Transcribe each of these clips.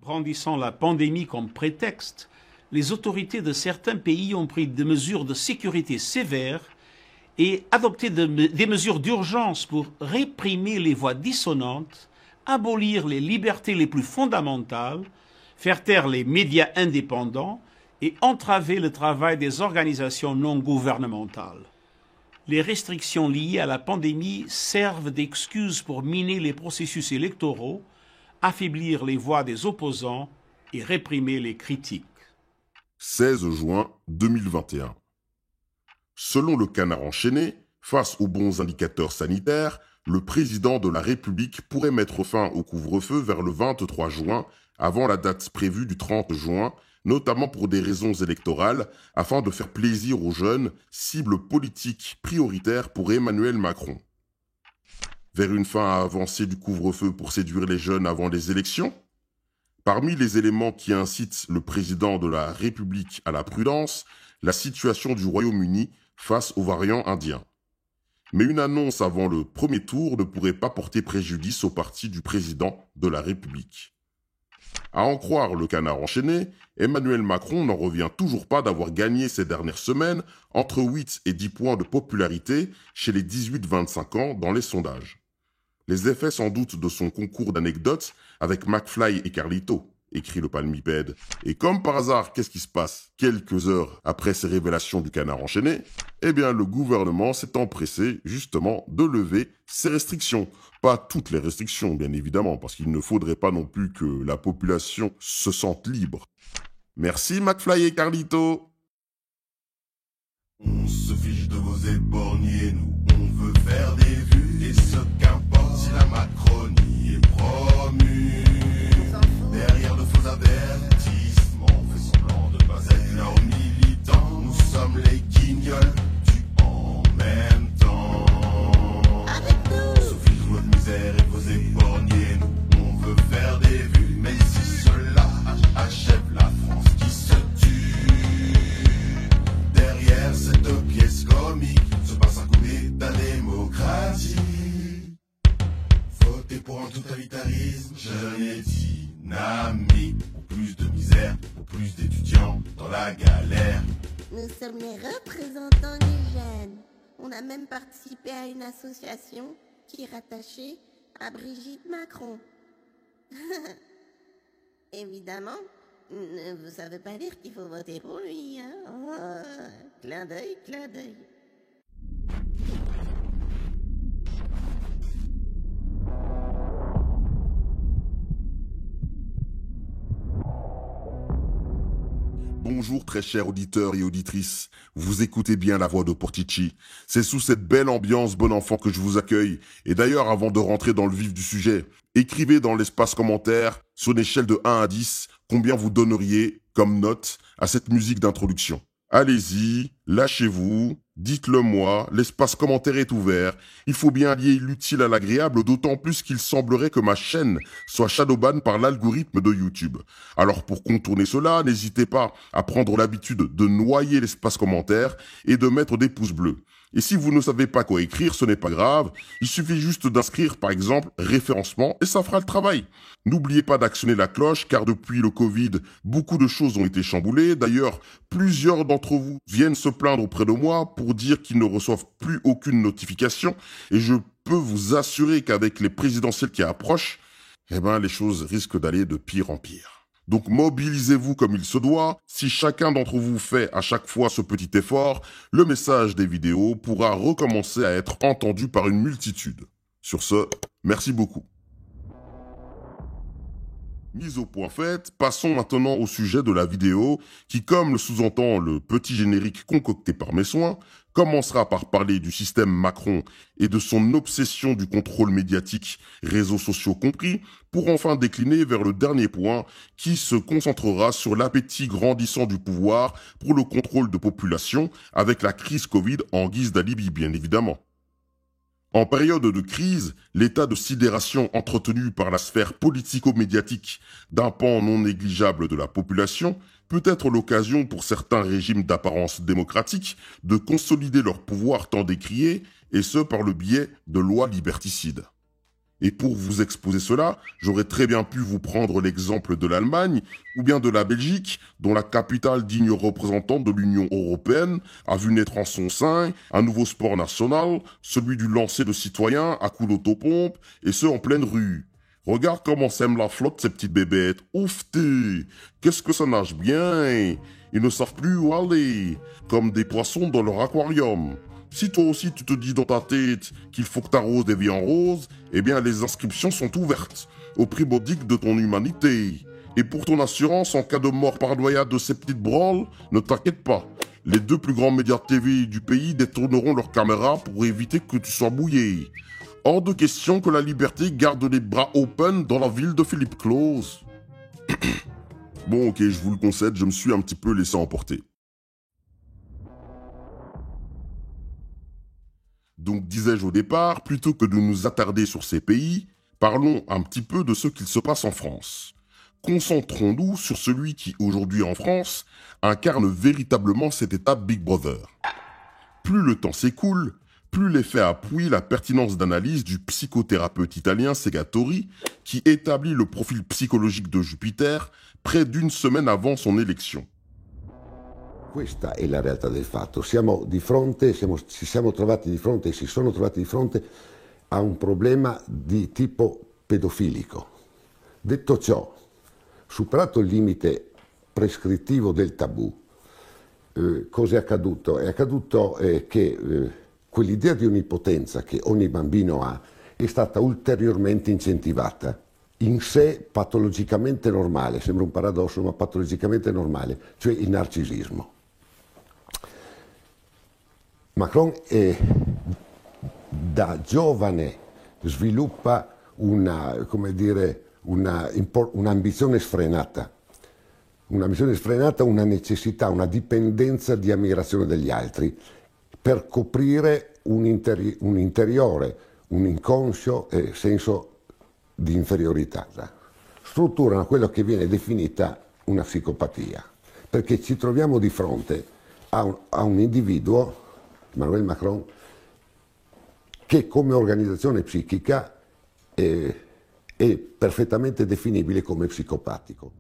Brandissant la pandémie comme prétexte, les autorités de certains pays ont pris des mesures de sécurité sévères et adopté des mesures d'urgence pour réprimer les voix dissonantes, abolir les libertés les plus fondamentales, faire taire les médias indépendants et entraver le travail des organisations non gouvernementales. Les restrictions liées à la pandémie servent d'excuse pour miner les processus électoraux, affaiblir les voix des opposants et réprimer les critiques. 16 juin 2021. Selon le Canard enchaîné, face aux bons indicateurs sanitaires, le président de la République pourrait mettre fin au couvre-feu vers le 23 juin, avant la date prévue du 30 juin, notamment pour des raisons électorales, afin de faire plaisir aux jeunes, cible politique prioritaire pour Emmanuel Macron. Vers une fin avancée du couvre-feu pour séduire les jeunes avant les élections? Parmi les éléments qui incitent le président de la République à la prudence, la situation du Royaume-Uni face aux variants indiens. Mais une annonce avant le premier tour ne pourrait pas porter préjudice au parti du président de la République. À en croire le Canard enchaîné, Emmanuel Macron n'en revient toujours pas d'avoir gagné ces dernières semaines entre 8 et 10 points de popularité chez les 18-25 ans dans les sondages. Les effets sans doute de son concours d'anecdotes avec McFly et Carlito, écrit le palmipède. Et comme par hasard, qu'est-ce qui se passe? Quelques heures après ces révélations du Canard enchaîné, eh bien le gouvernement s'est empressé justement de lever ces restrictions. Pas toutes les restrictions, bien évidemment, parce qu'il ne faudrait pas non plus que la population se sente libre. Merci McFly et Carlito. On se fiche de vos éborgnés, nous on veut faire des vues, et ce qu'importe si la Macronie est promue. Derrière de faux avertissements, on fait semblant de pas être leurs militants. Nous sommes les guignols du en même temps. On se fiche de votre misère et de vos éborgnés, nous on veut faire des vues, mais si cela achève la France qui se tue. Derrière cette pièce comique se passe un coup d'état démocratique. Votez pour un totalitarisme dynamique. Pour plus de misère, pour plus d'étudiants dans la galère. Nous sommes les représentants des jeunes. On a même participé à une association qui est rattachée à Brigitte Macron. Évidemment, vous savez pas dire qu'il faut voter pour lui, hein? Oh, clin d'œil, clin d'œil. Bonjour très chers auditeurs et auditrices, vous écoutez bien la voix de Portici. C'est sous cette belle ambiance bon enfant que je vous accueille. Et d'ailleurs, avant de rentrer dans le vif du sujet, écrivez dans l'espace commentaire, sur une échelle de 1 à 10, combien vous donneriez comme note à cette musique d'introduction. Allez-y, lâchez-vous, dites-le moi, l'espace commentaire est ouvert. Il faut bien lier l'utile à l'agréable, d'autant plus qu'il semblerait que ma chaîne soit shadowban par l'algorithme de YouTube. Alors pour contourner cela, n'hésitez pas à prendre l'habitude de noyer l'espace commentaire et de mettre des pouces bleus. Et si vous ne savez pas quoi écrire, ce n'est pas grave, il suffit juste d'inscrire par exemple référencement et ça fera le travail. N'oubliez pas d'actionner la cloche car depuis le Covid, beaucoup de choses ont été chamboulées. D'ailleurs, plusieurs d'entre vous viennent se plaindre auprès de moi pour dire qu'ils ne reçoivent plus aucune notification et je peux vous assurer qu'avec les présidentielles qui approchent, les choses risquent d'aller de pire en pire. Donc mobilisez-vous comme il se doit. Si chacun d'entre vous fait à chaque fois ce petit effort, le message des vidéos pourra recommencer à être entendu par une multitude. Sur ce, merci beaucoup. Mise au point faite, passons maintenant au sujet de la vidéo qui, comme le sous-entend le petit générique concocté par mes soins, commencera par parler du système Macron et de son obsession du contrôle médiatique, réseaux sociaux compris, pour enfin décliner vers le dernier point qui se concentrera sur l'appétit grandissant du pouvoir pour le contrôle de population avec la crise Covid en guise d'alibi bien évidemment. En période de crise, l'état de sidération entretenu par la sphère politico-médiatique d'un pan non négligeable de la population peut être l'occasion pour certains régimes d'apparence démocratique de consolider leur pouvoir tant décrié, et ce par le biais de lois liberticides. Et pour vous exposer cela, j'aurais très bien pu vous prendre l'exemple de l'Allemagne ou bien de la Belgique, dont la capitale digne représentante de l'Union européenne a vu naître en son sein un nouveau sport national, celui du lancer de citoyens à coups d'autopompe, et ce en pleine rue. Regarde comment sème la flotte ces petites bébêtes. Oufté! Qu'est-ce que ça nage bien! Ils ne savent plus où aller, comme des poissons dans leur aquarium. Si toi aussi tu te dis dans ta tête qu'il faut que t'arroses des vies en rose, eh bien les inscriptions sont ouvertes, au prix modique de ton humanité. Et pour ton assurance en cas de mort par noyade de ces petites branles, ne t'inquiète pas. Les 2 plus grands médias TV du pays détourneront leurs caméras pour éviter que tu sois mouillé. Hors de question que la liberté garde les bras open dans la ville de Philippe Claus. Bon ok, je vous le concède, je me suis un petit peu laissé emporter. Donc disais-je au départ, plutôt que de nous attarder sur ces pays, parlons un petit peu de ce qu'il se passe en France. Concentrons-nous sur celui qui, aujourd'hui en France, incarne véritablement cet état Big Brother. Plus le temps s'écoule, plus les faits appuient la pertinence d'analyse du psychothérapeute italien Segatori, qui établit le profil psychologique de Jupiter près d'1 semaine avant son élection. Questa è la realtà del fatto. Siamo di fronte, ci siamo trovati di fronte, si sono trovati di fronte a un problema di tipo pedofilico. Detto ciò, superato il limite prescrittivo del tabù, cosa è accaduto? È accaduto che quell'idea di onnipotenza che ogni bambino ha è stata ulteriormente incentivata. In sé patologicamente normale, sembra un paradosso, ma patologicamente normale, cioè il narcisismo. Macron da giovane sviluppa un'ambizione sfrenata, una necessità, una dipendenza di ammirazione degli altri per coprire un interiore, un inconscio senso di inferiorità. Strutturano quello che viene definita una psicopatia, perché ci troviamo di fronte a un individuo, Emmanuel Macron, che come organizzazione psichica è perfettamente definibile come psicopatico.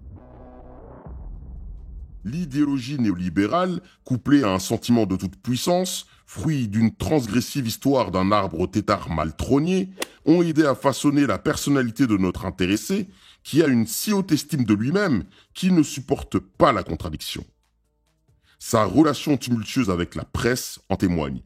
L'idéologie néolibérale, couplée à un sentiment de toute puissance, fruit d'une transgressive histoire d'un arbre tétard mal trogné, ont aidé à façonner la personnalité de notre intéressé, qui a une si haute estime de lui-même qu'il ne supporte pas la contradiction. Sa relation tumultueuse avec la presse en témoigne.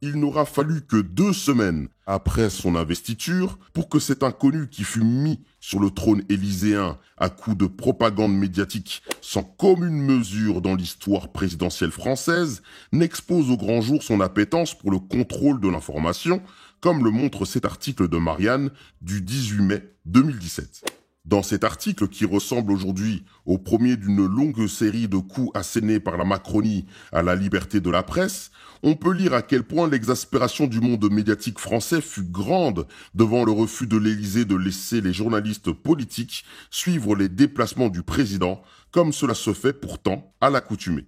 Il n'aura fallu que 2 semaines après son investiture pour que cet inconnu qui fut mis sur le trône élyséen à coups de propagande médiatique sans commune mesure dans l'histoire présidentielle française n'expose au grand jour son appétence pour le contrôle de l'information, comme le montre cet article de Marianne du 18 mai 2017. Dans cet article, qui ressemble aujourd'hui au premier d'une longue série de coups assénés par la Macronie à la liberté de la presse, on peut lire à quel point l'exaspération du monde médiatique français fut grande devant le refus de l'Élysée de laisser les journalistes politiques suivre les déplacements du président, comme cela se fait pourtant à l'accoutumée.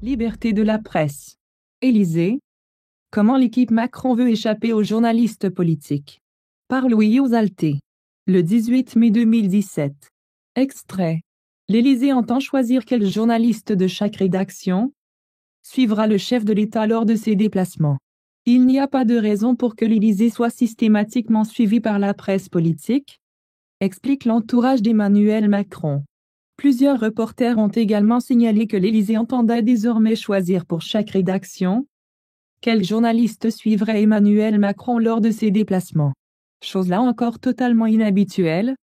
Liberté de la presse. Élysée. Comment l'équipe Macron veut échapper aux journalistes politiques. Par Louis Ozalté. Le 18 mai 2017. Extrait. L'Élysée entend choisir quel journaliste de chaque rédaction suivra le chef de l'État lors de ses déplacements. Il n'y a pas de raison pour que l'Élysée soit systématiquement suivi par la presse politique, explique l'entourage d'Emmanuel Macron. Plusieurs reporters ont également signalé que l'Élysée entendait désormais choisir pour chaque rédaction quel journaliste suivrait Emmanuel Macron lors de ses déplacements. Chose là encore totalement inhabituelle,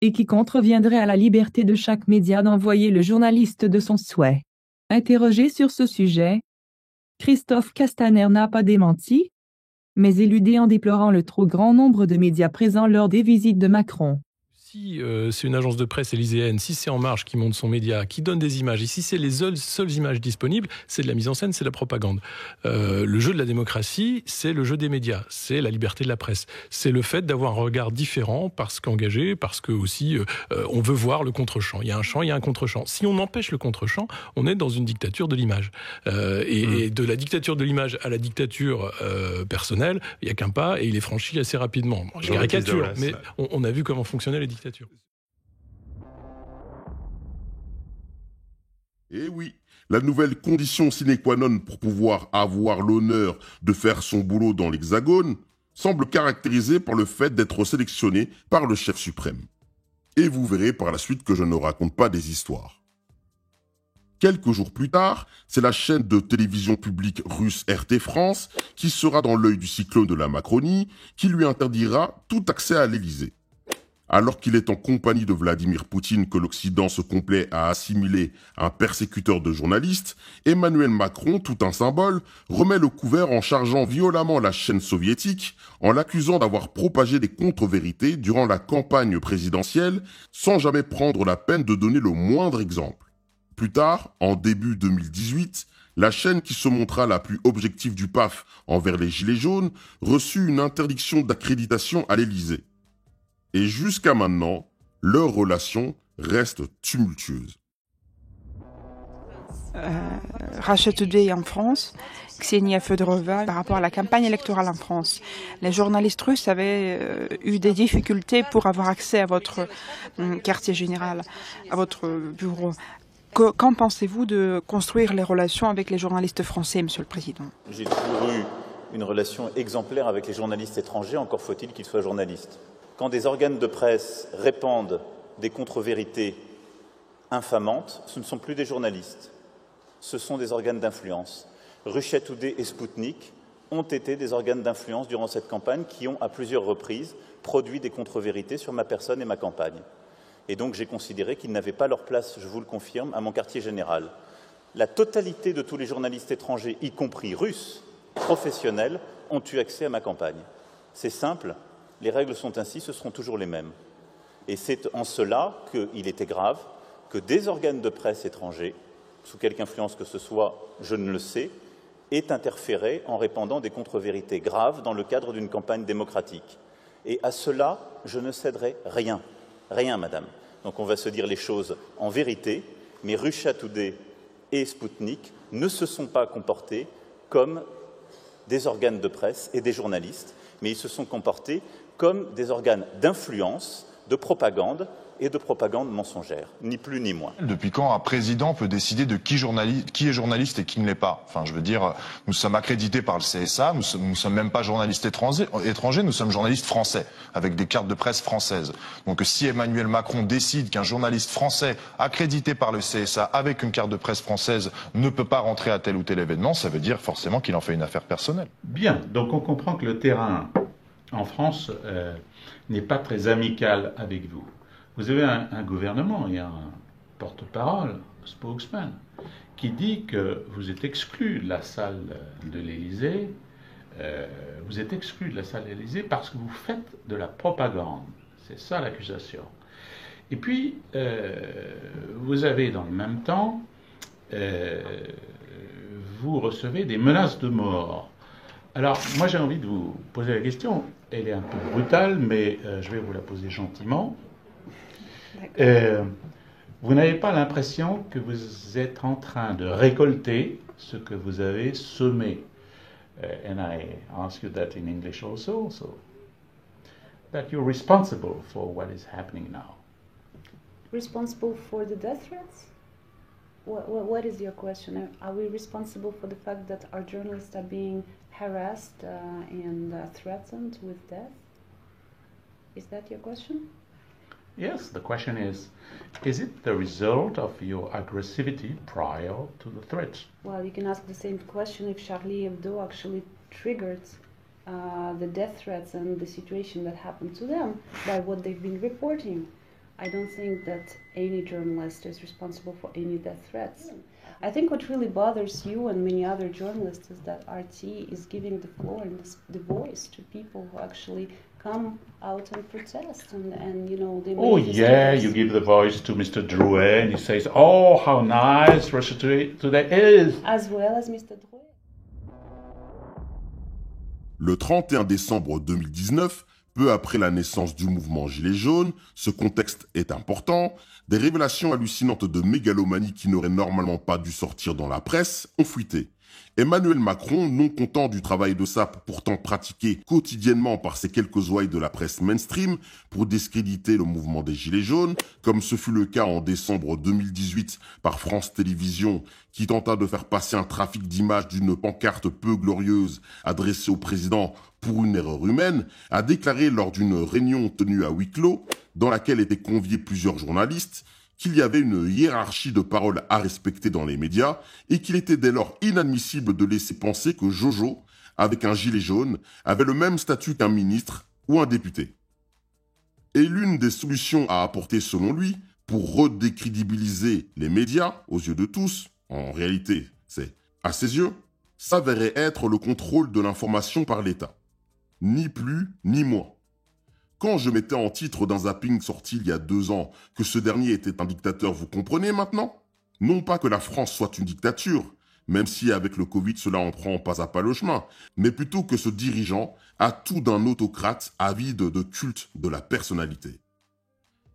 et qui contreviendrait à la liberté de chaque média d'envoyer le journaliste de son souhait. Interrogé sur ce sujet, Christophe Castaner n'a pas démenti, mais éludé en déplorant le trop grand nombre de médias présents lors des visites de Macron. Si c'est une agence de presse élyséenne, si c'est En Marche qui monte son média, qui donne des images, et si c'est les seules images disponibles, c'est de la mise en scène, c'est de la propagande. Le jeu de la démocratie, c'est le jeu des médias, c'est la liberté de la presse. C'est le fait d'avoir un regard différent, parce qu'engagé, parce que aussi on veut voir le contre-champ. Il y a un champ, il y a un contre-champ. Si on empêche le contre-champ, on est dans une dictature de l'image. Et de la dictature de l'image à la dictature personnelle, il n'y a qu'un pas, et il est franchi assez rapidement. Bon, je caricature, mais on a vu comment fonctionnaient les dictatures. Et oui, la nouvelle condition sine qua non pour pouvoir avoir l'honneur de faire son boulot dans l'Hexagone semble caractérisée par le fait d'être sélectionné par le chef suprême. Et vous verrez par la suite que je ne raconte pas des histoires. Quelques jours plus tard, c'est la chaîne de télévision publique russe RT France qui sera dans l'œil du cyclone de la Macronie, qui lui interdira tout accès à l'Élysée. Alors qu'il est en compagnie de Vladimir Poutine que l'Occident se complaît à assimiler un persécuteur de journalistes, Emmanuel Macron, tout un symbole, remet le couvert en chargeant violemment la chaîne soviétique, en l'accusant d'avoir propagé des contre-vérités durant la campagne présidentielle, sans jamais prendre la peine de donner le moindre exemple. Plus tard, en début 2018, la chaîne qui se montra la plus objective du PAF envers les Gilets jaunes reçut une interdiction d'accréditation à l'Élysée. Et jusqu'à maintenant, leur relation reste tumultueuse. Russia Today en France, Ksenia Fedorova, par rapport à la campagne électorale en France. Les journalistes russes avaient eu des difficultés pour avoir accès à votre quartier général, à votre bureau. Qu'en pensez-vous de construire les relations avec les journalistes français, Monsieur le Président? J'ai toujours eu une relation exemplaire avec les journalistes étrangers, encore faut-il qu'ils soient journalistes. Quand des organes de presse répandent des contre-vérités infamantes, ce ne sont plus des journalistes, ce sont des organes d'influence. Russia Today et Sputnik ont été des organes d'influence durant cette campagne qui ont, à plusieurs reprises, produit des contre-vérités sur ma personne et ma campagne. Et donc j'ai considéré qu'ils n'avaient pas leur place, je vous le confirme, à mon quartier général. La totalité de tous les journalistes étrangers, y compris russes, professionnels, ont eu accès à ma campagne. C'est simple. Les règles sont ainsi, ce seront toujours les mêmes. Et c'est en cela qu'il était grave que des organes de presse étrangers, sous quelque influence que ce soit, je ne le sais, aient interféré en répandant des contre-vérités graves dans le cadre d'une campagne démocratique. Et à cela, je ne céderai rien. Rien, madame. Donc on va se dire les choses en vérité, mais Russia Today et Sputnik ne se sont pas comportés comme des organes de presse et des journalistes, mais ils se sont comportés comme des organes d'influence, de propagande et de propagande mensongère, ni plus ni moins. Depuis quand un président peut décider de qui est journaliste et qui ne l'est pas? Enfin, je veux dire, nous sommes accrédités par le CSA, nous ne sommes même pas journalistes étrangers, nous sommes journalistes français, avec des cartes de presse françaises. Donc si Emmanuel Macron décide qu'un journaliste français accrédité par le CSA avec une carte de presse française ne peut pas rentrer à tel ou tel événement, ça veut dire forcément qu'il en fait une affaire personnelle. Bien, donc on comprend que le terrain en France n'est pas très amical avec vous. Vous avez un gouvernement, il y a un porte-parole, un spokesman, qui dit que vous êtes exclu de la salle de l'Élysée, parce que vous faites de la propagande. C'est ça l'accusation. Et puis, vous avez dans le même temps, vous recevez des menaces de mort. Alors, moi j'ai envie de vous poser la question, elle est un peu brutale, mais je vais vous la poser gentiment. Vous n'avez pas l'impression que vous êtes en train de récolter ce que vous avez semé? And I ask you that in English also, so that you're responsible for what is happening now. Responsible for the death threats? What is your question? Are we responsible for the fact that our journalists are being harassed and threatened with death? Is that your question? Yes, the question is it the result of your aggressivity prior to the threat? Well, you can ask the same question if Charlie Hebdo actually triggered the death threats and the situation that happened to them by what they've been reporting. I don't think that any journalist is responsible for any death threats. I think what really bothers you and many other journalists is that RT is giving the floor and the voice to people who actually come out and protest and you know, they Oh yeah, you give the voice to Mr. Drouet and he says, oh, how nice Russia Today is. As well as Mr. Drouet. Le 31 décembre 2019, peu après la naissance du mouvement Gilets jaunes, ce contexte est important, des révélations hallucinantes de mégalomanie qui n'auraient normalement pas dû sortir dans la presse ont fuité. Emmanuel Macron, non content du travail de sape pourtant pratiqué quotidiennement par ces quelques ouailles de la presse mainstream pour discréditer le mouvement des Gilets jaunes, comme ce fut le cas en décembre 2018 par France Télévisions, qui tenta de faire passer un trafic d'images d'une pancarte peu glorieuse adressée au président pour une erreur humaine, a déclaré lors d'une réunion tenue à huis clos, dans laquelle étaient conviés plusieurs journalistes, qu'il y avait une hiérarchie de paroles à respecter dans les médias et qu'il était dès lors inadmissible de laisser penser que Jojo, avec un gilet jaune, avait le même statut qu'un ministre ou un député. Et l'une des solutions à apporter selon lui, pour redécrédibiliser les médias aux yeux de tous, en réalité c'est à ses yeux, s'avérait être le contrôle de l'information par l'État. Ni plus ni moins. Quand je mettais en titre d'un zapping sorti il y a 2 ans que ce dernier était un dictateur, vous comprenez maintenant? Non pas que la France soit une dictature, même si avec le Covid cela en prend pas à pas le chemin, mais plutôt que ce dirigeant a tout d'un autocrate avide de culte de la personnalité.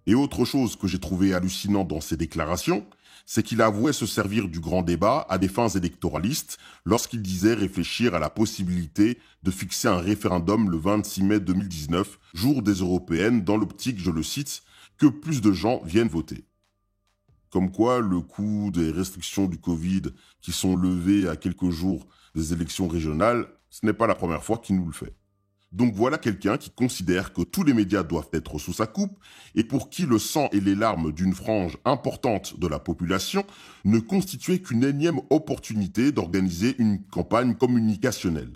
Et autre chose que j'ai trouvé hallucinant dans ses déclarations, c'est qu'il avouait se servir du grand débat à des fins électoralistes lorsqu'il disait réfléchir à la possibilité de fixer un référendum le 26 mai 2019, jour des européennes, dans l'optique, je le cite, que plus de gens viennent voter. Comme quoi, le coût des restrictions du Covid qui sont levées à quelques jours des élections régionales, ce n'est pas la première fois qu'il nous le fait. Donc voilà quelqu'un qui considère que tous les médias doivent être sous sa coupe et pour qui le sang et les larmes d'une frange importante de la population ne constituaient qu'une énième opportunité d'organiser une campagne communicationnelle.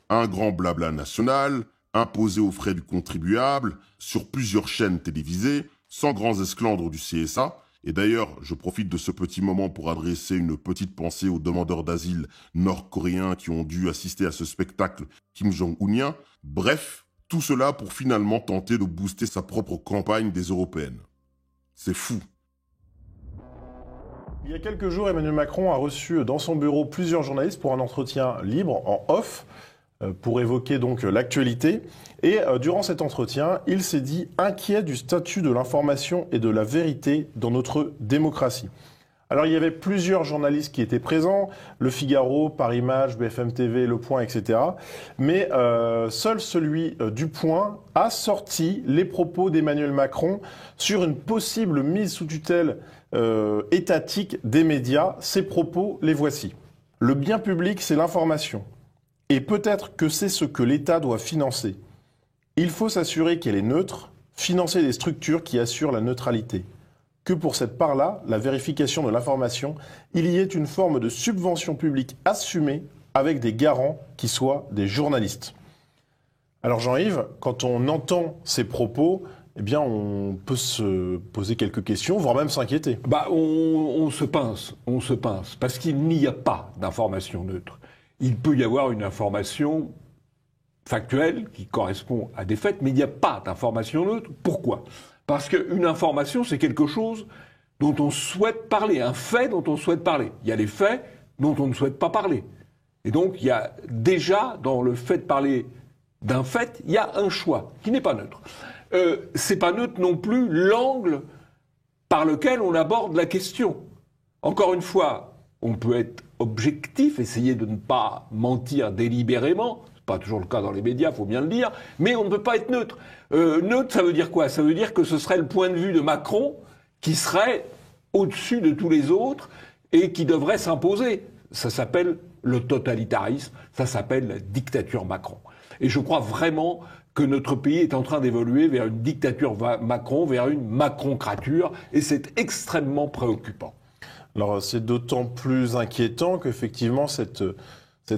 Un grand blabla national, imposé aux frais du contribuable, sur plusieurs chaînes télévisées, sans grands esclandres du CSA. Et d'ailleurs, je profite de ce petit moment pour adresser une petite pensée aux demandeurs d'asile nord-coréens qui ont dû assister à ce spectacle Kim Jong-unien. Bref, tout cela pour finalement tenter de booster sa propre campagne des européennes. C'est fou. Il y a quelques jours, Emmanuel Macron a reçu dans son bureau plusieurs journalistes pour un entretien libre, en off, pour évoquer donc l'actualité. Et durant cet entretien, il s'est dit inquiet du statut de l'information et de la vérité dans notre démocratie. Alors il y avait plusieurs journalistes qui étaient présents, Le Figaro, Paris Match, BFM TV, Le Point, etc. Mais seul celui du Point a sorti les propos d'Emmanuel Macron sur une possible mise sous tutelle étatique des médias. Ces propos, les voici. Le bien public, c'est l'information. Et peut-être que c'est ce que l'État doit financer. Il faut s'assurer qu'elle est neutre, financer des structures qui assurent la neutralité. Que pour cette part-là, la vérification de l'information, il y ait une forme de subvention publique assumée avec des garants qui soient des journalistes. Alors Jean-Yves, quand on entend ces propos, eh bien on peut se poser quelques questions, voire même s'inquiéter. On se pince, parce qu'il n'y a pas d'information neutre. Il peut y avoir une information factuelle qui correspond à des faits, mais il n'y a pas d'information neutre. Pourquoi ? Parce qu'une information, c'est quelque chose dont on souhaite parler, un fait dont on souhaite parler. Il y a des faits dont on ne souhaite pas parler. Et donc, il y a déjà, dans le fait de parler d'un fait, il y a un choix qui n'est pas neutre. C'est pas neutre non plus l'angle par lequel on aborde la question. Encore une fois, on peut être objectif, essayer de ne pas mentir délibérément. C'est pas toujours le cas dans les médias, faut bien le dire, mais on ne peut pas être neutre. Neutre, ça veut dire quoi ? Ça veut dire que ce serait le point de vue de Macron qui serait au-dessus de tous les autres et qui devrait s'imposer. Ça s'appelle le totalitarisme, ça s'appelle la dictature Macron. Et je crois vraiment que notre pays est en train d'évoluer vers une dictature Macron, vers une macroncrature, et c'est extrêmement préoccupant. Alors c'est d'autant plus inquiétant qu'effectivement cette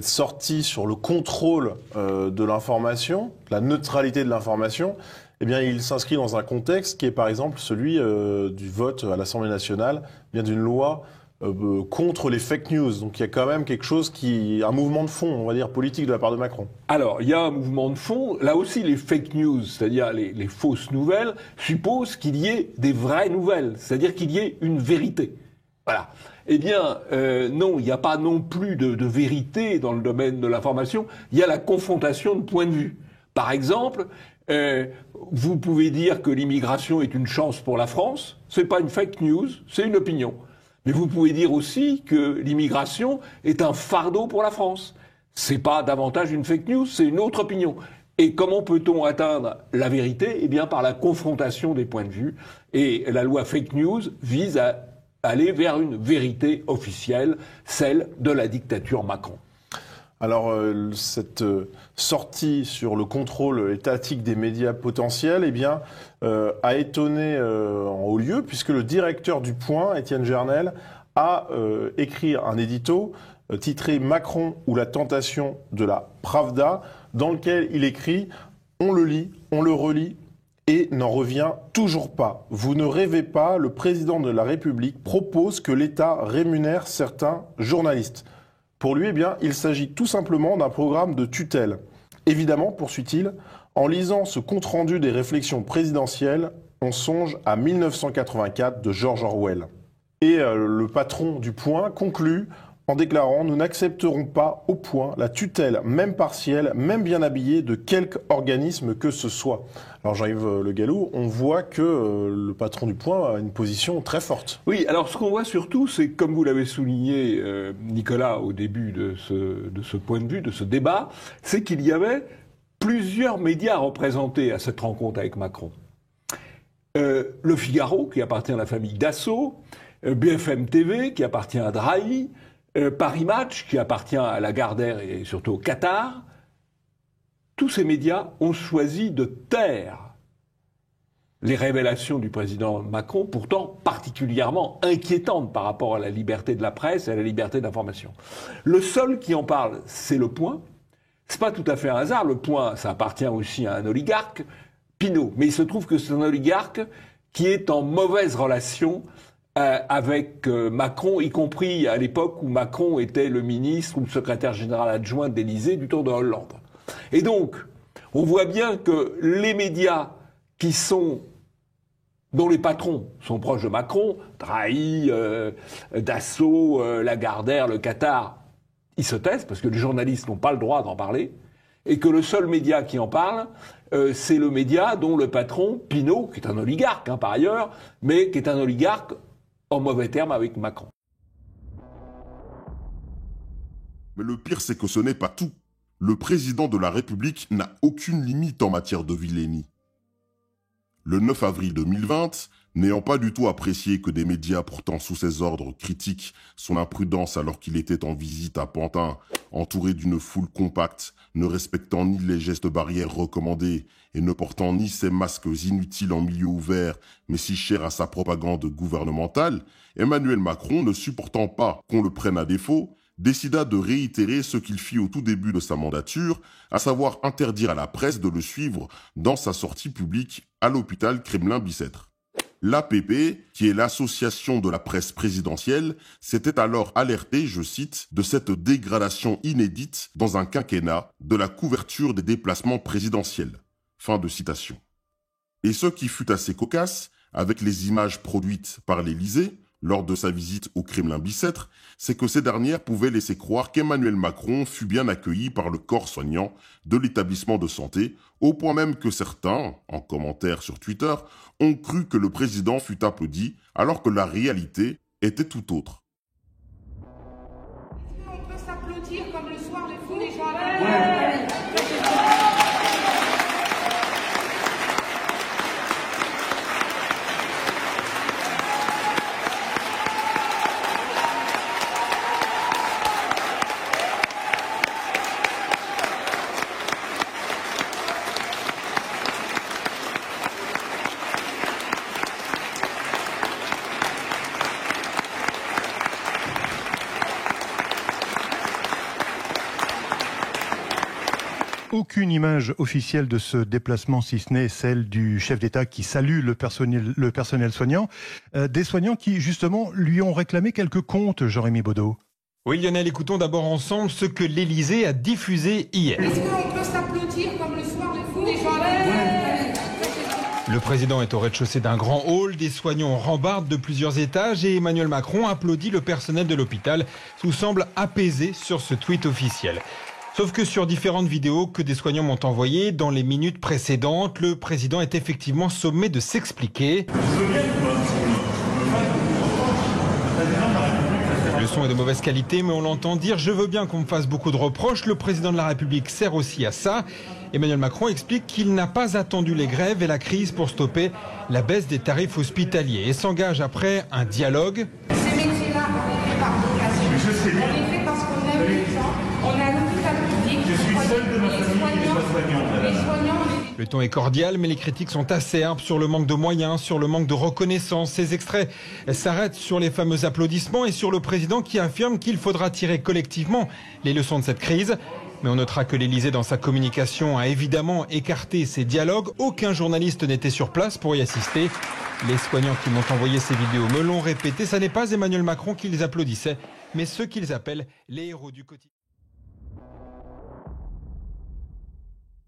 sortie sur le contrôle de l'information, la neutralité de l'information, eh bien il s'inscrit dans un contexte qui est par exemple celui du vote à l'Assemblée nationale, bien d'une loi contre les fake news. Donc il y a quand même quelque chose un mouvement de fond, on va dire, politique de la part de Macron. Alors, il y a un mouvement de fond. Là aussi, les fake news, c'est-à-dire les fausses nouvelles, supposent qu'il y ait des vraies nouvelles, c'est-à-dire qu'il y ait une vérité. Voilà. Eh bien, non, il n'y a pas non plus de vérité dans le domaine de l'information. Il y a la confrontation de points de vue. Par exemple, vous pouvez dire que l'immigration est une chance pour la France. C'est pas une fake news, c'est une opinion. Mais vous pouvez dire aussi que l'immigration est un fardeau pour la France. C'est pas davantage une fake news, c'est une autre opinion. Et comment peut-on atteindre la vérité? Eh bien, par la confrontation des points de vue. Et la loi fake news vise à aller vers une vérité officielle, celle de la dictature Macron. Alors, cette sortie sur le contrôle étatique des médias potentiels, eh bien, a étonné en haut lieu, puisque le directeur du Point, Étienne Gernel, a écrit un édito titré « Macron ou la tentation de la Pravda », dans lequel il écrit « On le lit, on le relit et n'en revient toujours pas. Vous ne rêvez pas, le président de la République propose que l'État rémunère certains journalistes. » Pour lui, eh bien, il s'agit tout simplement d'un programme de tutelle. Évidemment, poursuit-il, en lisant ce compte-rendu des réflexions présidentielles, on songe à 1984 de George Orwell. Et le patron du Point conclut en déclarant « Nous n'accepterons pas au Point la tutelle, même partielle, même bien habillée, de quelque organisme que ce soit. » Alors Jean-Yves Le Gallou, on voit que le patron du Point a une position très forte. Oui, alors ce qu'on voit surtout, c'est comme vous l'avez souligné, Nicolas, au début de ce point de vue, de ce débat, c'est qu'il y avait plusieurs médias représentés à cette rencontre avec Macron. Le Figaro, qui appartient à la famille Dassault, BFM TV, qui appartient à Drahi, Paris Match, qui appartient à Lagardère et surtout au Qatar. Tous ces médias ont choisi de taire les révélations du président Macron, pourtant particulièrement inquiétantes par rapport à la liberté de la presse et à la liberté d'information. Le seul qui en parle, c'est Le Point. C'est pas tout à fait un hasard. Le Point, ça appartient aussi à un oligarque, Pinault. Mais il se trouve que c'est un oligarque qui est en mauvaise relation avec Macron, y compris à l'époque où Macron était le ministre ou le secrétaire général adjoint de l'Élysée du temps de Hollande. Et donc, on voit bien que les médias dont les patrons sont proches de Macron, Drahi, Dassault, Lagardère, le Qatar, ils se taisent parce que les journalistes n'ont pas le droit d'en parler, et que le seul média qui en parle, c'est le média dont le patron, Pinault, qui est un oligarque par ailleurs, mais qui est un oligarque en mauvais termes avec Macron. Mais le pire, c'est que ce n'est pas tout. Le président de la République n'a aucune limite en matière de vilainie. Le 9 avril 2020, n'ayant pas du tout apprécié que des médias pourtant sous ses ordres critiquent son imprudence alors qu'il était en visite à Pantin, entouré d'une foule compacte, ne respectant ni les gestes barrières recommandés et ne portant ni ces masques inutiles en milieu ouvert, mais si chers à sa propagande gouvernementale, Emmanuel Macron, ne supportant pas qu'on le prenne à défaut, décida de réitérer ce qu'il fit au tout début de sa mandature, à savoir interdire à la presse de le suivre dans sa sortie publique à l'hôpital Kremlin-Bicêtre. L'APP, qui est l'association de la presse présidentielle, s'était alors alertée, je cite, de cette dégradation inédite dans un quinquennat de la couverture des déplacements présidentiels. Fin de citation. Et ce qui fut assez cocasse, avec les images produites par l'Élysée, lors de sa visite au Kremlin-Bicêtre, c'est que ces dernières pouvaient laisser croire qu'Emmanuel Macron fut bien accueilli par le corps soignant de l'établissement de santé, au point même que certains, en commentaire sur Twitter, ont cru que le président fut applaudi, alors que la réalité était tout autre. On peut s'applaudir comme le soir de tous les gens. aucune image officielle de ce déplacement, si ce n'est celle du chef d'État qui salue le personnel soignant. Des soignants qui, justement, lui ont réclamé quelques comptes, Jean-Rémy Baudot. Oui, Lionel, écoutons d'abord ensemble ce que l'Élysée a diffusé hier. Est-ce qu'on peut s'applaudir comme le soir les fous des gens? Le président est au rez-de-chaussée d'un grand hall, des soignants rembardent de plusieurs étages et Emmanuel Macron applaudit le personnel de l'hôpital, sous semble apaisé sur ce tweet officiel. Sauf que sur différentes vidéos que des soignants m'ont envoyées, dans les minutes précédentes, le président est effectivement sommé de s'expliquer. Le son est de mauvaise qualité, mais on l'entend dire « Je veux bien qu'on me fasse beaucoup de reproches ». Le président de la République sert aussi à ça. Emmanuel Macron explique qu'il n'a pas attendu les grèves et la crise pour stopper la baisse des tarifs hospitaliers et s'engage après un dialogue. Ces métiers-là, on les fait par vocation. On les fait parce qu'on aime les gens. On a l'hôpital public. Je suis seul de ma famille et les soignants. Le ton est cordial, mais les critiques sont acerbes sur le manque de moyens, sur le manque de reconnaissance. Ces extraits s'arrêtent sur les fameux applaudissements et sur le président qui affirme qu'il faudra tirer collectivement les leçons de cette crise. Mais on notera que l'Élysée, dans sa communication, a évidemment écarté ces dialogues. Aucun journaliste n'était sur place pour y assister. Les soignants qui m'ont envoyé ces vidéos me l'ont répété. Ça n'est pas Emmanuel Macron qui les applaudissait, mais ceux qu'ils appellent les héros du quotidien.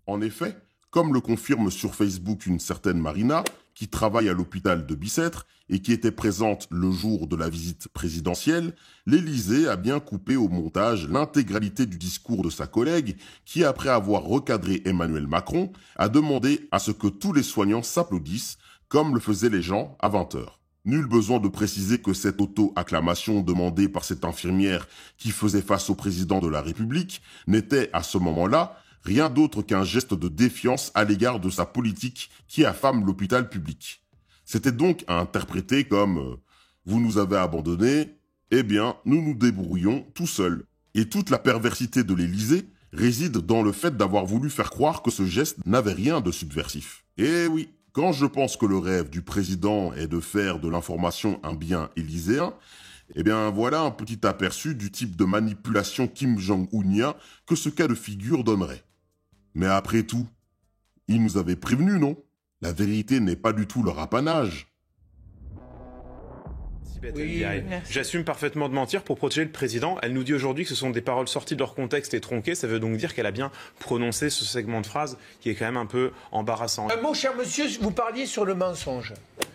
En effet, comme le confirme sur Facebook une certaine Marina, qui travaille à l'hôpital de Bicêtre et qui était présente le jour de la visite présidentielle, l'Élysée a bien coupé au montage l'intégralité du discours de sa collègue qui, après avoir recadré Emmanuel Macron, a demandé à ce que tous les soignants s'applaudissent, comme le faisaient les gens à 20h. Nul besoin de préciser que cette auto-acclamation demandée par cette infirmière qui faisait face au président de la République n'était, à ce moment-là, rien d'autre qu'un geste de défiance à l'égard de sa politique qui affame l'hôpital public. C'était donc à interpréter comme « vous nous avez abandonnés, eh bien, nous nous débrouillons tout seuls ». Et toute la perversité de l'Élysée réside dans le fait d'avoir voulu faire croire que ce geste n'avait rien de subversif. Et oui, quand je pense que le rêve du président est de faire de l'information un bien élyséen, eh bien voilà un petit aperçu du type de manipulation Kim Jong-unien que ce cas de figure donnerait. Mais après tout, ils nous avaient prévenus, non? La vérité n'est pas du tout leur apanage. Oui, j'assume parfaitement de mentir pour protéger le président. Elle nous dit aujourd'hui que ce sont des paroles sorties de leur contexte et tronquées. Ça veut donc dire qu'elle a bien prononcé ce segment de phrase qui est quand même un peu embarrassant. Mon cher monsieur, vous parliez sur le mensonge.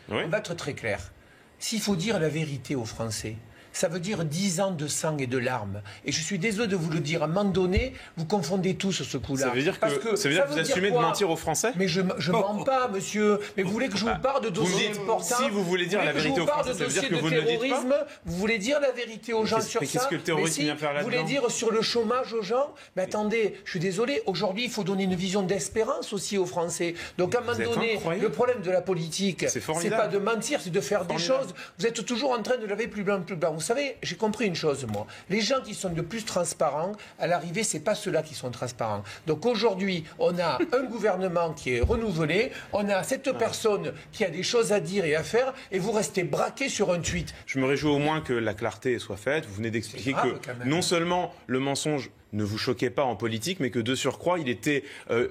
Oui. On va être très clair. S'il faut dire la vérité aux Français, ça veut dire 10 ans de sang et de larmes. Et je suis désolé de vous le dire, à un moment donné, vous confondez tous ce coup-là. Ça veut dire que vous assumez de mentir aux Français? Mais je mens pas, monsieur. Mais vous voulez que je vous parle de dossiers importants? Si vous voulez dire la vérité aux Français, ça veut dire que vous ne le dites pas? Vous voulez dire la vérité aux gens sur ça? Mais qu'est-ce que le terrorisme vient faire là-dedans? Vous voulez dire sur le chômage aux gens? Mais attendez, je suis désolé, aujourd'hui, il faut donner une vision d'espérance aussi aux Français. Donc à un moment donné, le problème de la politique, c'est pas de mentir, c'est de faire des choses. Vous êtes toujours en train de laver plus blanc, plus blanc. Vous savez, j'ai compris une chose, moi. Les gens qui sont le plus transparents, à l'arrivée, c'est pas ceux-là qui sont transparents. Donc aujourd'hui, on a un gouvernement qui est renouvelé, on a cette personne qui a des choses à dire et à faire, et vous restez braqué sur un tweet. Je me réjouis au moins que la clarté soit faite. Vous venez d'expliquer que non seulement le mensonge ne vous choquait pas en politique, mais que de surcroît, il était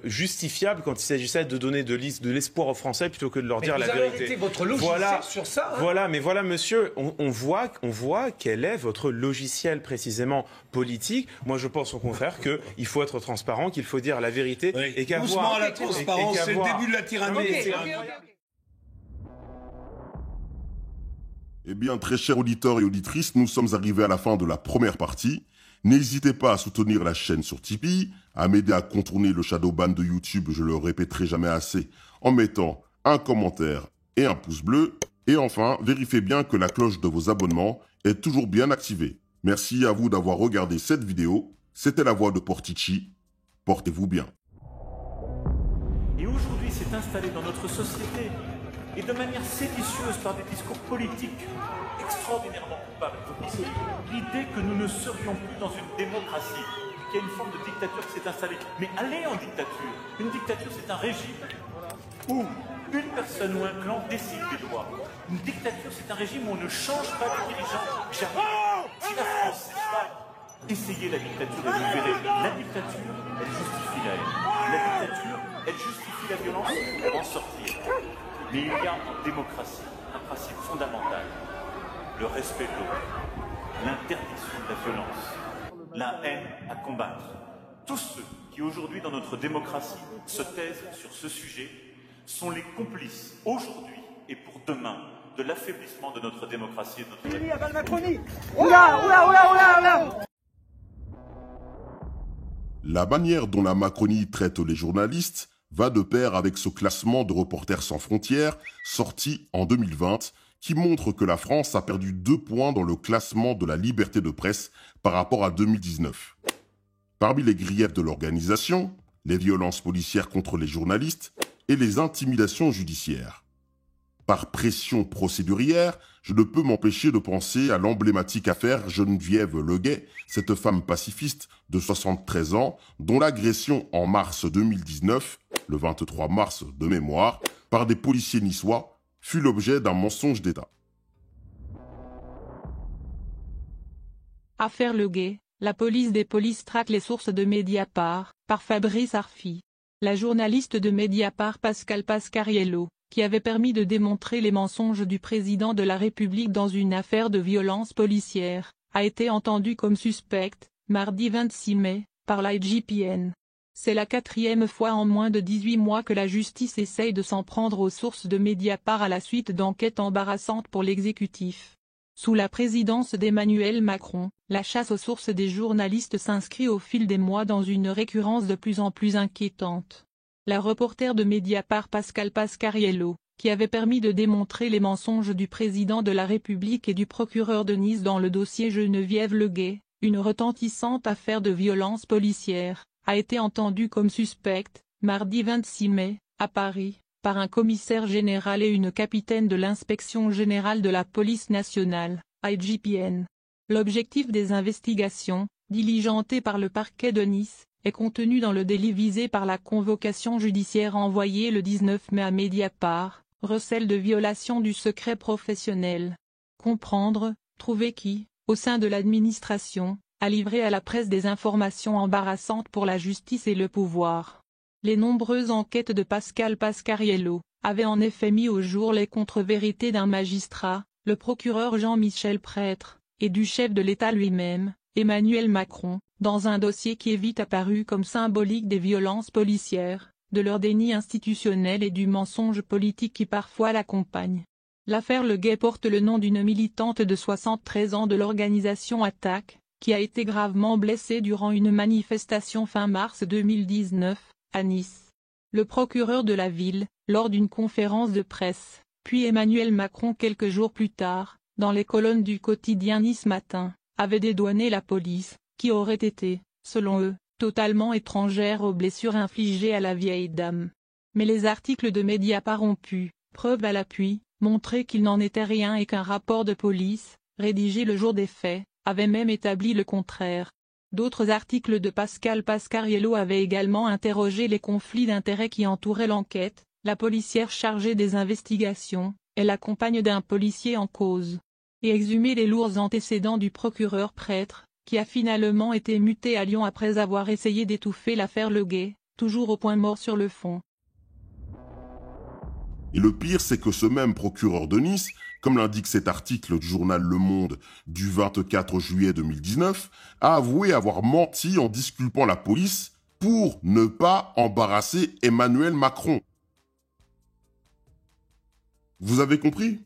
justifiable quand il s'agissait de donner de l'espoir aux Français plutôt que de leur dire la vérité. Vous avez arrêté votre logiciel sur ça. Voilà, mais voilà, monsieur, on voit quel est votre logiciel précisément politique. Moi, je pense au contraire qu'il faut être transparent, qu'il faut dire la vérité et qu'avoir... Doucement à la transparence, c'est le début de la tyrannie. Eh bien, très chers auditeurs et auditrices, nous sommes arrivés à la fin de la première partie. N'hésitez pas à soutenir la chaîne sur Tipeee, à m'aider à contourner le shadow ban de YouTube, je le répéterai jamais assez, en mettant un commentaire et un pouce bleu. Et enfin, vérifiez bien que la cloche de vos abonnements est toujours bien activée. Merci à vous d'avoir regardé cette vidéo. C'était la voix de Portici. Portez-vous bien. Et aujourd'hui s'est installé dans notre société, et de manière séditieuse par des discours politiques extraordinairement coupables, l'idée que nous ne serions plus dans une démocratie, qu'il y a une forme de dictature qui s'est installée. Mais allez en dictature. Une dictature, c'est un régime où une personne ou un clan décide des lois. Une dictature, c'est un régime où on ne change pas de dirigeant. Si la France, c'est ça, Essayez la dictature et vous verrez. La dictature, elle justifie la haine. La dictature, elle justifie la violence pour en sortir. Mais il y a en démocratie un principe fondamental. Le respect de l'autre. L'interdiction de la violence. La haine à combattre. Tous ceux qui aujourd'hui dans notre démocratie se taisent sur ce sujet sont les complices aujourd'hui et pour demain de l'affaiblissement de notre démocratie et de notre Macronie. La manière dont la Macronie traite les journalistes va de pair avec ce classement de Reporters sans frontières sorti en 2020 qui montre que la France a perdu 2 points dans le classement de la liberté de presse par rapport à 2019. Parmi les griefs de l'organisation, les violences policières contre les journalistes et les intimidations judiciaires. Par pression procédurière, je ne peux m'empêcher de penser à l'emblématique affaire Geneviève Leguet, cette femme pacifiste de 73 ans, dont l'agression en mars 2019, le 23 mars de mémoire, par des policiers niçois, fut l'objet d'un mensonge d'État. Affaire Leguet, la police des polices traque les sources de Mediapart, par Fabrice Arfi. La journaliste de Mediapart Pascal Pascariello, qui avait permis de démontrer les mensonges du président de la République dans une affaire de violence policière, a été entendue comme suspecte, mardi 26 mai, par l'IGPN. C'est la 4e fois en moins de 18 mois que la justice essaye de s'en prendre aux sources de Mediapart à la suite d'enquêtes embarrassantes pour l'exécutif. Sous la présidence d'Emmanuel Macron, la chasse aux sources des journalistes s'inscrit au fil des mois dans une récurrence de plus en plus inquiétante. La reporter de Mediapart Pascal Pascariello, qui avait permis de démontrer les mensonges du président de la République et du procureur de Nice dans le dossier Geneviève Leguet, une retentissante affaire de violence policière, a été entendue comme suspecte, mardi 26 mai, à Paris, par un commissaire général et une capitaine de l'inspection générale de la police nationale, IGPN. L'objectif des investigations, diligentées par le parquet de Nice, est contenu dans le délit visé par la convocation judiciaire envoyée le 19 mai à Mediapart, recèle de violation du secret professionnel. Comprendre, trouver qui, au sein de l'administration, a livré à la presse des informations embarrassantes pour la justice et le pouvoir. Les nombreuses enquêtes de Pascal Pascariello avaient en effet mis au jour les contre-vérités d'un magistrat, le procureur Jean-Michel Prêtre, et du chef de l'État lui-même, Emmanuel Macron, dans un dossier qui est vite apparu comme symbolique des violences policières, de leur déni institutionnel et du mensonge politique qui parfois l'accompagne. L'affaire Leguet porte le nom d'une militante de 73 ans de l'organisation Attaque, qui a été gravement blessée durant une manifestation fin mars 2019, à Nice. Le procureur de la ville, lors d'une conférence de presse, puis Emmanuel Macron quelques jours plus tard, dans les colonnes du quotidien Nice Matin, avait dédouané la police, qui aurait été, selon eux, totalement étrangère aux blessures infligées à la vieille dame. Mais les articles de Mediapart ont pu, preuve à l'appui, montrer qu'il n'en était rien et qu'un rapport de police, rédigé le jour des faits, avait même établi le contraire. D'autres articles de Pascal Pascariello avaient également interrogé les conflits d'intérêts qui entouraient l'enquête, la policière chargée des investigations, et la compagne d'un policier en cause, et exhumé les lourds antécédents du procureur Prêtre, qui a finalement été muté à Lyon après avoir essayé d'étouffer l'affaire Leguet, toujours au point mort sur le fond. Et le pire, c'est que ce même procureur de Nice, comme l'indique cet article du journal Le Monde du 24 juillet 2019, a avoué avoir menti en disculpant la police pour ne pas embarrasser Emmanuel Macron. Vous avez compris?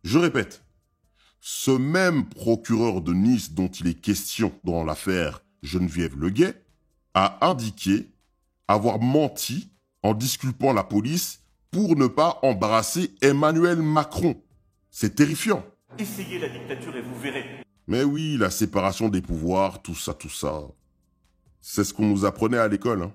Je répète, ce même procureur de Nice dont il est question dans l'affaire Geneviève Leguet a indiqué avoir menti en disculpant la police pour ne pas embarrasser Emmanuel Macron. C'est terrifiant. Essayez la dictature et vous verrez. Mais oui, la séparation des pouvoirs, tout ça. C'est ce qu'on nous apprenait à l'école, hein.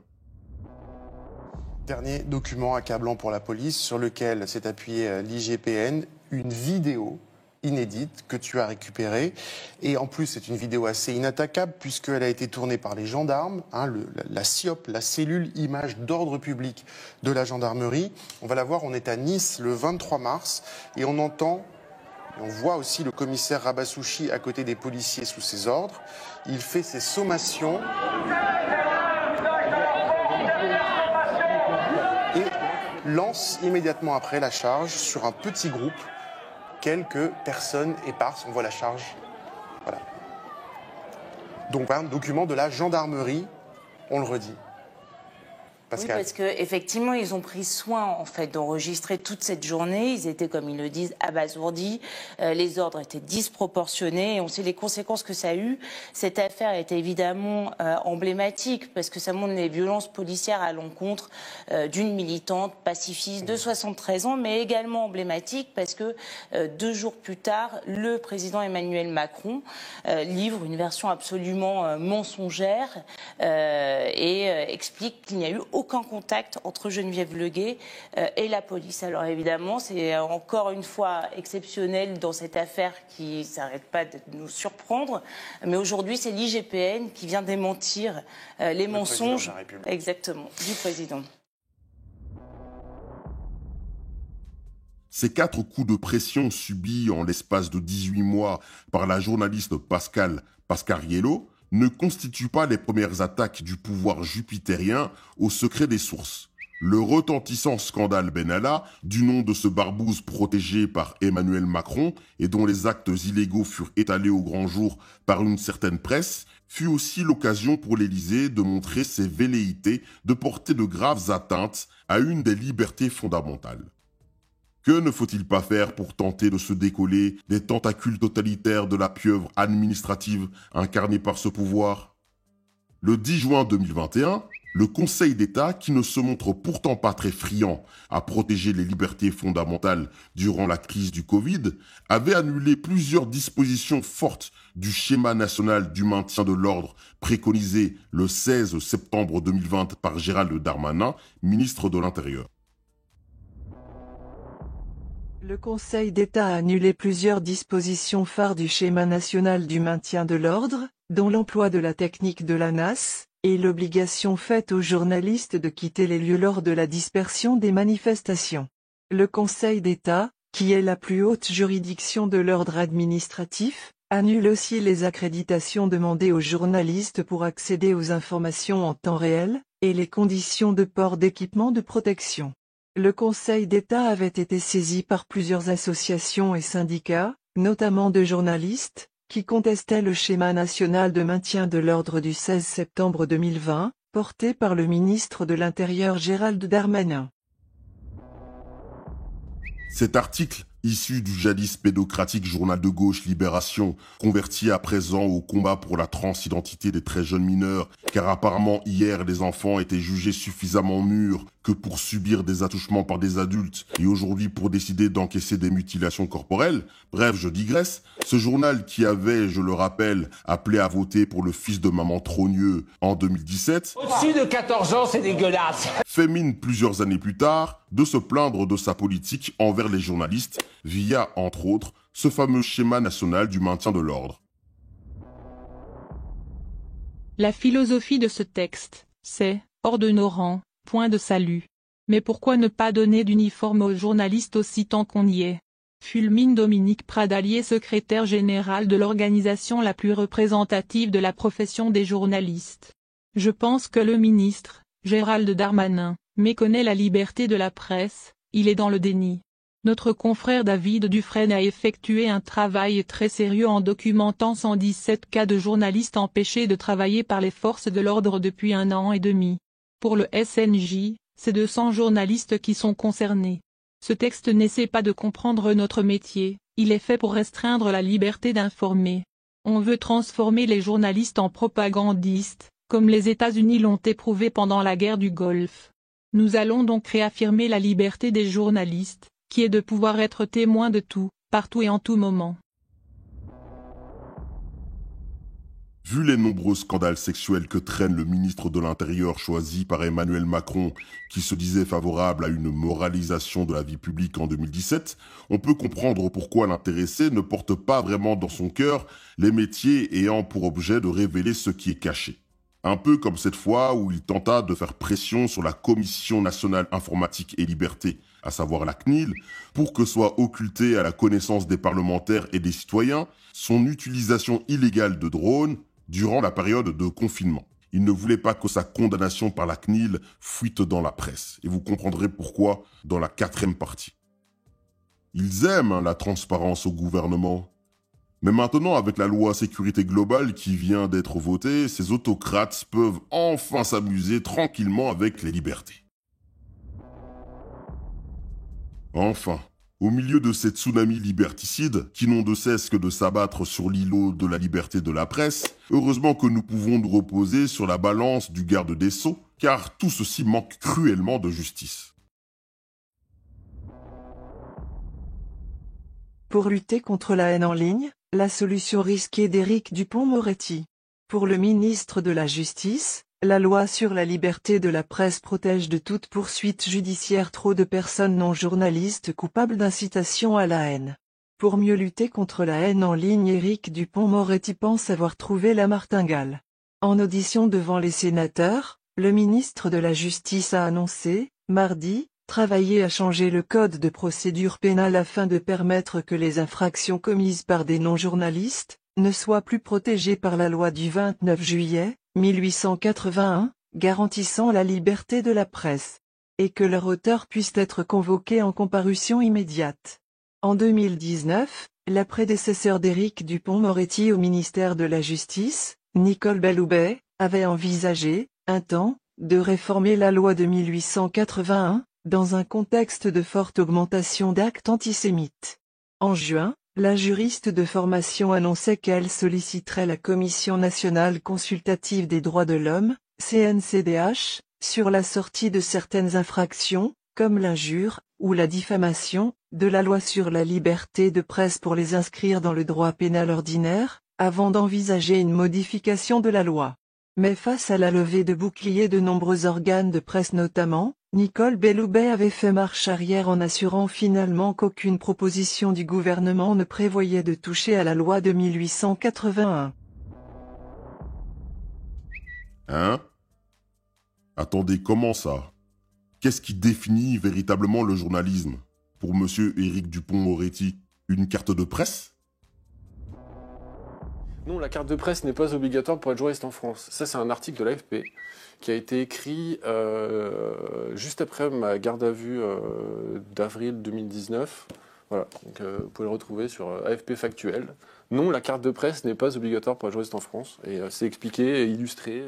Dernier document accablant pour la police sur lequel s'est appuyé l'IGPN, une vidéo inédite que tu as récupérée. Et en plus, c'est une vidéo assez inattaquable puisqu'elle a été tournée par les gendarmes, la CIOP, la cellule image d'ordre public de la gendarmerie. On va la voir, on est à Nice le 23 mars et on entend Et on voit aussi le commissaire Rabassouchi à côté des policiers sous ses ordres. Il fait ses sommations. Et lance immédiatement après la charge sur un petit groupe, quelques personnes éparses. On voit la charge. Voilà. Donc un document de la gendarmerie, on le redit. Pascal. Oui, parce qu'effectivement, ils ont pris soin en fait, d'enregistrer toute cette journée. Ils étaient, comme ils le disent, abasourdis. Les ordres étaient disproportionnés et on sait les conséquences que ça a eu. Cette affaire est évidemment emblématique parce que ça montre les violences policières à l'encontre d'une militante pacifiste de 73 ans, mais également emblématique parce que 2 jours plus tard, le président Emmanuel Macron livre une version absolument mensongère et explique qu'il n'y a eu aucun contact entre Geneviève Leguet et la police. Alors évidemment, c'est encore une fois exceptionnel dans cette affaire qui ne s'arrête pas de nous surprendre. Mais aujourd'hui, c'est l'IGPN qui vient démentir les mensonges exactement, du président. Ces 4 coups de pression subis en l'espace de 18 mois par la journaliste Pascal Pascariello ne constituent pas les premières attaques du pouvoir jupitérien au secret des sources. Le retentissant scandale Benalla, du nom de ce barbouze protégé par Emmanuel Macron et dont les actes illégaux furent étalés au grand jour par une certaine presse, fut aussi l'occasion pour l'Élysée de montrer ses velléités de porter de graves atteintes à une des libertés fondamentales. Que ne faut-il pas faire pour tenter de se décoller des tentacules totalitaires de la pieuvre administrative incarnée par ce pouvoir? Le 10 juin 2021, le Conseil d'État, qui ne se montre pourtant pas très friand à protéger les libertés fondamentales durant la crise du Covid, avait annulé plusieurs dispositions fortes du schéma national du maintien de l'ordre préconisé le 16 septembre 2020 par Gérald Darmanin, ministre de l'Intérieur. Le Conseil d'État a annulé plusieurs dispositions phares du schéma national du maintien de l'ordre, dont l'emploi de la technique de la NAS, et l'obligation faite aux journalistes de quitter les lieux lors de la dispersion des manifestations. Le Conseil d'État, qui est la plus haute juridiction de l'ordre administratif, annule aussi les accréditations demandées aux journalistes pour accéder aux informations en temps réel, et les conditions de port d'équipements de protection. Le Conseil d'État avait été saisi par plusieurs associations et syndicats, notamment de journalistes, qui contestaient le schéma national de maintien de l'ordre du 16 septembre 2020, porté par le ministre de l'Intérieur Gérald Darmanin. Cet article, issu du jadis pédocratique journal de gauche Libération, converti à présent au combat pour la transidentité des très jeunes mineurs, car apparemment hier les enfants étaient jugés suffisamment mûrs que pour subir des attouchements par des adultes et aujourd'hui pour décider d'encaisser des mutilations corporelles. Bref, je digresse. Ce journal qui avait, je le rappelle, appelé à voter pour le fils de maman Trogneux en 2017, au-dessus de 14 ans, c'est dégueulasse, fait mine plusieurs années plus tard de se plaindre de sa politique envers les journalistes via, entre autres, ce fameux schéma national du maintien de l'ordre. La philosophie de ce texte, c'est « hors de nos rangs, point de salut ». Mais pourquoi ne pas donner d'uniforme aux journalistes aussi tant qu'on y est? Fulmine Dominique Pradalier, secrétaire général de l'organisation la plus représentative de la profession des journalistes. Je pense que le ministre, Gérald Darmanin, méconnaît la liberté de la presse, il est dans le déni. Notre confrère David Dufresne a effectué un travail très sérieux en documentant 117 cas de journalistes empêchés de travailler par les forces de l'ordre depuis 1 an et demi. Pour le SNJ, c'est 200 journalistes qui sont concernés. Ce texte n'essaie pas de comprendre notre métier, il est fait pour restreindre la liberté d'informer. On veut transformer les journalistes en propagandistes, comme les États-Unis l'ont éprouvé pendant la guerre du Golfe. Nous allons donc réaffirmer la liberté des journalistes, qui est de pouvoir être témoin de tout, partout et en tout moment. Vu les nombreux scandales sexuels que traîne le ministre de l'Intérieur choisi par Emmanuel Macron, qui se disait favorable à une moralisation de la vie publique en 2017, on peut comprendre pourquoi l'intéressé ne porte pas vraiment dans son cœur les métiers ayant pour objet de révéler ce qui est caché. Un peu comme cette fois où il tenta de faire pression sur la Commission nationale informatique et liberté, à savoir la CNIL, pour que soit occultée à la connaissance des parlementaires et des citoyens son utilisation illégale de drones durant la période de confinement. Il ne voulait pas que sa condamnation par la CNIL fuite dans la presse. Et vous comprendrez pourquoi dans la 4e partie. Ils aiment la transparence au gouvernement. Mais maintenant, avec la loi sécurité globale qui vient d'être votée, ces autocrates peuvent enfin s'amuser tranquillement avec les libertés. Enfin, au milieu de ces tsunamis liberticides qui n'ont de cesse que de s'abattre sur l'îlot de la liberté de la presse, heureusement que nous pouvons nous reposer sur la balance du garde des Sceaux, car tout ceci manque cruellement de justice. Pour lutter contre la haine en ligne, la solution risquée d'Éric Dupond-Moretti. Pour le ministre de la Justice, la loi sur la liberté de la presse protège de toute poursuite judiciaire trop de personnes non journalistes coupables d'incitation à la haine. Pour mieux lutter contre la haine en ligne, Éric Dupond-Moretti pense avoir trouvé la martingale. En audition devant les sénateurs, le ministre de la Justice a annoncé, mardi, travailler à changer le code de procédure pénale afin de permettre que les infractions commises par des non-journalistes ne soient plus protégées par la loi du 29 juillet 1881, garantissant la liberté de la presse, et que leur auteur puisse être convoqué en comparution immédiate. En 2019, la prédécesseure d'Éric Dupond-Moretti au ministère de la Justice, Nicole Belloubet, avait envisagé, un temps, de réformer la loi de 1881, dans un contexte de forte augmentation d'actes antisémites. En juin, la juriste de formation annonçait qu'elle solliciterait la Commission nationale consultative des droits de l'homme, CNCDH, sur la sortie de certaines infractions, comme l'injure, ou la diffamation, de la loi sur la liberté de presse pour les inscrire dans le droit pénal ordinaire, avant d'envisager une modification de la loi. Mais face à la levée de boucliers de nombreux organes de presse notamment, Nicole Belloubet avait fait marche arrière en assurant finalement qu'aucune proposition du gouvernement ne prévoyait de toucher à la loi de 1881. Hein? Attendez, comment ça? Qu'est-ce qui définit véritablement le journalisme? Pour monsieur Éric Dupond-Moretti, une carte de presse? Non, la carte de presse n'est pas obligatoire pour être journaliste en France. Ça, c'est un article de l'AFP qui a été écrit juste après ma garde à vue d'avril 2019. Voilà, donc vous pouvez le retrouver sur AFP Factuel. Non, la carte de presse n'est pas obligatoire pour être journaliste en France. Et c'est expliqué et illustré.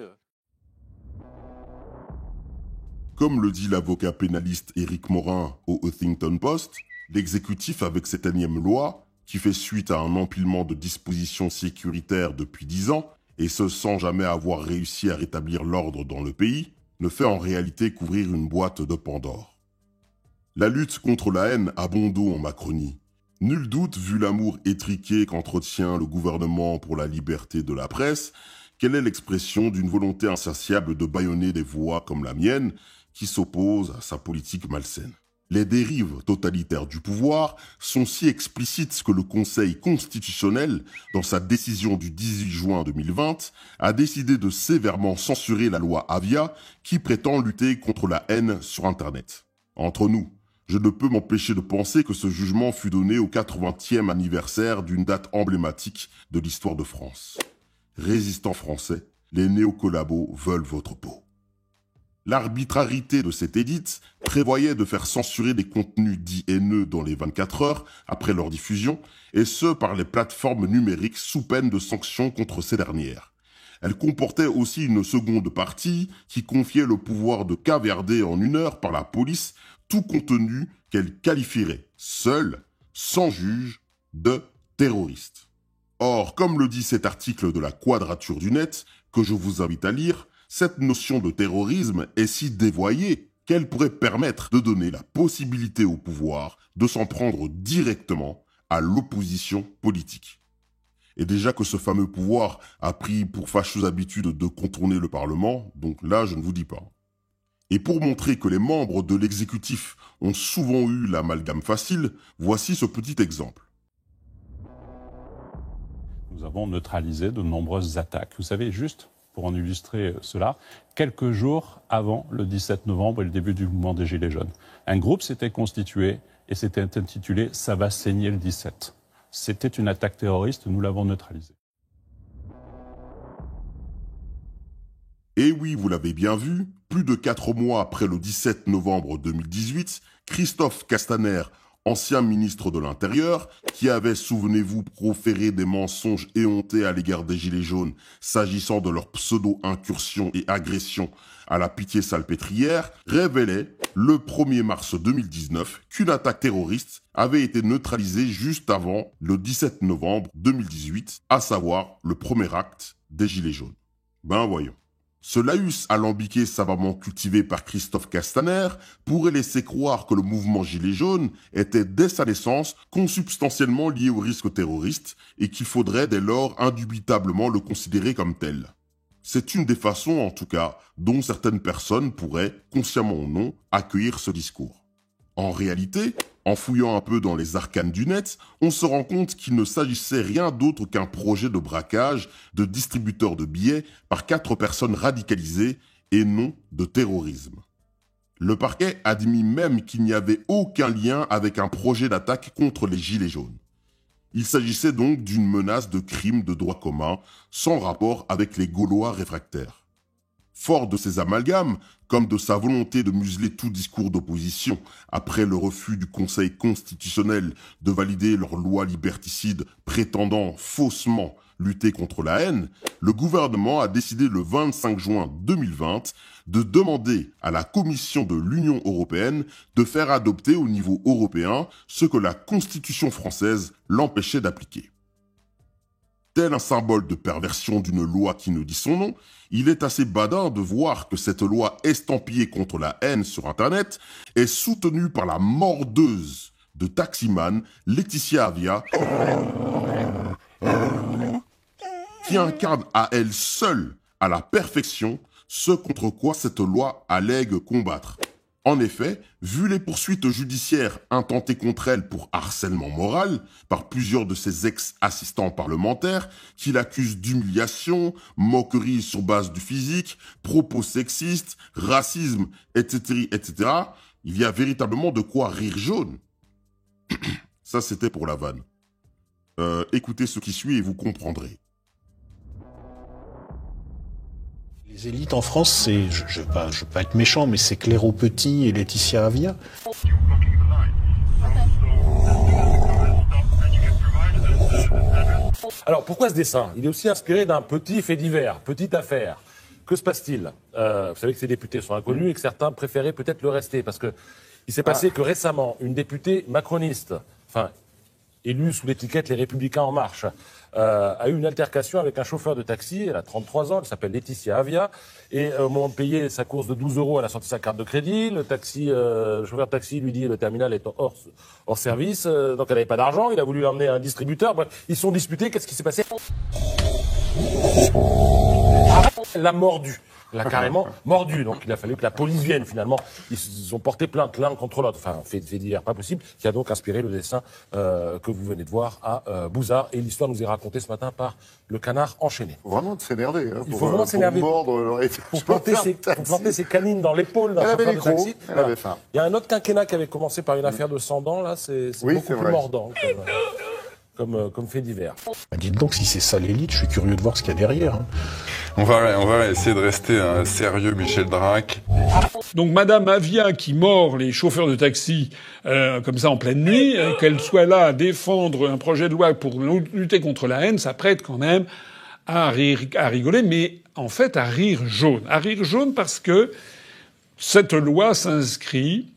Comme le dit l'avocat pénaliste Éric Morin au Huffington Post, l'exécutif avec cette énième loi, qui fait suite à un empilement de dispositions sécuritaires depuis 10 ans, et ce sans jamais avoir réussi à rétablir l'ordre dans le pays, ne fait en réalité qu'ouvrir une boîte de Pandore. La lutte contre la haine a bon dos en Macronie. Nul doute, vu l'amour étriqué qu'entretient le gouvernement pour la liberté de la presse, qu'elle est l'expression d'une volonté insatiable de bâillonner des voix comme la mienne, qui s'opposent à sa politique malsaine. Les dérives totalitaires du pouvoir sont si explicites que le Conseil constitutionnel, dans sa décision du 18 juin 2020, a décidé de sévèrement censurer la loi Avia qui prétend lutter contre la haine sur Internet. Entre nous, je ne peux m'empêcher de penser que ce jugement fut donné au 80e anniversaire d'une date emblématique de l'histoire de France. Résistants français, les néocollabos veulent votre peau. L'arbitrarité de cet édit prévoyait de faire censurer des contenus dits haineux dans les 24 heures après leur diffusion, et ce par les plateformes numériques sous peine de sanctions contre ces dernières. Elle comportait aussi une seconde partie qui confiait le pouvoir de caverder en 1 heure par la police tout contenu qu'elle qualifierait, seul, sans juge, de terroriste. Or, comme le dit cet article de la Quadrature du Net, que je vous invite à lire, cette notion de terrorisme est si dévoyée qu'elle pourrait permettre de donner la possibilité au pouvoir de s'en prendre directement à l'opposition politique. Et déjà que ce fameux pouvoir a pris pour fâcheuse habitude de contourner le Parlement, donc là je ne vous dis pas. Et pour montrer que les membres de l'exécutif ont souvent eu l'amalgame facile, voici ce petit exemple. Nous avons neutralisé de nombreuses attaques. Vous savez, juste pour en illustrer cela, quelques jours avant le 17 novembre et le début du mouvement des Gilets jaunes. Un groupe s'était constitué et s'était intitulé « Ça va saigner le 17 ». C'était une attaque terroriste, nous l'avons neutralisée. Et oui, vous l'avez bien vu, plus de 4 mois après le 17 novembre 2018, Christophe Castaner, ancien ministre de l'Intérieur, qui avait, souvenez-vous, proféré des mensonges éhontés à l'égard des Gilets jaunes s'agissant de leur pseudo-incursion et agression à la Pitié-Salpêtrière, révélait le 1er mars 2019 qu'une attaque terroriste avait été neutralisée juste avant le 17 novembre 2018, à savoir le premier acte des Gilets jaunes. Ben voyons. Ce laïus alambiqué savamment cultivé par Christophe Castaner pourrait laisser croire que le mouvement Gilets jaunes était dès sa naissance consubstantiellement lié au risque terroriste et qu'il faudrait dès lors indubitablement le considérer comme tel. C'est une des façons, en tout cas, dont certaines personnes pourraient, consciemment ou non, accueillir ce discours. En réalité, en fouillant un peu dans les arcanes du net, on se rend compte qu'il ne s'agissait rien d'autre qu'un projet de braquage de distributeurs de billets par 4 personnes radicalisées et non de terrorisme. Le parquet admit même qu'il n'y avait aucun lien avec un projet d'attaque contre les Gilets jaunes. Il s'agissait donc d'une menace de crime de droit commun, sans rapport avec les Gaulois réfractaires. Fort de ces amalgames, comme de sa volonté de museler tout discours d'opposition après le refus du Conseil constitutionnel de valider leur loi liberticide prétendant faussement lutter contre la haine, le gouvernement a décidé le 25 juin 2020 de demander à la Commission de l'Union européenne de faire adopter au niveau européen ce que la Constitution française l'empêchait d'appliquer. Tel un symbole de perversion d'une loi qui ne dit son nom, il est assez badin de voir que cette loi estampillée contre la haine sur Internet est soutenue par la mordeuse de taximan Laetitia Avia, qui incarne à elle seule, à la perfection, ce contre quoi cette loi allègue combattre. En effet, vu les poursuites judiciaires intentées contre elle pour harcèlement moral par plusieurs de ses ex-assistants parlementaires qui l'accusent d'humiliation, moquerie sur base du physique, propos sexistes, racisme, etc., etc., il y a véritablement de quoi rire jaune. Ça, c'était pour la vanne. Écoutez ce qui suit et vous comprendrez. Les élites en France, c'est, je veux pas être méchant, mais c'est Claire Petit et Laetitia Avia. Alors pourquoi ce dessin? Il est aussi inspiré d'un petit fait divers, petite affaire. Que se passe-t-il? Vous savez que ces députés sont inconnus et que certains préféraient peut-être le rester, parce que il s'est passé que récemment, une députée macroniste, enfin élue sous l'étiquette Les Républicains En Marche, a eu une altercation avec un chauffeur de taxi. Elle a 33 ans, elle s'appelle Laetitia Avia. Et au moment de payer sa course de 12 €, elle a sorti sa carte de crédit. Le chauffeur de taxi lui dit le terminal est hors service. Donc elle n'avait pas d'argent, il a voulu l'emmener à un distributeur. Bref, ils se sont disputés, qu'est-ce qui s'est passé? Elle l'a mordu. Elle l'a carrément mordu. Donc il a fallu que la police vienne finalement. Ils ont porté plainte l'un contre l'autre. Enfin, fait divers pas possible, qui a donc inspiré le dessin que vous venez de voir à Bouzard. Et l'histoire nous est racontée ce matin par le Canard enchaîné. Il faut vraiment s'énerver. Hein, il faut vraiment s'énerver. Pour planter ses canines dans l'épaule d'un chauffeur de taxi. Elle avait faim. Il y a un autre quinquennat qui avait commencé par une affaire de 100 dents. Là, c'est beaucoup plus mordant. Comme fait divers. Dites donc, si c'est ça l'élite, je suis curieux de voir ce qu'il y a derrière. Hein. On va essayer de rester sérieux, Michel Drac. Donc Madame Avia qui mord les chauffeurs de taxi comme ça en pleine nuit, qu'elle soit là à défendre un projet de loi pour lutter contre la haine, ça prête quand même à rigoler, mais en fait à rire jaune. À rire jaune parce que cette loi s'inscrit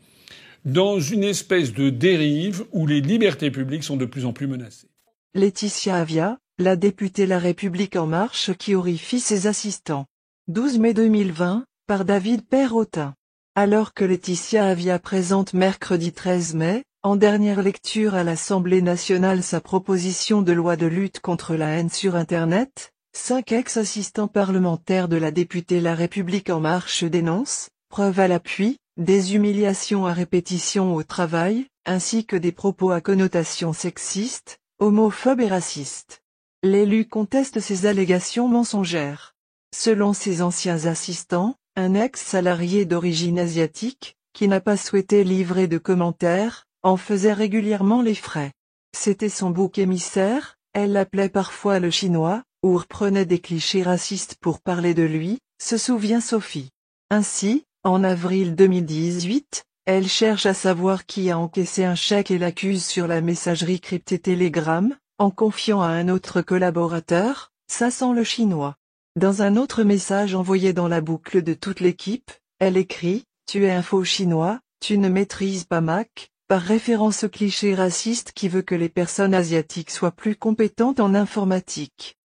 dans une espèce de dérive où les libertés publiques sont de plus en plus menacées. Laetitia Avia, la députée La République En Marche qui horrifie ses assistants. 12 mai 2020, par David Perrotin. Alors que Laetitia Avia présente mercredi 13 mai, en dernière lecture à l'Assemblée nationale sa proposition de loi de lutte contre la haine sur Internet, 5 ex-assistants parlementaires de la députée La République En Marche dénoncent, preuve à l'appui, des humiliations à répétition au travail, ainsi que des propos à connotation sexiste, homophobe et raciste. L'élu conteste ces allégations mensongères. Selon ses anciens assistants, un ex-salarié d'origine asiatique, qui n'a pas souhaité livrer de commentaires, en faisait régulièrement les frais. C'était son bouc émissaire, elle l'appelait parfois le chinois, ou reprenait des clichés racistes pour parler de lui, se souvient Sophie. Ainsi, en avril 2018, elle cherche à savoir qui a encaissé un chèque et l'accuse sur la messagerie cryptée Telegram, en confiant à un autre collaborateur, ça sent le chinois. Dans un autre message envoyé dans la boucle de toute l'équipe, elle écrit « Tu es un faux chinois, tu ne maîtrises pas Mac », par référence au cliché raciste qui veut que les personnes asiatiques soient plus compétentes en informatique.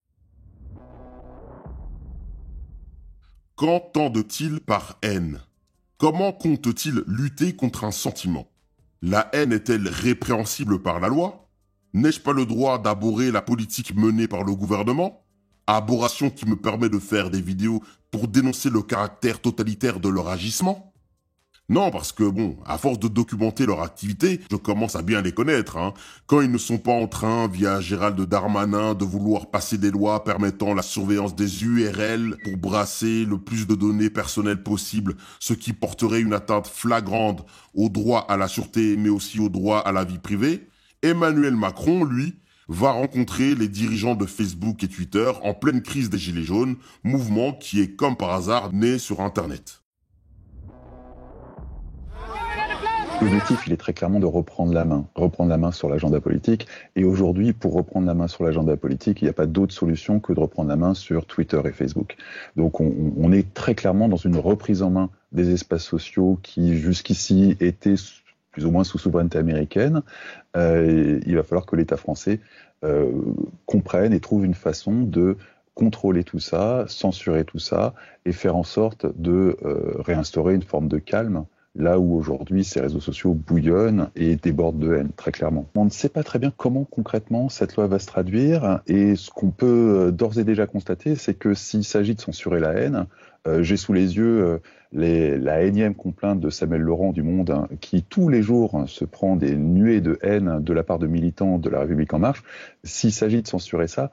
Qu'entendent-ils par haine? Comment compte-t-il lutter contre un sentiment? La haine est-elle répréhensible par la loi? N'ai-je pas le droit d'aborer la politique menée par le gouvernement? Aberration qui me permet de faire des vidéos pour dénoncer le caractère totalitaire de leur agissement? Non, parce que bon, à force de documenter leur activité, je commence à bien les connaître, hein. Quand ils ne sont pas en train, via Gérald Darmanin, de vouloir passer des lois permettant la surveillance des URL pour brasser le plus de données personnelles possible, ce qui porterait une atteinte flagrante au droit à la sûreté, mais aussi au droit à la vie privée, Emmanuel Macron, lui, va rencontrer les dirigeants de Facebook et Twitter en pleine crise des Gilets jaunes, mouvement qui est comme par hasard né sur Internet. L'objectif, il est très clairement de reprendre la main sur l'agenda politique. Et aujourd'hui, pour reprendre la main sur l'agenda politique, il n'y a pas d'autre solution que de reprendre la main sur Twitter et Facebook. Donc on est très clairement dans une reprise en main des espaces sociaux qui jusqu'ici étaient plus ou moins sous souveraineté américaine. Il va falloir que l'État français comprenne et trouve une façon de contrôler tout ça, censurer tout ça et faire en sorte de réinstaurer une forme de calme là où aujourd'hui ces réseaux sociaux bouillonnent et débordent de haine, très clairement. On ne sait pas très bien comment concrètement cette loi va se traduire, et ce qu'on peut d'ores et déjà constater, c'est que s'il s'agit de censurer la haine, j'ai sous les yeux la énième complainte de Samuel Laurent du Monde, hein, qui tous les jours se prend des nuées de haine de la part de militants de La République En Marche. S'il s'agit de censurer ça,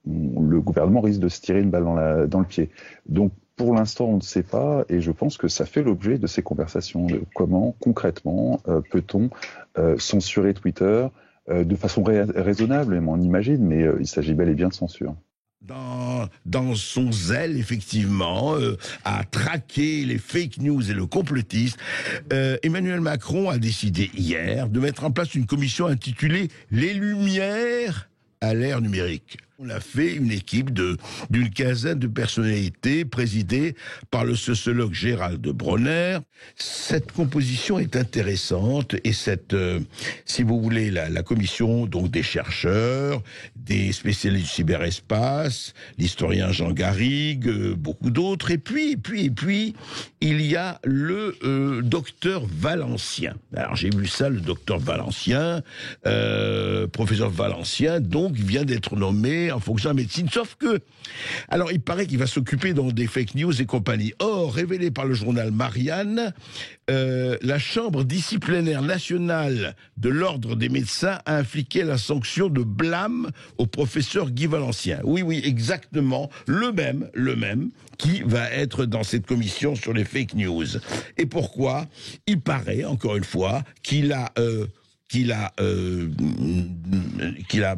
le gouvernement risque de se tirer une balle dans le pied. Donc pour l'instant, on ne sait pas, et je pense que ça fait l'objet de ces conversations. De comment, concrètement, peut-on censurer Twitter de façon raisonnable, on imagine, mais il s'agit bel et bien de censure. Dans son zèle, effectivement, à traquer les fake news et le complotisme, Emmanuel Macron a décidé hier de mettre en place une commission intitulée « Les Lumières à l'ère numérique ». On a fait une équipe d'une quinzaine de personnalités présidée par le sociologue Gérald Bronner. Cette composition est intéressante et si vous voulez, la commission, donc des chercheurs, des spécialistes du cyberespace, l'historien Jean Garrigue, beaucoup d'autres, et puis, il y a le docteur Valencien. Alors j'ai vu ça, le docteur Valencien, professeur Valencien, donc vient d'être nommé en fonction de la médecine, sauf que, alors il paraît qu'il va s'occuper dans des fake news et compagnie. Or, révélé par le journal Marianne, la Chambre disciplinaire nationale de l'Ordre des médecins a infligé la sanction de blâme au professeur Guy Valencien. Oui, exactement, le même, qui va être dans cette commission sur les fake news. Et pourquoi? Il paraît, encore une fois, qu'il a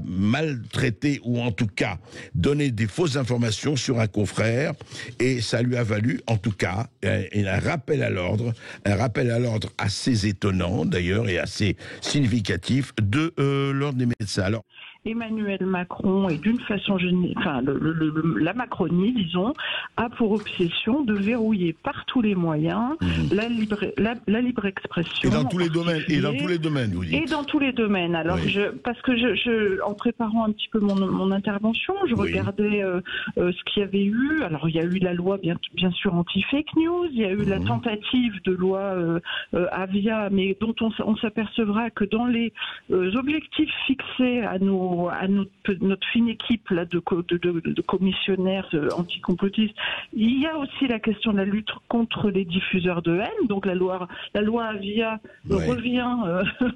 maltraité ou en tout cas donné des fausses informations sur un confrère, et ça lui a valu en tout cas un rappel à l'ordre assez étonnant d'ailleurs et assez significatif de l'Ordre des médecins. Alors, Emmanuel Macron et d'une façon générale, la Macronie, disons, a pour obsession de verrouiller par tous les moyens la libre expression. Et dans tous les domaines, vous dites. Et dans tous les domaines. Alors, oui. parce que en préparant un petit peu mon intervention, je regardais ce qu'il y avait eu. Alors, il y a eu la loi, bien sûr, anti-fake news. Il y a eu la tentative de loi Avia, mais dont on s'apercevra que dans les objectifs fixés à nos à notre fine équipe là, de commissionnaires anticomplotistes, il y a aussi la question de la lutte contre les diffuseurs de haine. Donc la loi Avia revient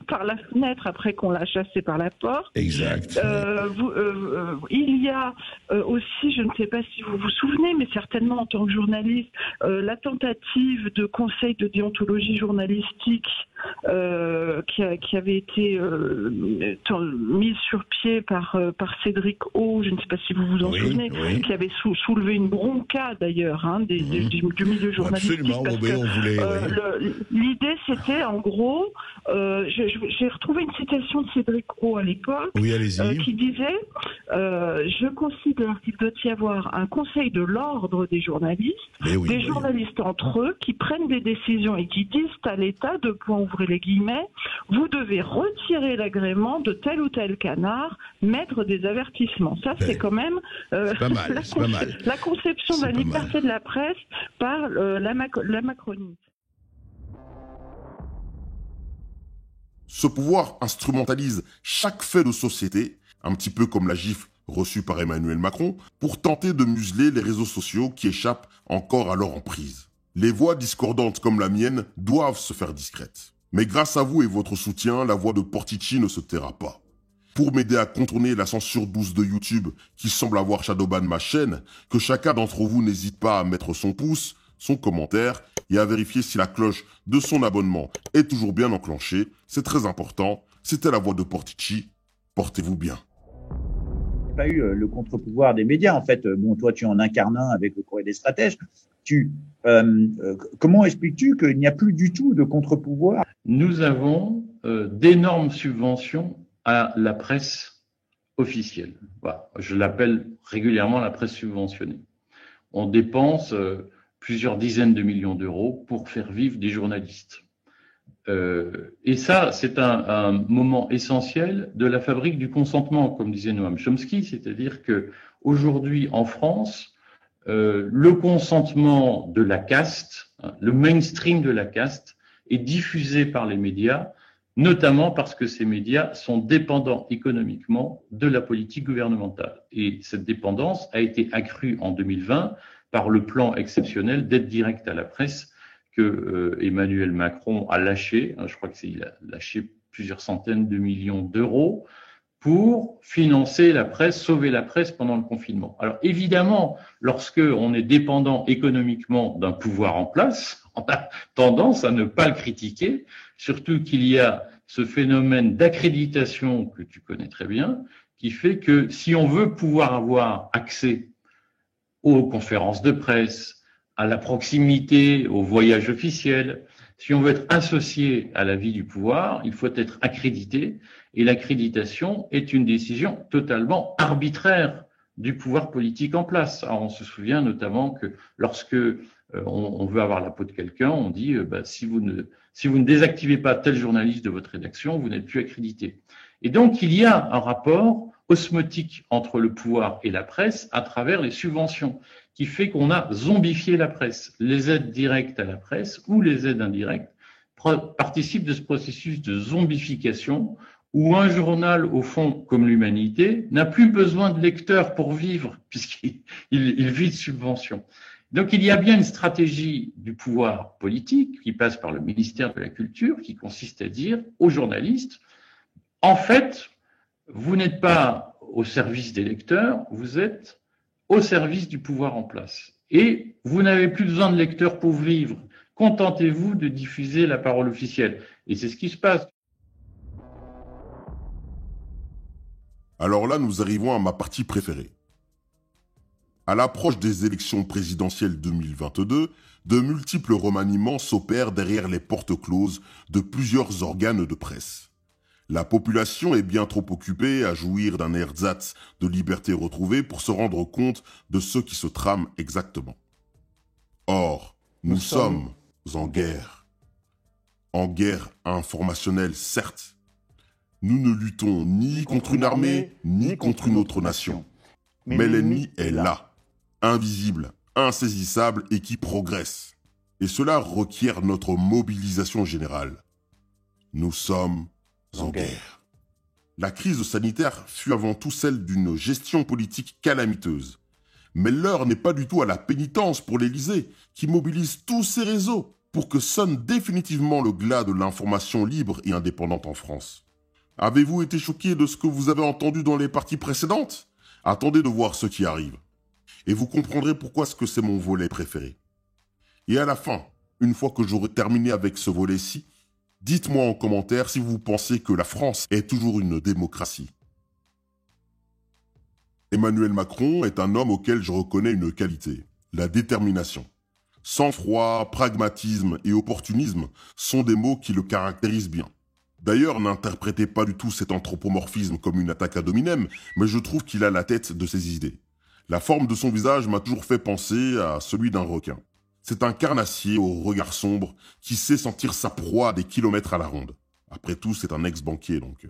par la fenêtre après qu'on l'a chassée par la porte. Exact. Il y a aussi, je ne sais pas si vous vous souvenez, mais certainement en tant que journaliste, la tentative de conseil de déontologie journalistique qui avait été mise sur pied par Cédric O, je ne sais pas si vous vous en souvenez, qui avait soulevé une bronca d'ailleurs du milieu journalistique. Absolument, on voulait. L'idée c'était en gros, j'ai retrouvé une citation de Cédric O à l'époque, qui disait je considère qu'il doit y avoir un conseil de l'ordre des journalistes, des journalistes entre eux qui prennent des décisions et qui disent à l'État de ouvrez les guillemets, vous devez retirer l'agrément de tel ou tel canard, mettre des avertissements. Ça, c'est quand même la conception de la liberté de la presse par la Macronie. Ce pouvoir instrumentalise chaque fait de société, un petit peu comme la gifle reçue par Emmanuel Macron, pour tenter de museler les réseaux sociaux qui échappent encore à leur emprise. Les voix discordantes comme la mienne doivent se faire discrètes. Mais grâce à vous et votre soutien, la voix de Portici ne se taira pas. Pour m'aider à contourner la censure douce de YouTube qui semble avoir shadowban ma chaîne, que chacun d'entre vous n'hésite pas à mettre son pouce, son commentaire et à vérifier si la cloche de son abonnement est toujours bien enclenchée. C'est très important. C'était la voix de Portici. Portez-vous bien. Pas eu le contre-pouvoir des médias, en fait. Bon, toi, tu en incarnes un avec le Courrier des stratèges. Comment expliques-tu qu'il n'y a plus du tout de contre-pouvoir? Nous avons d'énormes subventions à la presse officielle. Voilà. Je l'appelle régulièrement la presse subventionnée. On dépense plusieurs dizaines de millions d'euros pour faire vivre des journalistes. Et ça, c'est un moment essentiel de la fabrique du consentement, comme disait Noam Chomsky, c'est-à-dire que aujourd'hui en France, le consentement de la caste, le mainstream de la caste, est diffusé par les médias, notamment parce que ces médias sont dépendants économiquement de la politique gouvernementale. Et cette dépendance a été accrue en 2020 par le plan exceptionnel d'aide directe à la presse que Emmanuel Macron a lâché. Je crois qu'il a lâché plusieurs centaines de millions d'euros pour financer la presse, sauver la presse pendant le confinement. Alors évidemment, lorsque on est dépendant économiquement d'un pouvoir en place, on a tendance à ne pas le critiquer, surtout qu'il y a ce phénomène d'accréditation que tu connais très bien, qui fait que si on veut pouvoir avoir accès aux conférences de presse, à la proximité, au voyage officiel, si on veut être associé à la vie du pouvoir, il faut être accrédité. Et l'accréditation est une décision totalement arbitraire du pouvoir politique en place. Alors on se souvient notamment que lorsque on veut avoir la peau de quelqu'un, on dit si vous ne désactivez pas tel journaliste de votre rédaction, vous n'êtes plus accrédité. Et donc il y a un rapport osmotique entre le pouvoir et la presse à travers les subventions, qui fait qu'on a zombifié la presse. Les aides directes à la presse ou les aides indirectes participent de ce processus de zombification où un journal, au fond, comme l'Humanité, n'a plus besoin de lecteurs pour vivre, puisqu'il vit de subventions. Donc il y a bien une stratégie du pouvoir politique qui passe par le ministère de la Culture, qui consiste à dire aux journalistes, en fait, vous n'êtes pas au service des lecteurs, vous êtes au service du pouvoir en place. Et vous n'avez plus besoin de lecteurs pour vivre. Contentez-vous de diffuser la parole officielle. Et c'est ce qui se passe. Alors là, nous arrivons à ma partie préférée. À l'approche des élections présidentielles 2022, de multiples remaniements s'opèrent derrière les portes closes de plusieurs organes de presse. La population est bien trop occupée à jouir d'un ersatz de liberté retrouvée pour se rendre compte de ce qui se trame exactement. Or, nous sommes en guerre. En guerre informationnelle, certes. Nous ne luttons ni contre une armée, ni contre une autre nation. Mais l'ennemi est là, invisible, insaisissable et qui progresse. Et cela requiert notre mobilisation générale. Nous sommes en guerre. La crise sanitaire fut avant tout celle d'une gestion politique calamiteuse. Mais l'heure n'est pas du tout à la pénitence pour l'Élysée, qui mobilise tous ses réseaux pour que sonne définitivement le glas de l'information libre et indépendante en France. Avez-vous été choqué de ce que vous avez entendu dans les parties précédentes? Attendez de voir ce qui arrive. Et vous comprendrez pourquoi c'est mon volet préféré. Et à la fin, une fois que j'aurai terminé avec ce volet-ci, dites-moi en commentaire si vous pensez que la France est toujours une démocratie. Emmanuel Macron est un homme auquel je reconnais une qualité, la détermination. Sang-froid, pragmatisme et opportunisme sont des mots qui le caractérisent bien. D'ailleurs, n'interprétez pas du tout cet anthropomorphisme comme une attaque ad hominem, mais je trouve qu'il a la tête de ses idées. La forme de son visage m'a toujours fait penser à celui d'un requin. C'est un carnassier au regard sombre qui sait sentir sa proie à des kilomètres à la ronde. Après tout, c'est un ex-banquier donc.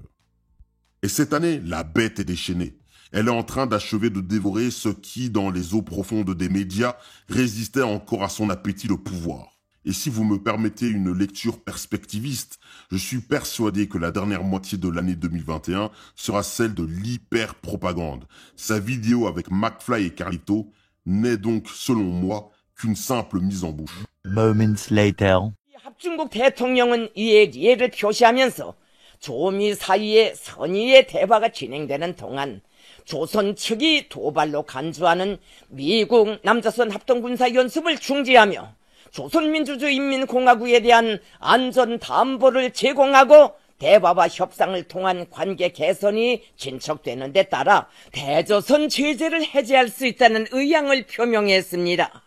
Et cette année, la bête est déchaînée. Elle est en train d'achever de dévorer ce qui, dans les eaux profondes des médias, résistait encore à son appétit de pouvoir. Et si vous me permettez une lecture perspectiviste, je suis persuadé que la dernière moitié de l'année 2021 sera celle de l'hyper-propagande. Sa vidéo avec McFly et Carlito n'est donc, selon moi, qu'une simple mise en bouche. Moments later. 합중국 대통령은 이에 이해를 표시하면서 조미 사이에 선의의 대화가 진행되는 동안 조선 측이 도발로 간주하는 미국 남조선 합동군사 연습을 중지하며 조선민주주의인민공화국에 대한 안전 담보를 제공하고 대화와 협상을 통한 관계 개선이 진척되는 데 따라 대조선 제재를 해제할 수 있다는 의향을 표명했습니다.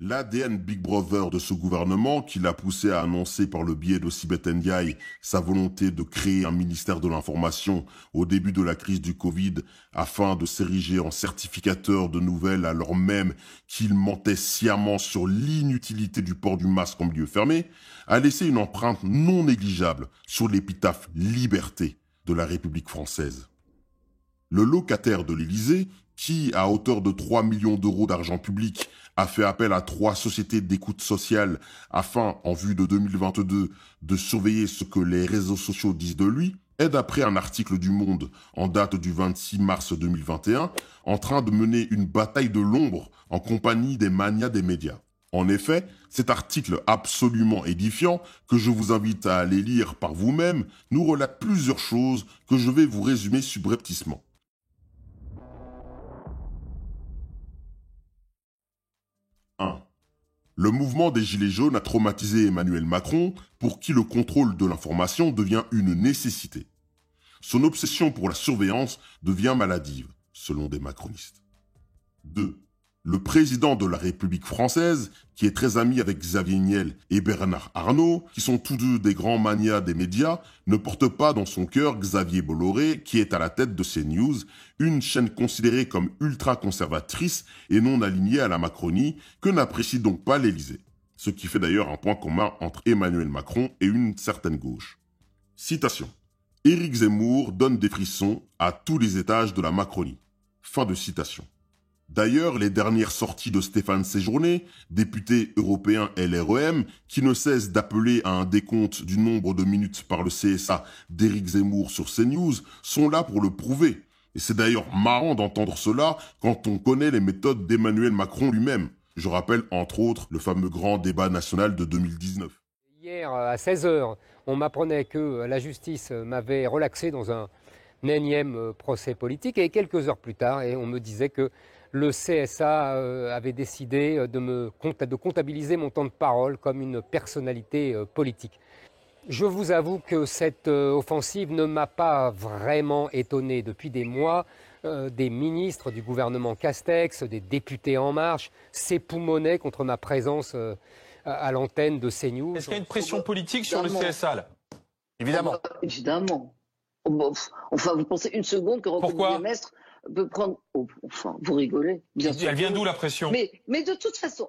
L'ADN Big Brother de ce gouvernement, qui l'a poussé à annoncer par le biais de Sibeth Ndiaye sa volonté de créer un ministère de l'information au début de la crise du Covid afin de s'ériger en certificateur de nouvelles alors même qu'il mentait sciemment sur l'inutilité du port du masque en milieu fermé, a laissé une empreinte non négligeable sur l'épitaphe liberté de la République française. Le locataire de l'Élysée, qui, à hauteur de 3 millions d'euros d'argent public, a fait appel à 3 sociétés d'écoute sociale afin, en vue de 2022, de surveiller ce que les réseaux sociaux disent de lui, est d'après un article du Monde en date du 26 mars 2021, en train de mener une bataille de l'ombre en compagnie des manias des médias. En effet, cet article absolument édifiant, que je vous invite à aller lire par vous-même, nous relate plusieurs choses que je vais vous résumer subrepticement. 1. Le mouvement des Gilets jaunes a traumatisé Emmanuel Macron, pour qui le contrôle de l'information devient une nécessité. Son obsession pour la surveillance devient maladive, selon des macronistes. 2. Le président de la République française, qui est très ami avec Xavier Niel et Bernard Arnault, qui sont tous deux des grands manias des médias, ne porte pas dans son cœur Xavier Bolloré, qui est à la tête de CNews, une chaîne considérée comme ultra-conservatrice et non alignée à la Macronie, que n'apprécie donc pas l'Élysée. Ce qui fait d'ailleurs un point commun entre Emmanuel Macron et une certaine gauche. Citation. Éric Zemmour donne des frissons à tous les étages de la Macronie. Fin de citation. D'ailleurs, les dernières sorties de Stéphane Séjourné, député européen LREM, qui ne cesse d'appeler à un décompte du nombre de minutes par le CSA d'Éric Zemmour sur CNews, sont là pour le prouver. Et c'est d'ailleurs marrant d'entendre cela quand on connaît les méthodes d'Emmanuel Macron lui-même. Je rappelle entre autres le fameux grand débat national de 2019. Hier à 16h, on m'apprenait que la justice m'avait relaxé dans un énième procès politique et quelques heures plus tard, on me disait que le CSA avait décidé de comptabiliser mon temps de parole comme une personnalité politique. Je vous avoue que cette offensive ne m'a pas vraiment étonné. Depuis des mois, des ministres du gouvernement Castex, des députés En Marche s'époumonaient contre ma présence à l'antenne de CNews. Est-ce qu'il y a une pression politique sur le CSA là? Évidemment. Évidemment. Enfin, vous pensez une seconde que Roch Mestre peut prendre... enfin, vous rigolez. Bien sûr. Elle vient d'où la pression? Mais de toute façon,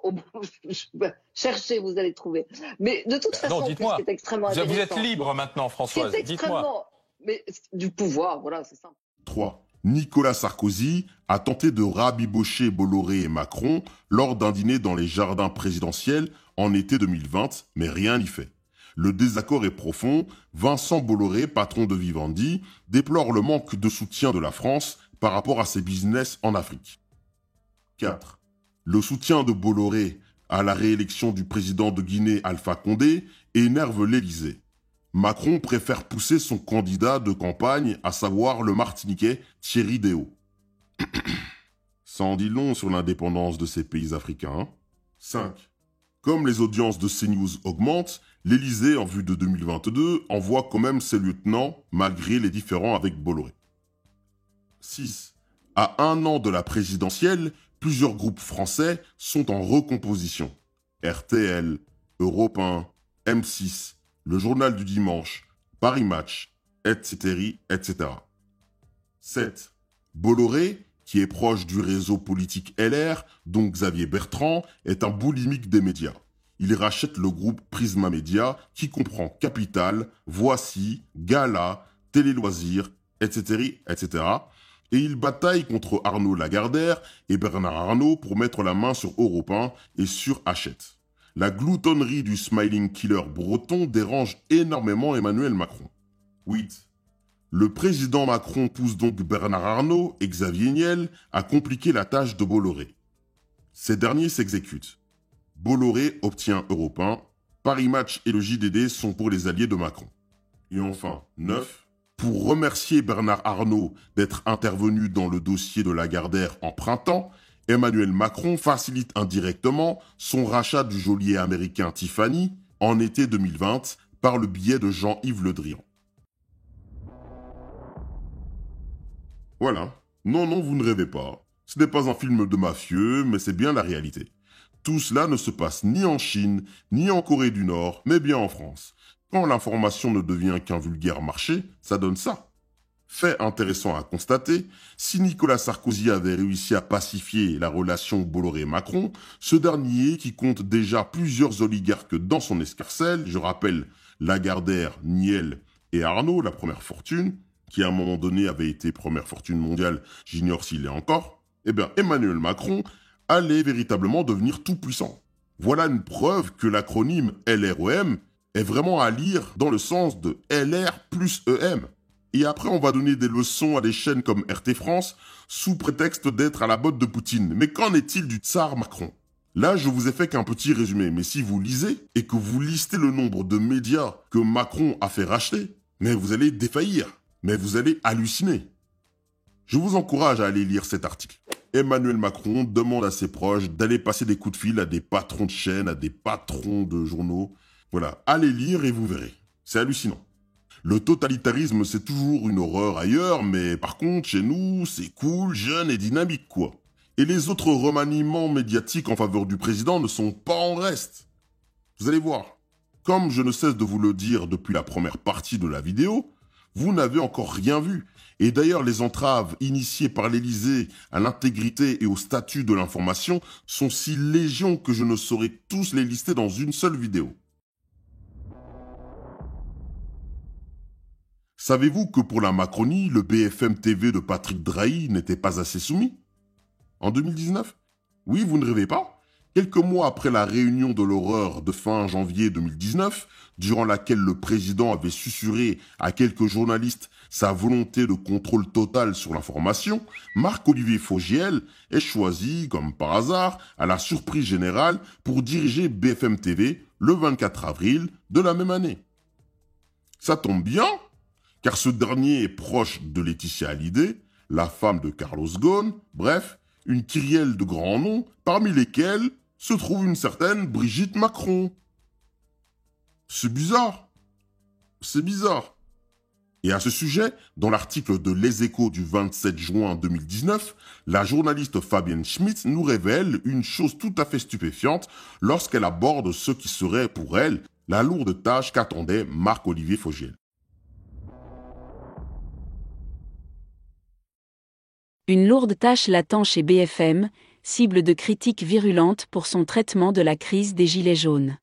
cherchez, vous allez trouver. Mais de toute façon, non, dites-moi. C'est extrêmement intéressant. Vous êtes libre maintenant, Françoise. Dites-moi. Mais du pouvoir, voilà, c'est simple. 3. Nicolas Sarkozy a tenté de rabibocher Bolloré et Macron lors d'un dîner dans les jardins présidentiels en été 2020, mais rien n'y fait. Le désaccord est profond. Vincent Bolloré, patron de Vivendi, déplore le manque de soutien de la France par rapport à ses business en Afrique. 4. Le soutien de Bolloré à la réélection du président de Guinée Alpha Condé énerve l'Élysée. Macron préfère pousser son candidat de campagne, à savoir le Martiniquais Thierry Déaut. Ça en dit long sur l'indépendance de ces pays africains. 5. Comme les audiences de CNews augmentent, l'Élysée, en vue de 2022, envoie quand même ses lieutenants, malgré les différends avec Bolloré. 6. À 1 an de la présidentielle, plusieurs groupes français sont en recomposition. RTL, Europe 1, M6, Le Journal du Dimanche, Paris Match, etc., etc. 7. Bolloré, qui est proche du réseau politique LR, dont Xavier Bertrand, est un boulimique des médias. Il rachète le groupe Prisma Media, qui comprend Capital, Voici, Gala, Télé Loisirs, etc., etc., et il bataille contre Arnaud Lagardère et Bernard Arnault pour mettre la main sur Europe 1 et sur Hachette. La gloutonnerie du smiling killer breton dérange énormément Emmanuel Macron. 8. Le président Macron pousse donc Bernard Arnault et Xavier Niel à compliquer la tâche de Bolloré. Ces derniers s'exécutent. Bolloré obtient Europe 1, Paris Match et le JDD sont pour les alliés de Macron. Et enfin, 9. Pour remercier Bernard Arnault d'être intervenu dans le dossier de Lagardère en printemps, Emmanuel Macron facilite indirectement son rachat du geôlier américain Tiffany en été 2020 par le biais de Jean-Yves Le Drian. Voilà. Non, vous ne rêvez pas. Ce n'est pas un film de mafieux, mais c'est bien la réalité. Tout cela ne se passe ni en Chine, ni en Corée du Nord, mais bien en France. Quand l'information ne devient qu'un vulgaire marché, ça donne ça. Fait intéressant à constater, si Nicolas Sarkozy avait réussi à pacifier la relation Bolloré-Macron, ce dernier, qui compte déjà plusieurs oligarques dans son escarcelle, je rappelle Lagardère, Niel et Arnault, la première fortune, qui à un moment donné avait été première fortune mondiale, j'ignore s'il l'est encore, eh bien Emmanuel Macron allait véritablement devenir tout puissant. Voilà une preuve que l'acronyme LREM est vraiment à lire dans le sens de LR plus EM. Et après, on va donner des leçons à des chaînes comme RT France sous prétexte d'être à la botte de Poutine. Mais qu'en est-il du tsar Macron? Là, je vous ai fait qu'un petit résumé. Mais si vous lisez et que vous listez le nombre de médias que Macron a fait racheter, mais vous allez défaillir. Mais vous allez halluciner. Je vous encourage à aller lire cet article. Emmanuel Macron demande à ses proches d'aller passer des coups de fil à des patrons de chaînes, à des patrons de journaux. Voilà, allez lire et vous verrez. C'est hallucinant. Le totalitarisme, c'est toujours une horreur ailleurs, mais par contre, chez nous, c'est cool, jeune et dynamique, quoi. Et les autres remaniements médiatiques en faveur du président ne sont pas en reste. Vous allez voir. Comme je ne cesse de vous le dire depuis la première partie de la vidéo, vous n'avez encore rien vu. Et d'ailleurs, les entraves initiées par l'Élysée à l'intégrité et au statut de l'information sont si légion que je ne saurais tous les lister dans une seule vidéo. Savez-vous que pour la Macronie, le BFM TV de Patrick Drahi n'était pas assez soumis? En 2019? Oui, vous ne rêvez pas? Quelques mois après la réunion de l'horreur de fin janvier 2019, durant laquelle le président avait susurré à quelques journalistes sa volonté de contrôle total sur l'information, Marc-Olivier Fogiel est choisi, comme par hasard, à la surprise générale pour diriger BFM TV le 24 avril de la même année. Ça tombe bien, car ce dernier est proche de Laetitia Hallyday, la femme de Carlos Ghosn, bref, une kyrielle de grands noms, parmi lesquels se trouve une certaine Brigitte Macron. C'est bizarre. C'est bizarre. Et à ce sujet, dans l'article de Les Échos du 27 juin 2019, la journaliste Fabienne Schmitz nous révèle une chose tout à fait stupéfiante lorsqu'elle aborde ce qui serait pour elle la lourde tâche qu'attendait Marc-Olivier Fogiel. Une lourde tâche l'attend chez BFM, cible de critiques virulentes pour son traitement de la crise des Gilets jaunes.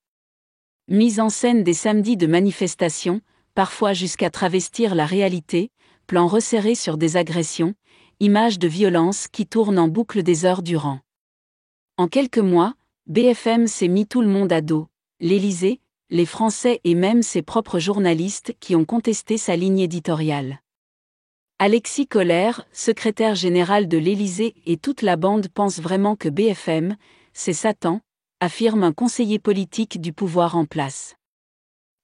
Mise en scène des samedis de manifestations, parfois jusqu'à travestir la réalité, plan resserré sur des agressions, images de violence qui tournent en boucle des heures durant. En quelques mois, BFM s'est mis tout le monde à dos, l'Élysée, les Français et même ses propres journalistes qui ont contesté sa ligne éditoriale. Alexis Kohler, secrétaire général de l'Élysée et toute la bande pensent vraiment que BFM, c'est Satan, affirme un conseiller politique du pouvoir en place.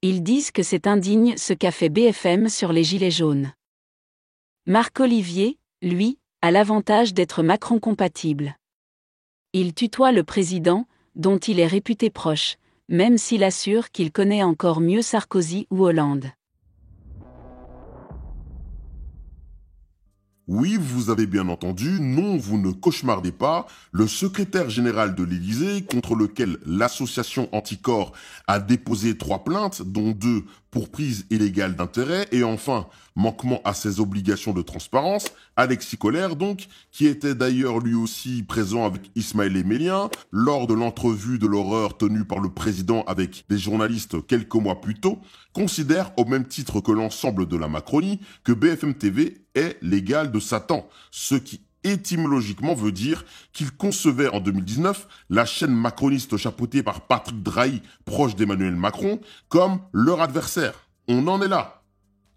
Ils disent que c'est indigne ce qu'a fait BFM sur les Gilets jaunes. Marc Olivier, lui, a l'avantage d'être Macron-compatible. Il tutoie le président, dont il est réputé proche, même s'il assure qu'il connaît encore mieux Sarkozy ou Hollande. Oui, vous avez bien entendu, non, vous ne cauchemardez pas, le secrétaire général de l'Élysée, contre lequel l'association Anticorps a déposé 3 plaintes, dont 2 pour prise illégale d'intérêt, et enfin, manquement à ses obligations de transparence, Alexis Kohler donc, qui était d'ailleurs lui aussi présent avec Ismaël Emelien, lors de l'entrevue de l'horreur tenue par le président avec des journalistes quelques mois plus tôt, considère au même titre que l'ensemble de la Macronie que BFM TV est l'égal de Satan, ce qui étymologiquement veut dire qu'il concevait en 2019 la chaîne macroniste chapeautée par Patrick Drahi, proche d'Emmanuel Macron, comme leur adversaire. On en est là.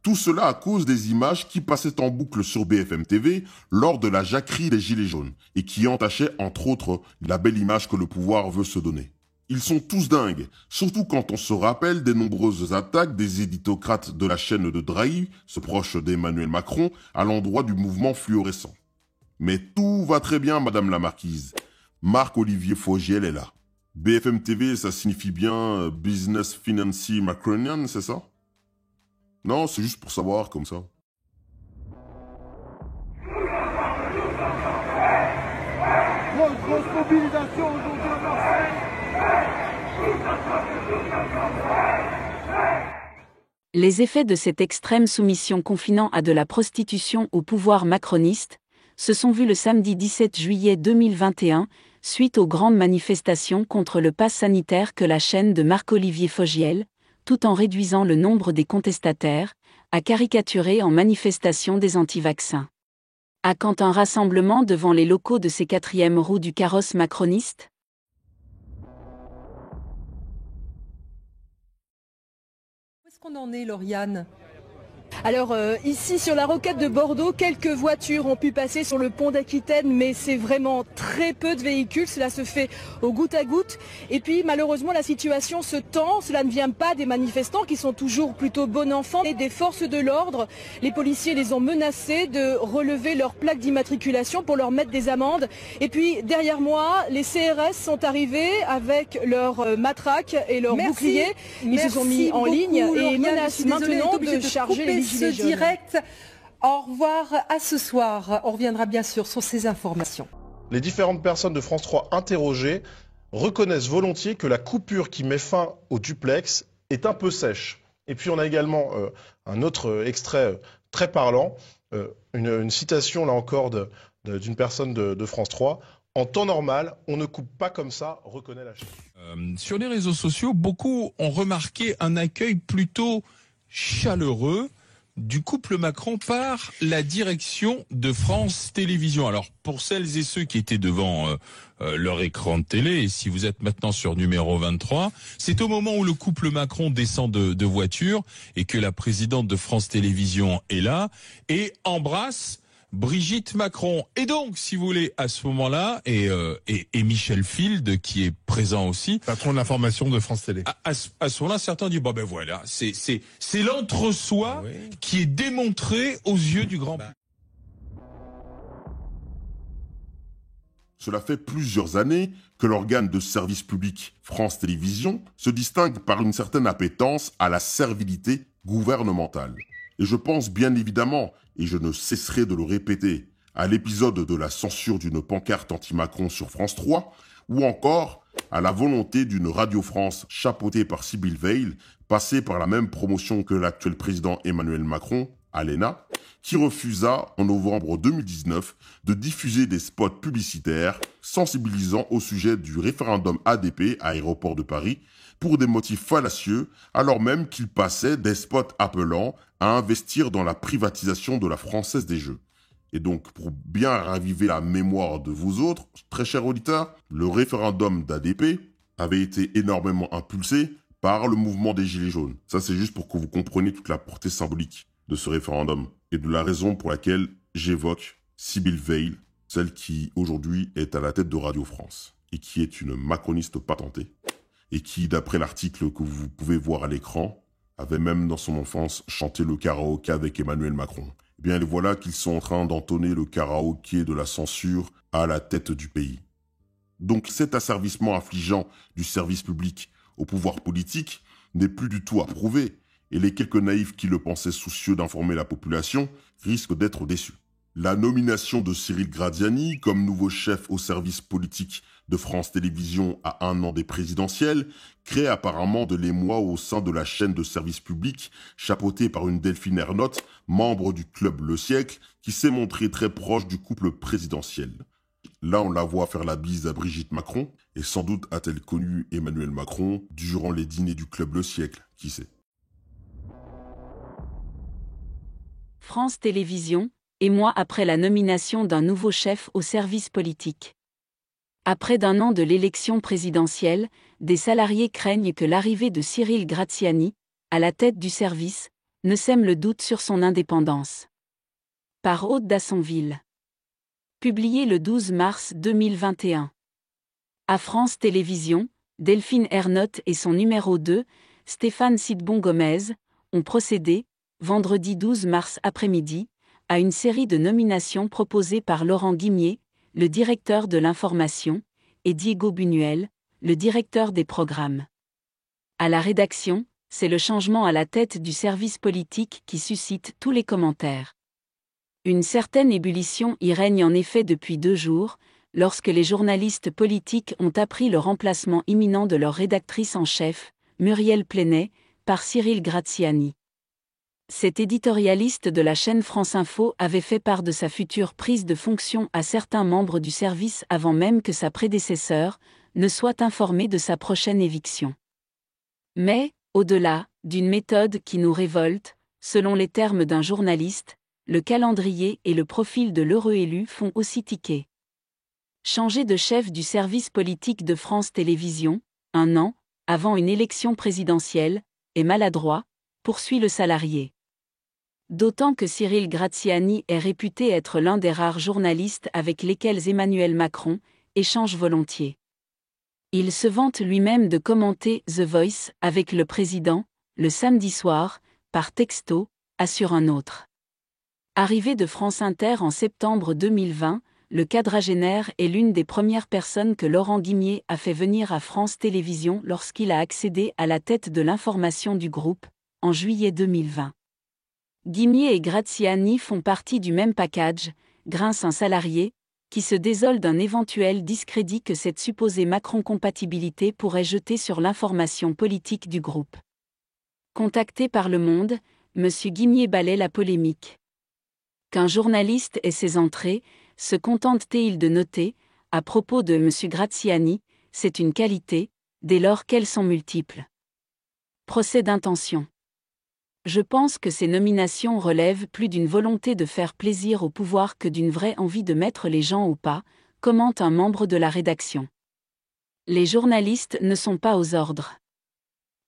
Tout cela à cause des images qui passaient en boucle sur BFM TV lors de la jacquerie des Gilets jaunes et qui entachaient entre autres la belle image que le pouvoir veut se donner. Ils sont tous dingues, surtout quand on se rappelle des nombreuses attaques des éditocrates de la chaîne de Drahi, ce proche d'Emmanuel Macron, à l'endroit du mouvement fluorescent. Mais tout va très bien, Madame la Marquise. Marc-Olivier Fogiel est là. BFM TV, ça signifie bien Business Financier Macronian, c'est ça? Non, c'est juste pour savoir, comme ça. Grosse mobilisation aujourd'hui à Marseille. Les effets de cette extrême soumission confinant à de la prostitution au pouvoir macroniste se sont vus le samedi 17 juillet 2021, suite aux grandes manifestations contre le pass sanitaire que la chaîne de Marc-Olivier Fogiel, tout en réduisant le nombre des contestataires, a caricaturé en manifestation des anti-vaccins. À quand un rassemblement devant les locaux de ces 4e roues du carrosse macroniste? Où est-ce qu'on en est, Lauriane ? Alors ici sur la rocade de Bordeaux, quelques voitures ont pu passer sur le pont d'Aquitaine, mais c'est vraiment très peu de véhicules, cela se fait au goutte à goutte. Et puis malheureusement la situation se tend, cela ne vient pas des manifestants qui sont toujours plutôt bon enfant, mais des forces de l'ordre. Les policiers les ont menacés de relever leur plaque d'immatriculation pour leur mettre des amendes. Et puis derrière moi, les CRS sont arrivés avec leurs matraques et leurs boucliers. Ils se sont mis en ligne et menacent maintenant de charger les Gilets jaunes. Direct. Au revoir, à ce soir. On reviendra bien sûr sur ces informations. Les différentes personnes de France 3 interrogées reconnaissent volontiers que la coupure qui met fin au duplex est un peu sèche. Et puis on a également un autre extrait très parlant, une citation là encore d'une personne de France 3. En temps normal, on ne coupe pas comme ça, reconnaît la chaîne. Sur les réseaux sociaux, beaucoup ont remarqué un accueil plutôt chaleureux du couple Macron par la direction de France Télévisions. Alors, pour celles et ceux qui étaient devant leur écran de télé, et si vous êtes maintenant sur numéro 23, c'est au moment où le couple Macron descend de voiture et que la présidente de France Télévisions est là et embrasse Brigitte Macron. Et donc, si vous voulez, à ce moment-là, et Michel Field, qui est présent aussi. Patron de l'information de France Télé. À ce moment-là, certains disent, bon ben voilà, c'est l'entre-soi qui est démontré aux yeux du grand public. Cela fait plusieurs années que l'organe de service public France Télévisions se distingue par une certaine appétence à la servilité gouvernementale. Et je pense bien évidemment, et je ne cesserai de le répéter, à l'épisode de la censure d'une pancarte anti-Macron sur France 3, ou encore à la volonté d'une Radio France chapeautée par Sibylle Veil, passée par la même promotion que l'actuel président Emmanuel Macron, Alena, qui refusa en novembre 2019 de diffuser des spots publicitaires sensibilisant au sujet du référendum ADP à Aéroport de Paris pour des motifs fallacieux, alors même qu'il passait des spots appelant à investir dans la privatisation de la Française des Jeux. Et donc, pour bien raviver la mémoire de vous autres, très chers auditeurs, le référendum d'ADP avait été énormément impulsé par le mouvement des Gilets jaunes. Ça, c'est juste pour que vous compreniez toute la portée symbolique de ce référendum et de la raison pour laquelle j'évoque Sybille Veil, celle qui aujourd'hui est à la tête de Radio France et qui est une macroniste patentée et qui, d'après l'article que vous pouvez voir à l'écran, avait même dans son enfance chanté le karaoké avec Emmanuel Macron. Eh bien, voilà qu'ils sont en train d'entonner le karaoké de la censure à la tête du pays. Donc cet asservissement affligeant du service public au pouvoir politique n'est plus du tout approuvé, et les quelques naïfs qui le pensaient soucieux d'informer la population risquent d'être déçus. La nomination de Cyril Gradiani comme nouveau chef au service politique de France Télévisions à 1 an des présidentielles crée apparemment de l'émoi au sein de la chaîne de service public chapeautée par une Delphine Ernotte, membre du club Le Siècle, qui s'est montrée très proche du couple présidentiel. Là, on la voit faire la bise à Brigitte Macron, et sans doute a-t-elle connu Emmanuel Macron durant les dîners du club Le Siècle, qui sait. France Télévisions, émoi après la nomination d'un nouveau chef au service politique. À près d'un an de l'élection présidentielle, des salariés craignent que l'arrivée de Cyril Gratiani, à la tête du service, ne sème le doute sur son indépendance. Par Aude Dassonville. Publié le 12 mars 2021. À France Télévisions, Delphine Ernotte et son numéro 2, Stéphane Sidbon-Gomez, ont procédé, vendredi 12 mars après-midi, à une série de nominations proposées par Laurent Guimier, le directeur de l'information, et Diego Buñuel, le directeur des programmes. À la rédaction, c'est le changement à la tête du service politique qui suscite tous les commentaires. Une certaine ébullition y règne en effet depuis 2 jours, lorsque les journalistes politiques ont appris le remplacement imminent de leur rédactrice en chef, Muriel Plenay, par Cyril Gratiani. Cet éditorialiste de la chaîne France Info avait fait part de sa future prise de fonction à certains membres du service avant même que sa prédécesseur ne soit informée de sa prochaine éviction. Mais, au-delà d'une méthode qui nous révolte, selon les termes d'un journaliste, le calendrier et le profil de l'heureux élu font aussi tiquer. Changer de chef du service politique de France Télévisions, 1 an, avant une élection présidentielle, est maladroit, poursuit le salarié. D'autant que Cyril Gratiani est réputé être l'un des rares journalistes avec lesquels Emmanuel Macron échange volontiers. Il se vante lui-même de commenter The Voice avec le président, le samedi soir, par texto, assure un autre. Arrivé de France Inter en septembre 2020, le quadragénaire est l'une des premières personnes que Laurent Guimier a fait venir à France Télévisions lorsqu'il a accédé à la tête de l'information du groupe, en juillet 2020. Guimier et Gratiani font partie du même package, grince un salarié, qui se désole d'un éventuel discrédit que cette supposée Macron-compatibilité pourrait jeter sur l'information politique du groupe. Contacté par Le Monde, M. Guimier balaie la polémique. Qu'un journaliste ait ses entrées, se contente-t-il de noter, à propos de M. Gratiani, c'est une qualité, dès lors qu'elles sont multiples. Procès d'intention. Je pense que ces nominations relèvent plus d'une volonté de faire plaisir au pouvoir que d'une vraie envie de mettre les gens au pas, commente un membre de la rédaction. Les journalistes ne sont pas aux ordres.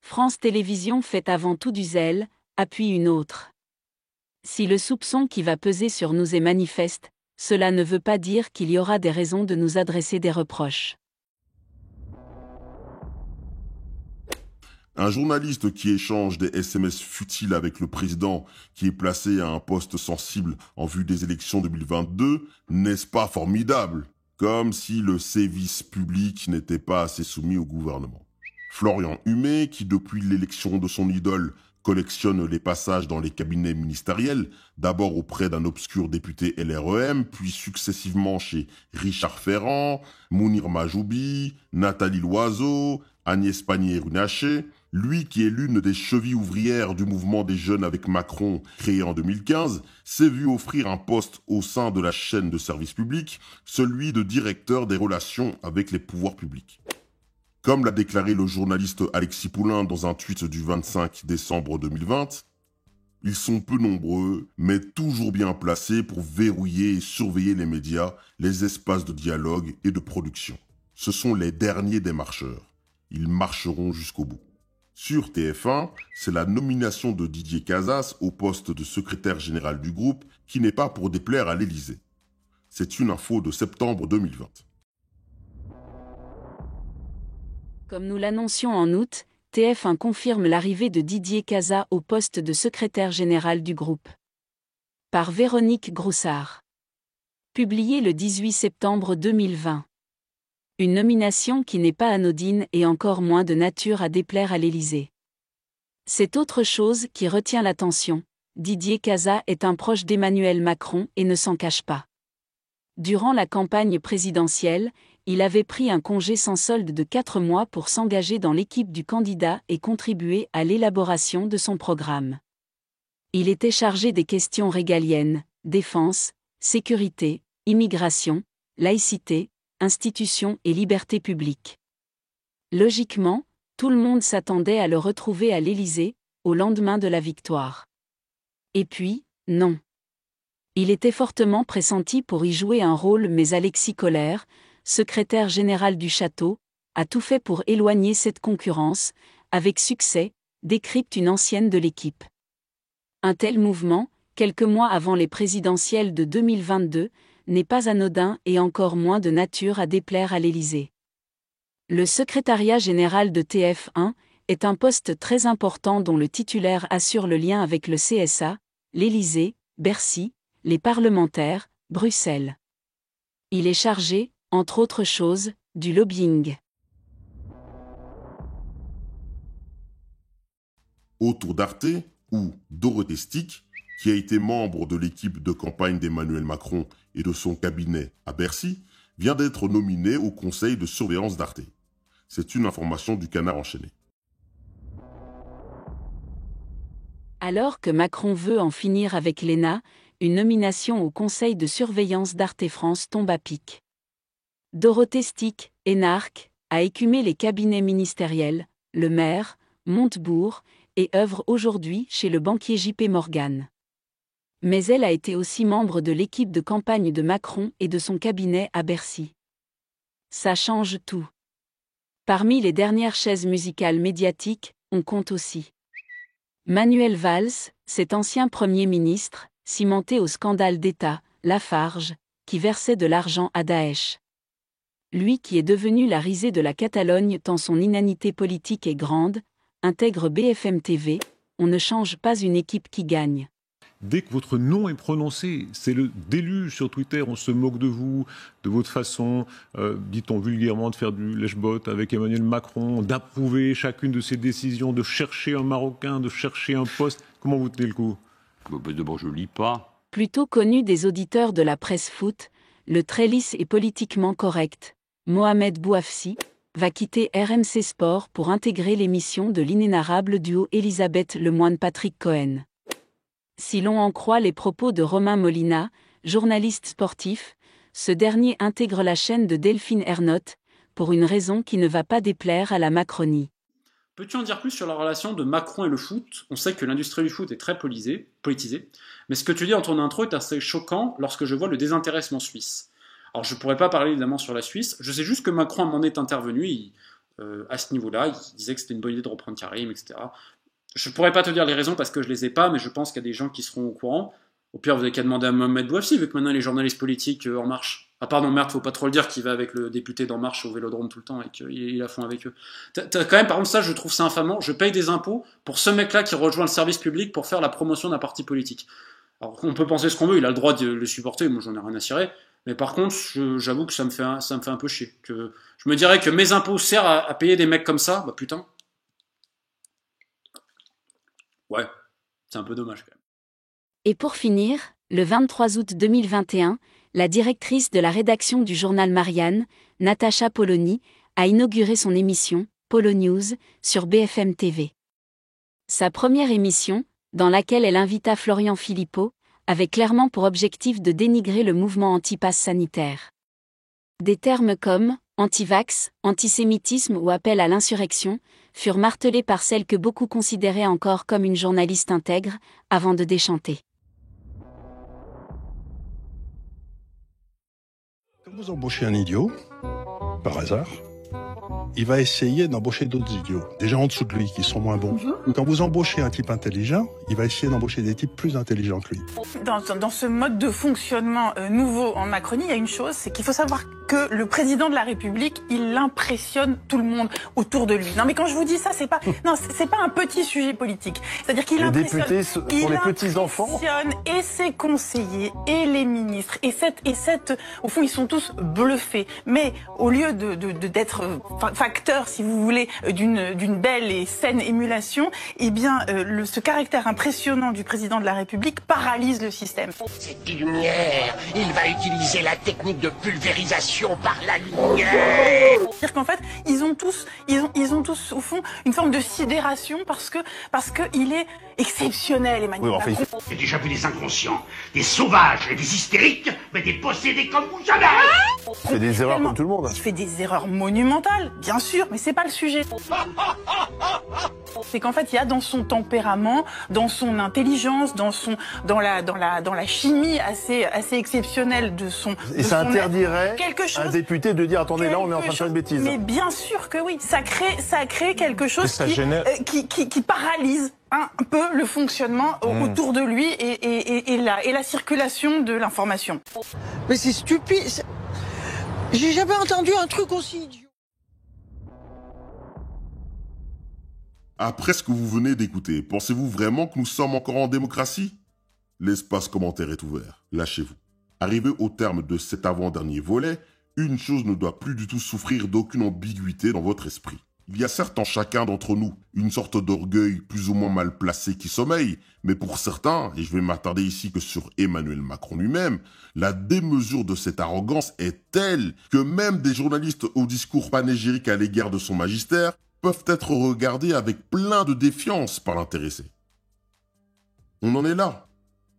France Télévisions fait avant tout du zèle, appuie une autre. Si le soupçon qui va peser sur nous est manifeste, cela ne veut pas dire qu'il y aura des raisons de nous adresser des reproches. Un journaliste qui échange des SMS futiles avec le président qui est placé à un poste sensible en vue des élections 2022, n'est-ce pas formidable? Comme si le service public n'était pas assez soumis au gouvernement. Florian Humet, qui depuis l'élection de son idole collectionne les passages dans les cabinets ministériels, d'abord auprès d'un obscur député LREM, puis successivement chez Richard Ferrand, Mounir Majoubi, Nathalie Loiseau, Agnès Pannier-Runacher, lui qui est l'une des chevilles ouvrières du mouvement des jeunes avec Macron créé en 2015, s'est vu offrir un poste au sein de la chaîne de service public, celui de directeur des relations avec les pouvoirs publics. Comme l'a déclaré le journaliste Alexis Poulain dans un tweet du 25 décembre 2020, Ils sont peu nombreux, mais toujours bien placés pour verrouiller et surveiller les médias, les espaces de dialogue et de production. Ce sont les derniers des marcheurs. Ils marcheront jusqu'au bout. Sur TF1, c'est la nomination de Didier Casas au poste de secrétaire général du groupe qui n'est pas pour déplaire à l'Élysée. C'est une info de septembre 2020. Comme nous l'annoncions en août, TF1 confirme l'arrivée de Didier Casas au poste de secrétaire général du groupe. Par Véronique Groussard. Publié le 18 septembre 2020. Une nomination qui n'est pas anodine et encore moins de nature à déplaire à l'Élysée. C'est autre chose qui retient l'attention. Didier Casas est un proche d'Emmanuel Macron et ne s'en cache pas. Durant la campagne présidentielle, il avait pris un congé sans solde de 4 mois pour s'engager dans l'équipe du candidat et contribuer à l'élaboration de son programme. Il était chargé des questions régaliennes, défense, sécurité, immigration, laïcité, institutions et libertés publiques. Logiquement, tout le monde s'attendait à le retrouver à l'Élysée, au lendemain de la victoire. Et puis, non. Il était fortement pressenti pour y jouer un rôle, mais Alexis Collère, secrétaire général du château, a tout fait pour éloigner cette concurrence, avec succès, décrypte une ancienne de l'équipe. Un tel mouvement, quelques mois avant les présidentielles de 2022, n'est pas anodin et encore moins de nature à déplaire à l'Élysée. Le secrétariat général de TF1 est un poste très important dont le titulaire assure le lien avec le CSA, l'Élysée, Bercy, les parlementaires, Bruxelles. Il est chargé, entre autres choses, du lobbying. Autour d'Arte, ou Dorothée Stick, qui a été membre de l'équipe de campagne d'Emmanuel Macron et de son cabinet à Bercy, vient d'être nominée au conseil de surveillance d'Arte. C'est une information du Canard enchaîné. Alors que Macron veut en finir avec l'ENA, une nomination au conseil de surveillance d'Arte France tombe à pic. Dorothée Stick, énarque, a écumé les cabinets ministériels, Le Maire, Montebourg, et œuvre aujourd'hui chez le banquier JP Morgan. Mais elle a été aussi membre de l'équipe de campagne de Macron et de son cabinet à Bercy. Ça change tout. Parmi les dernières chaises musicales médiatiques, on compte aussi Manuel Valls, cet ancien Premier ministre, cimenté au scandale d'État, Lafarge, qui versait de l'argent à Daesh. Lui qui est devenu la risée de la Catalogne tant son inanité politique est grande, intègre BFM TV, on ne change pas une équipe qui gagne. Dès que votre nom est prononcé, c'est le déluge sur Twitter, on se moque de vous, de votre façon, dit-on vulgairement, de faire du lèche-bot avec Emmanuel Macron, d'approuver chacune de ses décisions, de chercher un Marocain, de chercher un poste. Comment vous tenez le coup ? D'abord, je lis pas. Plutôt connu des auditeurs de la presse foot, le très lisse et politiquement correct, Mohamed Bouafsi, va quitter RMC Sport pour intégrer l'émission de l'inénarrable duo Elisabeth Lemoine-Patrick Cohen. Si l'on en croit les propos de Romain Molina, journaliste sportif, ce dernier intègre la chaîne de Delphine Ernotte, pour une raison qui ne va pas déplaire à la Macronie. Peux-tu en dire plus sur la relation de Macron et le foot ? On sait que l'industrie du foot est très politisée, mais ce que tu dis en ton intro est assez choquant lorsque je vois le désintéressement suisse. Alors je ne pourrais pas parler évidemment sur la Suisse, je sais juste que Macron m'en est intervenu à ce niveau-là, il disait que c'était une bonne idée de reprendre Karim, etc. Je ne pourrais pas te dire les raisons parce que je ne les ai pas, mais je pense qu'il y a des gens qui seront au courant. Au pire, vous n'avez qu'à demander à Mohamed Bouafsi, vu que maintenant il est journaliste politique En Marche. Ah pardon, merde, faut pas trop le dire qu'il va avec le député d'En Marche au Vélodrome tout le temps et qu'il est à fond avec eux. T'as quand même, par contre, ça, je trouve ça infamant. Je paye des impôts pour ce mec-là qui rejoint le service public pour faire la promotion d'un parti politique. Alors, on peut penser ce qu'on veut, il a le droit de le supporter, moi j'en ai rien à cirer. Mais par contre, j'avoue que ça me fait un peu chier. Que je me dirais que mes impôts servent à payer des mecs comme ça, bah putain. Ouais, c'est un peu dommage quand même. Et pour finir, le 23 août 2021, la directrice de la rédaction du journal Marianne, Natacha Polony, a inauguré son émission, Polo News, sur BFM TV. Sa première émission, dans laquelle elle invita Florian Philippot, avait clairement pour objectif de dénigrer le mouvement anti-pass sanitaire. Des termes comme Antivax, antisémitisme ou appel à l'insurrection furent martelés par celle que beaucoup considéraient encore comme une journaliste intègre, avant de déchanter. Quand vous embauchez un idiot, par hasard, il va essayer d'embaucher d'autres idiots, déjà en dessous de lui, qui sont moins bons. Quand vous embauchez un type intelligent, il va essayer d'embaucher des types plus intelligents que lui. Dans ce mode de fonctionnement nouveau en Macronie, il y a une chose, c'est qu'il faut savoir que le président de la République, il impressionne tout le monde autour de lui. Non, mais quand je vous dis ça, c'est pas un petit sujet politique. C'est-à-dire qu'il impressionne. Les députés pour les petits-enfants. Et ses conseillers, et les ministres, au fond, ils sont tous bluffés. Mais au lieu d'être facteur, si vous voulez, d'une belle et saine émulation, eh bien, ce caractère impressionnant du président de la République paralyse le système. Cette lumière, il va utiliser la technique de pulvérisation par la lumière. C'est-à-dire qu'en fait, ils ont tous, au fond, une forme de sidération parce que il est exceptionnel, Emmanuel Macron. J'ai déjà vu des inconscients, des sauvages et des hystériques, mais des possédés comme vous jamais. Il fait des erreurs comme tout le monde. Il fait des erreurs monumentales, bien sûr, mais c'est pas le sujet. C'est qu'en fait, il y a dans son tempérament, dans son intelligence, dans la chimie assez exceptionnelle de son. Et ça interdirait un député de dire attendez, là on est en train de faire une bêtise. Mais bien sûr que oui, ça crée quelque chose qui paralyse un peu le fonctionnement autour de lui et la circulation de l'information. Mais c'est stupide. J'ai jamais entendu un truc aussi idiot. Après ce que vous venez d'écouter, pensez-vous vraiment que nous sommes encore en démocratie? L'espace commentaire est ouvert, lâchez-vous. Arrivé au terme de cet avant-dernier volet, une chose ne doit plus du tout souffrir d'aucune ambiguïté dans votre esprit. Il y a certes en chacun d'entre nous une sorte d'orgueil plus ou moins mal placé qui sommeille, mais pour certains, et je vais m'attarder ici que sur Emmanuel Macron lui-même, la démesure de cette arrogance est telle que même des journalistes au discours panégyrique à l'égard de son magistère peuvent être regardés avec plein de défiance par l'intéressé. On en est là.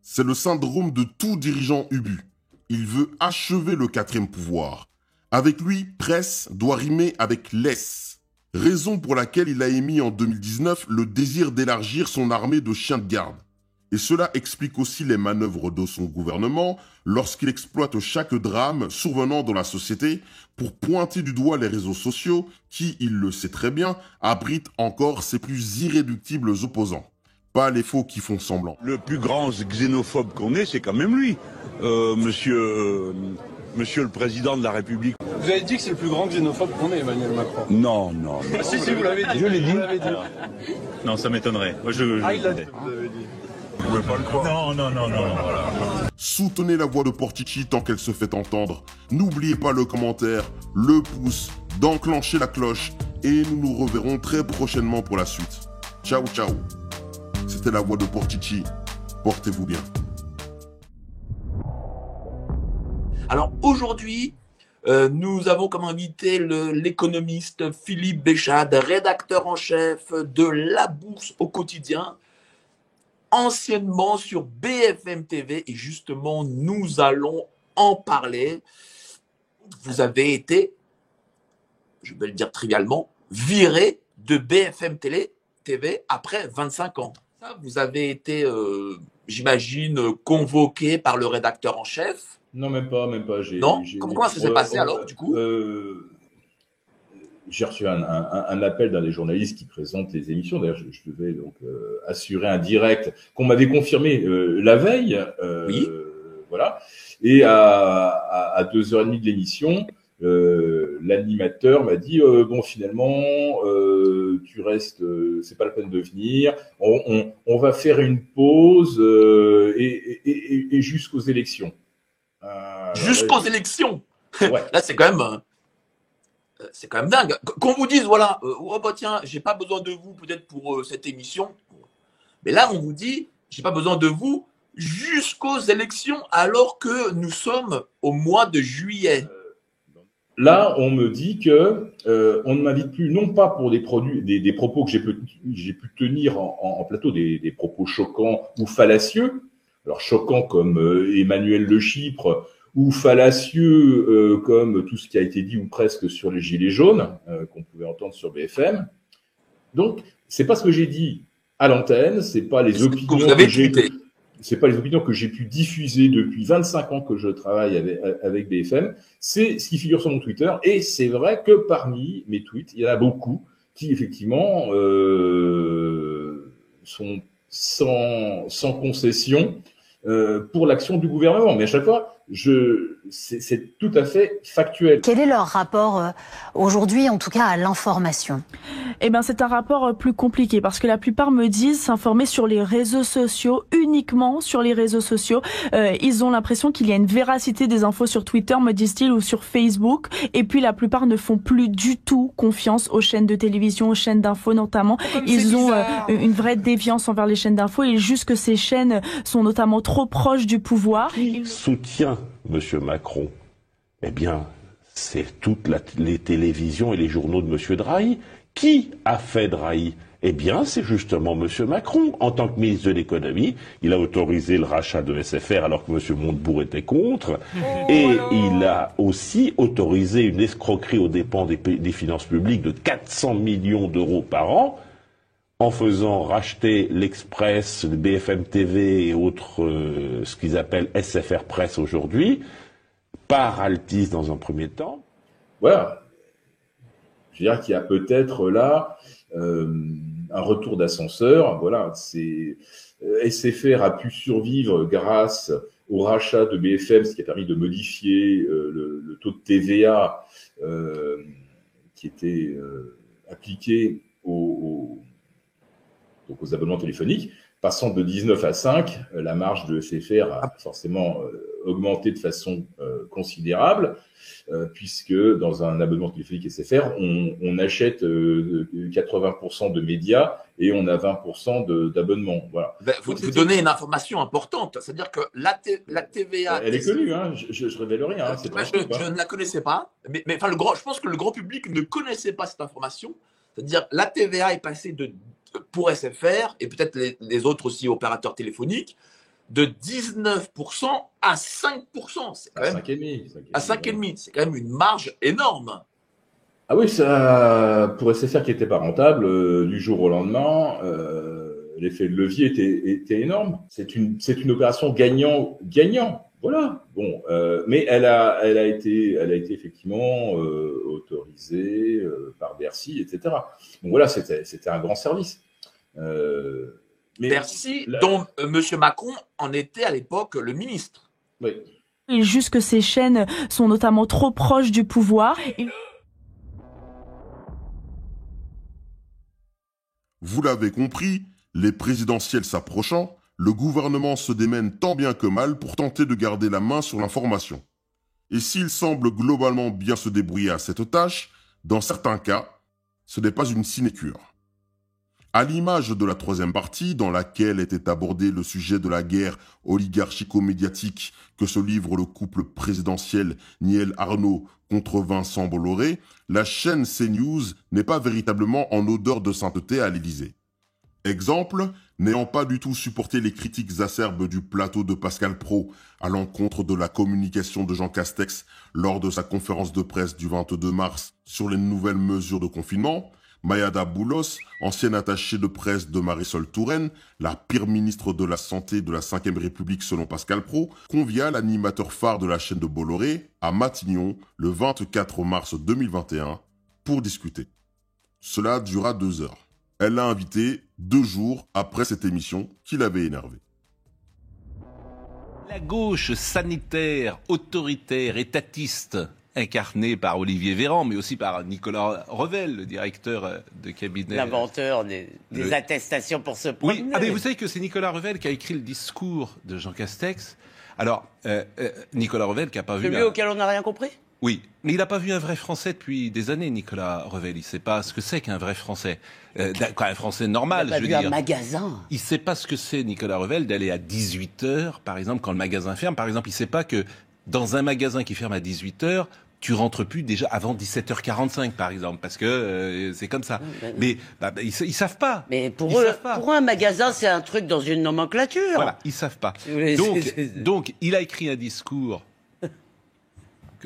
C'est le syndrome de tout dirigeant ubu. Il veut achever le 4e pouvoir. Avec lui, presse doit rimer avec laisse. Raison pour laquelle il a émis en 2019 le désir d'élargir son armée de chiens de garde. Et cela explique aussi les manœuvres de son gouvernement lorsqu'il exploite chaque drame survenant dans la société pour pointer du doigt les réseaux sociaux qui, il le sait très bien, abritent encore ses plus irréductibles opposants. Pas les faux qui font semblant. Le plus grand xénophobe qu'on ait, c'est quand même lui, monsieur le Président de la République. Vous avez dit que c'est le plus grand xénophobe qu'on ait, Emmanuel Macron. Non, non. Ah, si, vous l'avez dit. Je l'ai dit. Non, ça m'étonnerait. Moi, il l'a dit. Vous pouvez pas le croire. Non. Voilà. Soutenez la voix de Portici tant qu'elle se fait entendre. N'oubliez pas le commentaire, le pouce, d'enclencher la cloche et nous nous reverrons très prochainement pour la suite. Ciao, ciao. C'était la voix de Portici. Portez-vous bien. Alors aujourd'hui, nous avons comme invité l'économiste Philippe Béchade, rédacteur en chef de La Bourse au quotidien, anciennement sur BFM TV, et justement nous allons en parler. Vous avez été, je vais le dire trivialement, viré de BFM TV après 25 ans. Vous avez été, j'imagine, convoqué par le rédacteur en chef. Non, même pas. Non. Comment ça s'est passé alors, du coup? J'ai reçu un appel d'un des journalistes qui présente les émissions. D'ailleurs, je devais donc assurer un direct qu'on m'avait confirmé la veille. Oui. Voilà. Et à 2h30 de l'émission, l'animateur m'a dit bon, finalement, tu restes, c'est pas la peine de venir. On va faire une pause et jusqu'aux élections. Jusqu'aux élections. Ouais. Là, c'est quand même dingue. Qu'on vous dise, voilà, oh bah tiens, j'ai pas besoin de vous peut-être pour cette émission. Mais là, on vous dit, j'ai pas besoin de vous jusqu'aux élections, alors que nous sommes au mois de juillet. Là, on me dit que on ne m'invite plus, non pas pour des propos que j'ai pu tenir en plateau, des propos choquants ou fallacieux. Alors choquants comme Emmanuel Le Chypre ou fallacieux comme tout ce qui a été dit ou presque sur les gilets jaunes qu'on pouvait entendre sur BFM. Donc, c'est pas ce que j'ai dit à l'antenne, c'est pas les opinions que j'ai pu diffuser depuis 25 ans que je travaille avec BFM, c'est ce qui figure sur mon Twitter, et c'est vrai que parmi mes tweets, il y en a beaucoup qui effectivement sont sans concession pour l'action du gouvernement. Mais à chaque fois, c'est tout à fait factuel. Quel est leur rapport aujourd'hui, en tout cas, à l'information? Eh bien, c'est un rapport plus compliqué parce que la plupart me disent s'informer sur les réseaux sociaux, uniquement sur les réseaux sociaux. Ils ont l'impression qu'il y a une véracité des infos sur Twitter, me disent-ils, ou sur Facebook. Et puis, la plupart ne font plus du tout confiance aux chaînes de télévision, aux chaînes d'infos notamment. Ils ont une vraie déviance envers les chaînes d'infos et jugent que ces chaînes sont notamment trop proches du pouvoir. Qui soutient M. Macron? Eh bien, c'est toutes les télévisions et les journaux de M. Drahi. Qui a fait Drahi? Eh bien, c'est justement M. Macron. En tant que ministre de l'économie, il a autorisé le rachat de SFR alors que M. Montebourg était contre. Il a aussi autorisé une escroquerie aux dépens des finances publiques de 400 millions d'euros par an, en faisant racheter l'Express, le BFM TV et autres, ce qu'ils appellent SFR Presse aujourd'hui, par Altice dans un premier temps. Voilà. Je veux dire qu'il y a peut-être là un retour d'ascenseur. Voilà, SFR a pu survivre grâce au rachat de BFM, ce qui a permis de modifier le taux de TVA qui était appliqué aux abonnements téléphoniques, passant de 19 à 5, la marge de SFR a forcément augmenté de façon considérable, puisque dans un abonnement téléphonique SFR, on achète 80% de médias et on a 20% d'abonnements. Voilà. Vous donnez une information importante, c'est-à-dire que la TVA... Elle est connue, hein, je révèle rien. Hein, je ne la connaissais pas, mais enfin, je pense que le grand public ne connaissait pas cette information, c'est-à-dire la TVA est passée pour SFR, et peut-être les autres aussi opérateurs téléphoniques, de 19% à 5%. C'est quand même, à 5,5%. C'est quand même une marge énorme. Ah oui, ça, pour SFR qui n'était pas rentable, du jour au lendemain, l'effet de levier était énorme. C'est une opération gagnant. Voilà. Bon, mais elle a été effectivement autorisée par Bercy, etc. Donc voilà, c'était un grand service. Bercy, dont M. Macron en était à l'époque le ministre. Oui. Ils jugent que ces chaînes sont notamment trop proches du pouvoir. Vous l'avez compris, les présidentielles s'approchant, le gouvernement se démène tant bien que mal pour tenter de garder la main sur l'information. Et s'il semble globalement bien se débrouiller à cette tâche, dans certains cas, ce n'est pas une sinécure. À l'image de la troisième partie, dans laquelle était abordé le sujet de la guerre oligarchico-médiatique que se livre le couple présidentiel Niel Arnaud contre Vincent Bolloré, la chaîne CNews n'est pas véritablement en odeur de sainteté à l'Élysée. Exemple, n'ayant pas du tout supporté les critiques acerbes du plateau de Pascal Praud à l'encontre de la communication de Jean Castex lors de sa conférence de presse du 22 mars sur les nouvelles mesures de confinement, Mayada Boulos, ancienne attachée de presse de Marisol Touraine, la pire ministre de la Santé de la Ve République selon Pascal Praud, convia l'animateur phare de la chaîne de Bolloré à Matignon le 24 mars 2021 pour discuter. Cela dura 2 heures. Elle l'a invité 2 jours après cette émission qui l'avait énervé. La gauche sanitaire, autoritaire, étatiste, incarné par Olivier Véran, mais aussi par Nicolas Revel, le directeur de cabinet. L'inventeur des attestations pour se promener. Oui, mais vous savez que c'est Nicolas Revel qui a écrit le discours de Jean Castex. Alors, Nicolas Revel qui n'a pas vu... Celui auquel on n'a rien compris ? Oui, mais il n'a pas vu un vrai Français depuis des années, Nicolas Revel. Il ne sait pas ce que c'est qu'un vrai Français. Un Français normal, je veux dire. Il n'a pas vu un magasin. Il ne sait pas ce que c'est, Nicolas Revel, d'aller à 18h, par exemple, quand le magasin ferme. Par exemple, il ne sait pas que dans un magasin qui ferme à 18h, tu rentres plus déjà avant 17h45, par exemple, parce que c'est comme ça. Mais ils savent pas. Mais pour eux, un magasin, c'est un truc dans une nomenclature. Voilà, ils savent pas. Donc, il a écrit un discours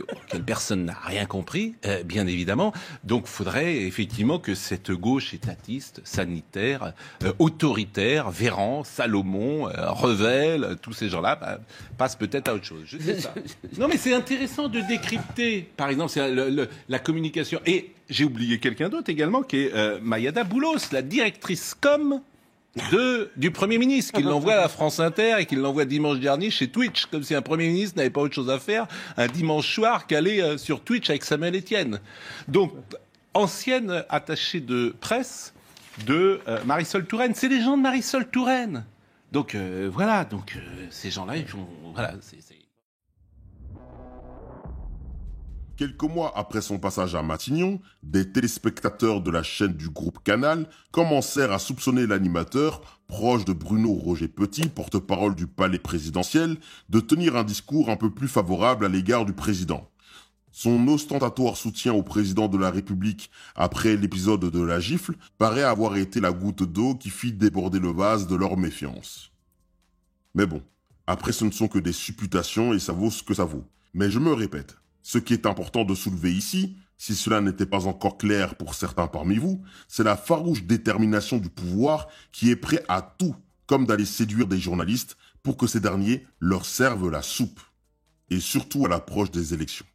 auquel personne n'a rien compris, bien évidemment. Donc, il faudrait effectivement que cette gauche étatiste, sanitaire, autoritaire, Véran, Salomon, Revel, tous ces gens-là, passent peut-être à autre chose. Je sais ça. Non, mais c'est intéressant de décrypter. Par exemple, c'est la communication. Et j'ai oublié quelqu'un d'autre également, qui est Mayada Boulos, la directrice com du Premier ministre, qui l'envoie à la France Inter et qui l'envoie dimanche dernier chez Twitch, comme si un Premier ministre n'avait pas autre chose à faire un dimanche soir qu'aller sur Twitch avec Samuel Etienne. Donc, ancienne attachée de presse de Marisol Touraine. C'est les gens de Marisol Touraine. Donc, voilà. Donc, ces gens-là, ils font... Voilà, Quelques mois après son passage à Matignon, des téléspectateurs de la chaîne du groupe Canal commencèrent à soupçonner l'animateur, proche de Bruno Roger Petit, porte-parole du palais présidentiel, de tenir un discours un peu plus favorable à l'égard du président. Son ostentatoire soutien au président de la République après l'épisode de la gifle paraît avoir été la goutte d'eau qui fit déborder le vase de leur méfiance. Mais bon, après ce ne sont que des supputations et ça vaut ce que ça vaut. Mais je me répète. Ce qui est important de soulever ici, si cela n'était pas encore clair pour certains parmi vous, c'est la farouche détermination du pouvoir qui est prêt à tout, comme d'aller séduire des journalistes pour que ces derniers leur servent la soupe. Et surtout à l'approche des élections.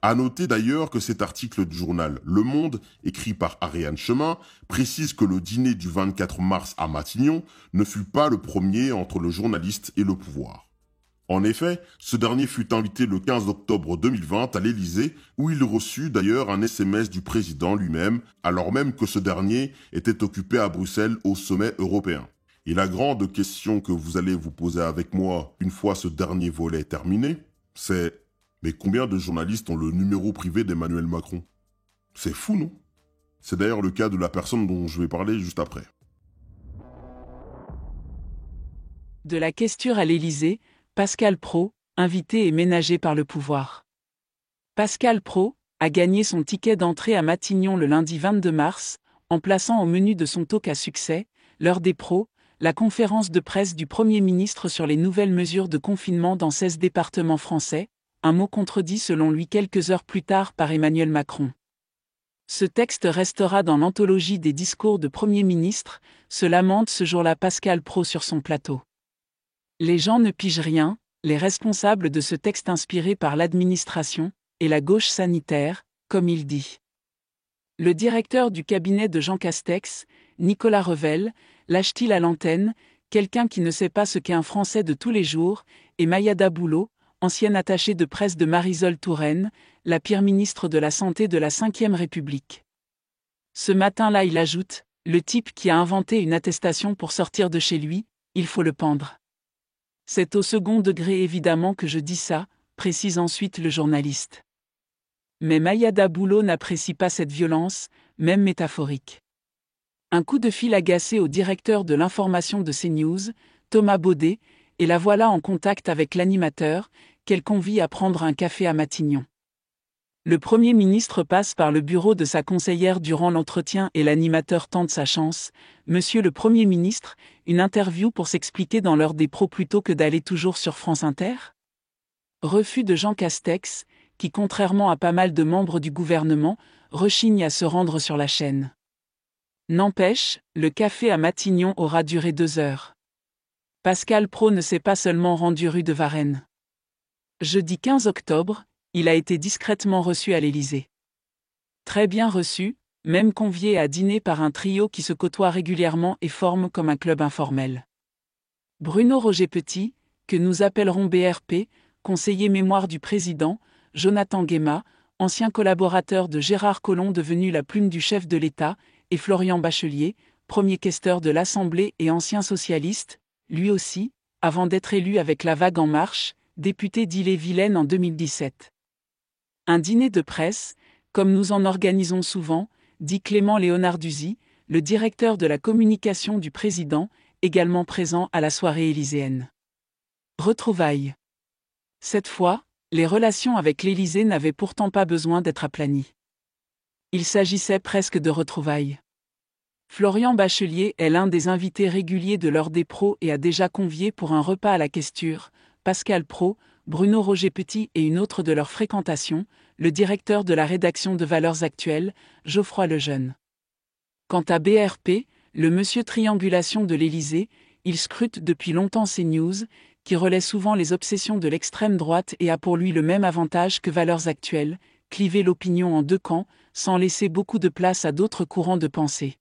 À noter d'ailleurs que cet article du journal Le Monde, écrit par Ariane Chemin, précise que le dîner du 24 mars à Matignon ne fut pas le premier entre le journaliste et le pouvoir. En effet, ce dernier fut invité le 15 octobre 2020 à l'Élysée, où il reçut d'ailleurs un SMS du président lui-même, alors même que ce dernier était occupé à Bruxelles au sommet européen. Et la grande question que vous allez vous poser avec moi une fois ce dernier volet terminé, c'est « Mais combien de journalistes ont le numéro privé d'Emmanuel Macron ?» C'est fou, non? C'est d'ailleurs le cas de la personne dont je vais parler juste après. De la questure à l'Élysée, Pascal Praud, invité et ménagé par le pouvoir. Pascal Praud a gagné son ticket d'entrée à Matignon le lundi 22 mars, en plaçant au menu de son talk à succès, l'heure des pros, la conférence de presse du Premier ministre sur les nouvelles mesures de confinement dans 16 départements français, un mot contredit selon lui quelques heures plus tard par Emmanuel Macron. Ce texte restera dans l'anthologie des discours de Premier ministre, se lamente ce jour-là Pascal Praud sur son plateau. Les gens ne pigent rien, les responsables de ce texte inspiré par l'administration et la gauche sanitaire, comme il dit. Le directeur du cabinet de Jean Castex, Nicolas Revel, lâche-t-il à l'antenne, quelqu'un qui ne sait pas ce qu'est un Français de tous les jours, et Mayada Boulos, ancienne attachée de presse de Marisol Touraine, la pire ministre de la Santé de la Ve République. Ce matin-là, il ajoute, le type qui a inventé une attestation pour sortir de chez lui, il faut le pendre. C'est au second degré évidemment que je dis ça, précise ensuite le journaliste. Mais Mayada Boulos n'apprécie pas cette violence, même métaphorique. Un coup de fil agacé au directeur de l'information de CNews, Thomas Baudet, et la voilà en contact avec l'animateur, qu'elle convie à prendre un café à Matignon. Le Premier ministre passe par le bureau de sa conseillère durant l'entretien et l'animateur tente sa chance. « Monsieur le Premier ministre, une interview pour s'expliquer dans l'heure des pros plutôt que d'aller toujours sur France Inter ?» Refus de Jean Castex, qui contrairement à pas mal de membres du gouvernement, rechigne à se rendre sur la chaîne. N'empêche, le café à Matignon aura duré 2 heures. Pascal Praud ne s'est pas seulement rendu rue de Varennes. Jeudi 15 octobre, il a été discrètement reçu à l'Élysée. Très bien reçu, même convié à dîner par un trio qui se côtoie régulièrement et forme comme un club informel. Bruno Roger Petit, que nous appellerons BRP, conseiller mémoire du président, Jonathan Guéma, ancien collaborateur de Gérard Collomb devenu la plume du chef de l'État, et Florian Bachelier, premier questeur de l'Assemblée et ancien socialiste, lui aussi, avant d'être élu avec la Vague en Marche, député d'Ille-et-Vilaine en 2017. Un dîner de presse, comme nous en organisons souvent, dit Clément Léonard-Duzy, le directeur de la communication du président, également présent à la soirée élyséenne. Retrouvailles. Cette fois, les relations avec l'Élysée n'avaient pourtant pas besoin d'être aplanies. Il s'agissait presque de retrouvailles. Florian Bachelier est l'un des invités réguliers de l'heure des pros et a déjà convié pour un repas à la Questure Pascal Praud, Bruno Roger Petit et une autre de leur fréquentation, le directeur de la rédaction de Valeurs Actuelles, Geoffroy Lejeune. Quant à BRP, le monsieur triangulation de l'Élysée, il scrute depuis longtemps CNews, qui relaie souvent les obsessions de l'extrême droite et a pour lui le même avantage que Valeurs Actuelles, cliver l'opinion en deux camps, sans laisser beaucoup de place à d'autres courants de pensée.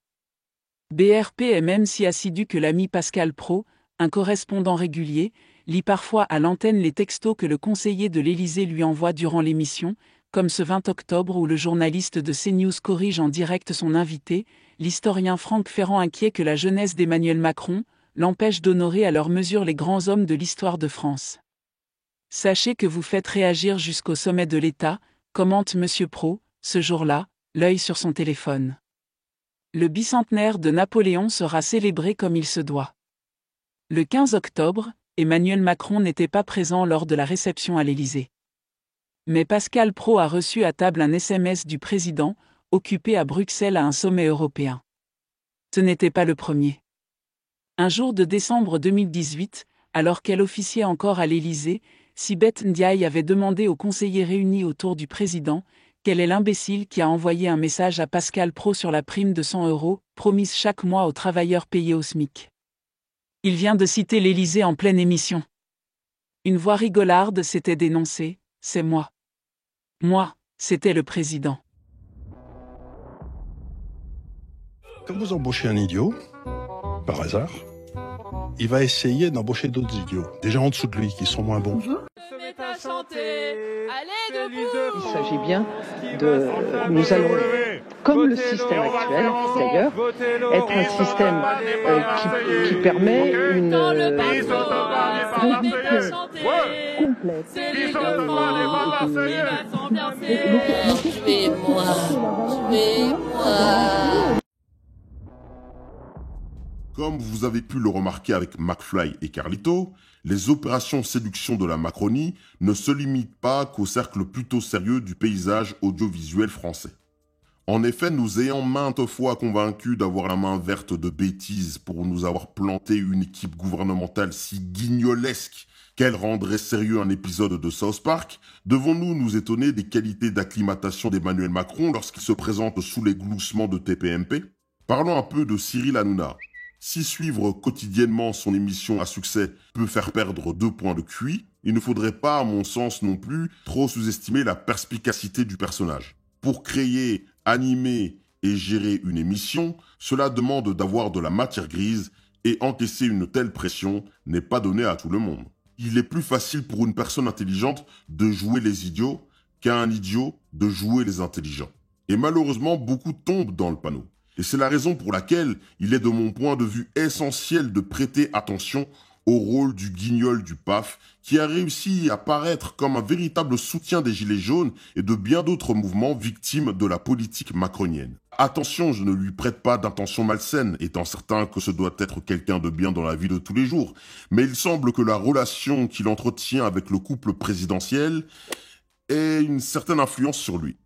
BRP est même si assidu que l'ami Pascal Praud, un correspondant régulier, lit parfois à l'antenne les textos que le conseiller de l'Élysée lui envoie durant l'émission, comme ce 20 octobre où le journaliste de CNews corrige en direct son invité, l'historien Franck Ferrand inquiet que la jeunesse d'Emmanuel Macron l'empêche d'honorer à leur mesure les grands hommes de l'histoire de France. Sachez que vous faites réagir jusqu'au sommet de l'État, commente M. Praud, ce jour-là, l'œil sur son téléphone. Le bicentenaire de Napoléon sera célébré comme il se doit. Le 15 octobre, Emmanuel Macron n'était pas présent lors de la réception à l'Élysée. Mais Pascal Praud a reçu à table un SMS du président, occupé à Bruxelles à un sommet européen. Ce n'était pas le premier. Un jour de décembre 2018, alors qu'elle officiait encore à l'Élysée, Sibeth Ndiaye avait demandé aux conseillers réunis autour du président quel est l'imbécile qui a envoyé un message à Pascal Praud sur la prime de 100 € promise chaque mois aux travailleurs payés au SMIC. Il vient de citer l'Élysée en pleine émission. Une voix rigolarde s'était dénoncée, c'est moi. Moi, c'était le président. Quand vous embauchez un idiot, par hasard, il va essayer d'embaucher d'autres idiots, des gens en dessous de lui qui sont moins bons. Il s'agit bien de... Nous allons, comme le système actuel d'ailleurs, être un système qui permet une Comme vous avez pu le remarquer avec McFly et Carlito, les opérations séduction de la Macronie ne se limitent pas qu'au cercle plutôt sérieux du paysage audiovisuel français. En effet, nous ayant maintes fois convaincus d'avoir la main verte de bêtises pour nous avoir planté une équipe gouvernementale si guignolesque qu'elle rendrait sérieux un épisode de South Park, devons-nous nous étonner des qualités d'acclimatation d'Emmanuel Macron lorsqu'il se présente sous les gloussements de TPMP? Parlons un peu de Cyril Hanouna. Si suivre quotidiennement son émission à succès peut faire perdre 2 points de QI, il ne faudrait pas, à mon sens non plus, trop sous-estimer la perspicacité du personnage. Pour créer, animer et gérer une émission, cela demande d'avoir de la matière grise et encaisser une telle pression n'est pas donné à tout le monde. Il est plus facile pour une personne intelligente de jouer les idiots qu'à un idiot de jouer les intelligents. Et malheureusement, beaucoup tombent dans le panneau. Et c'est la raison pour laquelle il est de mon point de vue essentiel de prêter attention au rôle du guignol du PAF qui a réussi à paraître comme un véritable soutien des Gilets jaunes et de bien d'autres mouvements victimes de la politique macronienne. Attention, je ne lui prête pas d'intention malsaine, étant certain que ce doit être quelqu'un de bien dans la vie de tous les jours, mais il semble que la relation qu'il entretient avec le couple présidentiel ait une certaine influence sur lui.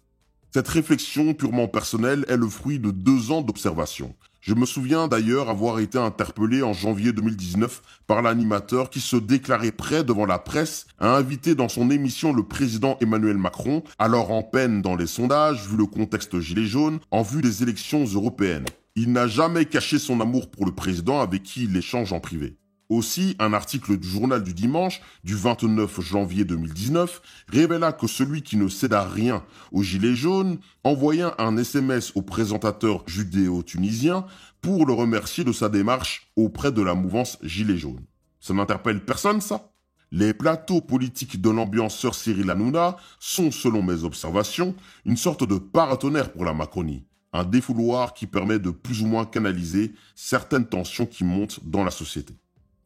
Cette réflexion purement personnelle est le fruit de 2 ans d'observation. Je me souviens d'ailleurs avoir été interpellé en janvier 2019 par l'animateur qui se déclarait prêt devant la presse à inviter dans son émission le président Emmanuel Macron, alors en peine dans les sondages vu le contexte gilet jaune, en vue des élections européennes. Il n'a jamais caché son amour pour le président avec qui il échange en privé. Aussi, un article du journal du dimanche, du 29 janvier 2019, révéla que celui qui ne céda rien aux Gilets jaunes envoya un SMS au présentateur judéo-tunisien pour le remercier de sa démarche auprès de la mouvance Gilets jaunes. Ça n'interpelle personne, ça? Les plateaux politiques de l'ambianceur Cyril Hanouna sont, selon mes observations, une sorte de paratonnerre pour la Macronie. Un défouloir qui permet de plus ou moins canaliser certaines tensions qui montent dans la société.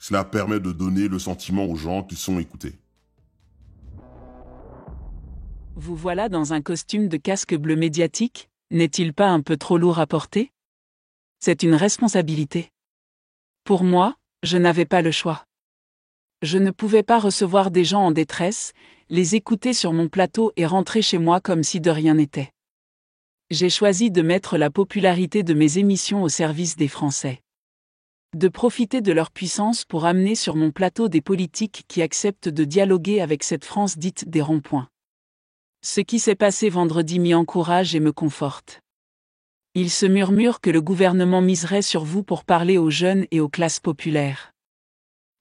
Cela permet de donner le sentiment aux gens qu'ils sont écoutés. Vous voilà dans un costume de casque bleu médiatique, n'est-il pas un peu trop lourd à porter? C'est une responsabilité. Pour moi, je n'avais pas le choix. Je ne pouvais pas recevoir des gens en détresse, les écouter sur mon plateau et rentrer chez moi comme si de rien n'était. J'ai choisi de mettre la popularité de mes émissions au service des Français. De profiter de leur puissance pour amener sur mon plateau des politiques qui acceptent de dialoguer avec cette France dite des ronds-points. Ce qui s'est passé vendredi m'y encourage et me conforte. Il se murmure que le gouvernement miserait sur vous pour parler aux jeunes et aux classes populaires.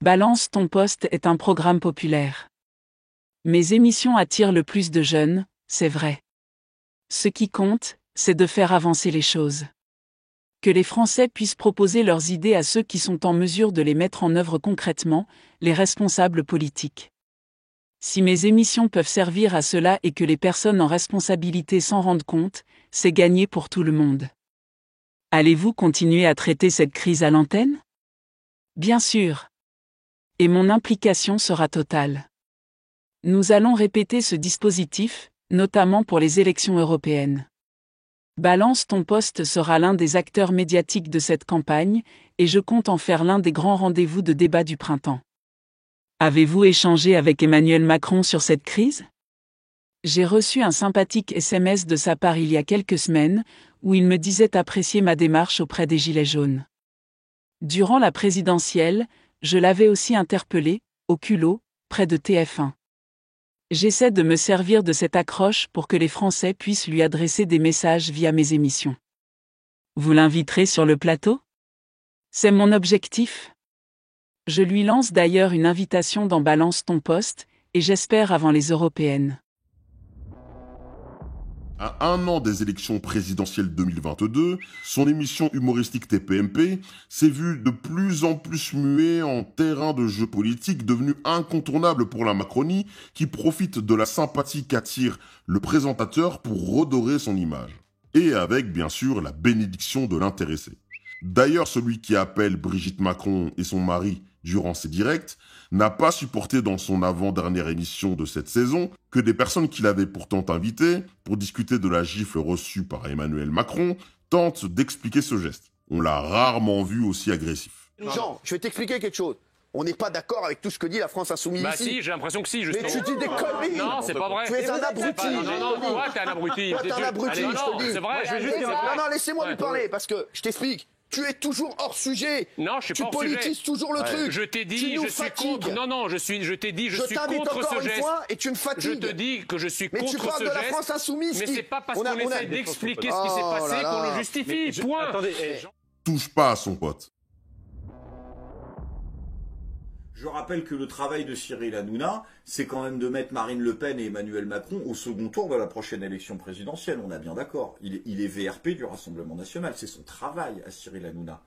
Balance ton poste est un programme populaire. Mes émissions attirent le plus de jeunes, c'est vrai. Ce qui compte, c'est de faire avancer les choses. Que les Français puissent proposer leurs idées à ceux qui sont en mesure de les mettre en œuvre concrètement, les responsables politiques. Si mes émissions peuvent servir à cela et que les personnes en responsabilité s'en rendent compte, c'est gagné pour tout le monde. Allez-vous continuer à traiter cette crise à l'antenne? Bien sûr. Et mon implication sera totale. Nous allons répéter ce dispositif, notamment pour les élections européennes. Balance ton poste sera l'un des acteurs médiatiques de cette campagne, et je compte en faire l'un des grands rendez-vous de débat du printemps. Avez-vous échangé avec Emmanuel Macron sur cette crise? J'ai reçu un sympathique SMS de sa part il y a quelques semaines, où il me disait apprécier ma démarche auprès des Gilets jaunes. Durant la présidentielle, je l'avais aussi interpellé, au culot, près de TF1. J'essaie de me servir de cette accroche pour que les Français puissent lui adresser des messages via mes émissions. Vous l'inviterez sur le plateau? C'est mon objectif. Je lui lance d'ailleurs une invitation dans Balance ton poste, et j'espère avant les européennes. À un an des élections présidentielles 2022, son émission humoristique TPMP s'est vue de plus en plus muée en terrain de jeu politique devenu incontournable pour la Macronie qui profite de la sympathie qu'attire le présentateur pour redorer son image. Et avec, bien sûr, la bénédiction de l'intéressé. D'ailleurs, celui qui appelle Brigitte Macron et son mari durant ses directs n'a pas supporté dans son avant-dernière émission de cette saison que des personnes qu'il avait pourtant invitées pour discuter de la gifle reçue par Emmanuel Macron tentent d'expliquer ce geste. On l'a rarement vu aussi agressif. Jean, je vais t'expliquer quelque chose. On n'est pas d'accord avec tout ce que dit la France Insoumise ici. Si, j'ai l'impression que si, justement. Mais tu dis des conneries. Non, c'est pas vrai. Tu es un abruti. Non, toi, t'es un abruti. Toi, t'es un abruti, je te dis. C'est vrai, je vais juste dire. Non, laissez-moi lui parler, parce que je t'explique. Tu es toujours hors sujet. Non, je suis pas hors sujet. Tu politises toujours le truc. Je t'ai dit, je suis contre. Non, je t'ai dit, je suis contre ce geste. Et tu me fatigues. Je te dis que je suis contre ce geste. Mais tu parles de la France Insoumise. Mais c'est pas parce qu'on essaie d'expliquer ce qui s'est passé qu'on le justifie. Point. Attendez. Touche pas à son pote. Je rappelle que le travail de Cyril Hanouna, c'est quand même de mettre Marine Le Pen et Emmanuel Macron au second tour de la prochaine élection présidentielle. On est bien d'accord. Il est VRP du Rassemblement National. C'est son travail à Cyril Hanouna.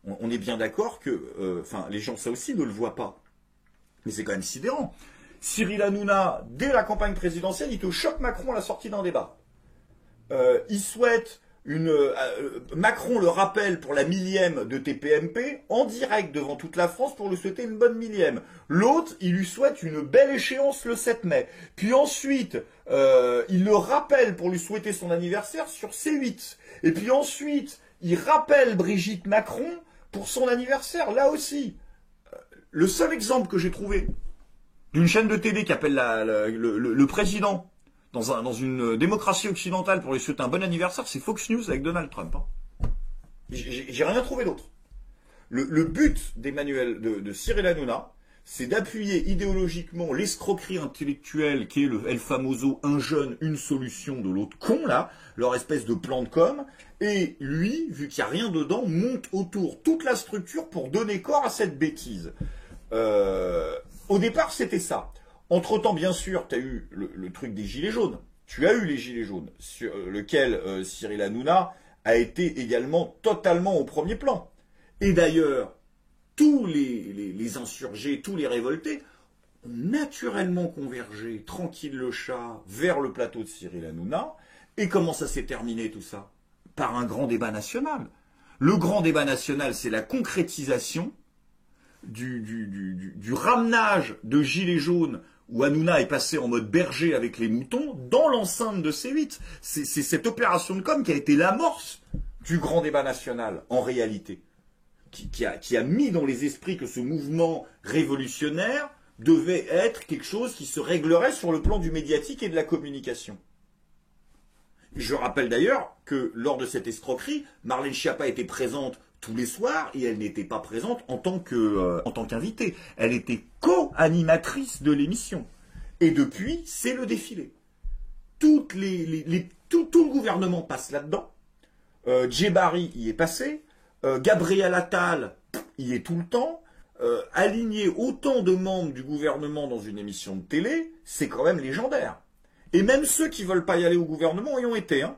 On est bien d'accord que... les gens, ça aussi, ne le voient pas. Mais c'est quand même sidérant. Cyril Hanouna, dès la campagne présidentielle, il te choque Macron à la sortie d'un débat. Il souhaite... Macron le rappelle pour la millième de TPMP en direct devant toute la France pour lui souhaiter une bonne millième. L'autre, il lui souhaite une belle échéance le 7 mai. Puis ensuite, il le rappelle pour lui souhaiter son anniversaire sur C8. Et puis ensuite, il rappelle Brigitte Macron pour son anniversaire, là aussi. Le seul exemple que j'ai trouvé d'une chaîne de télé qui appelle le président dans une démocratie occidentale pour lui souhaiter un bon anniversaire, c'est Fox News avec Donald Trump. J'ai rien trouvé d'autre. Le but de Cyril Hanouna, c'est d'appuyer idéologiquement l'escroquerie intellectuelle qui est le El Famoso, un jeune, une solution de l'autre con, là, leur espèce de plan de com, et lui, vu qu'il n'y a rien dedans, monte autour toute la structure pour donner corps à cette bêtise. Au départ, c'était ça. Entre-temps, bien sûr, tu as eu le truc des Gilets jaunes. Tu as eu les Gilets jaunes, sur lequel Cyril Hanouna a été également totalement au premier plan. Et d'ailleurs, tous les insurgés, tous les révoltés ont naturellement convergé, tranquille le chat, vers le plateau de Cyril Hanouna. Et comment ça s'est terminé tout ça? Par un grand débat national. Le grand débat national, c'est la concrétisation du ramenage de Gilets jaunes où Hanouna est passé en mode berger avec les moutons dans l'enceinte de C8. C'est cette opération de com qui a été l'amorce du grand débat national, en réalité. Qui a mis dans les esprits que ce mouvement révolutionnaire devait être quelque chose qui se réglerait sur le plan du médiatique et de la communication. Je rappelle d'ailleurs que lors de cette escroquerie, Marlène Schiappa était présente tous les soirs et elle n'était pas présente en tant qu'invitée. Elle était co-animatrice de l'émission. Et depuis, c'est le défilé. Tout le gouvernement passe là-dedans. Djebari y est passé. Gabriel Attal y est tout le temps. Aligner autant de membres du gouvernement dans une émission de télé, c'est quand même légendaire. Et même ceux qui veulent pas y aller au gouvernement y ont été. Hein.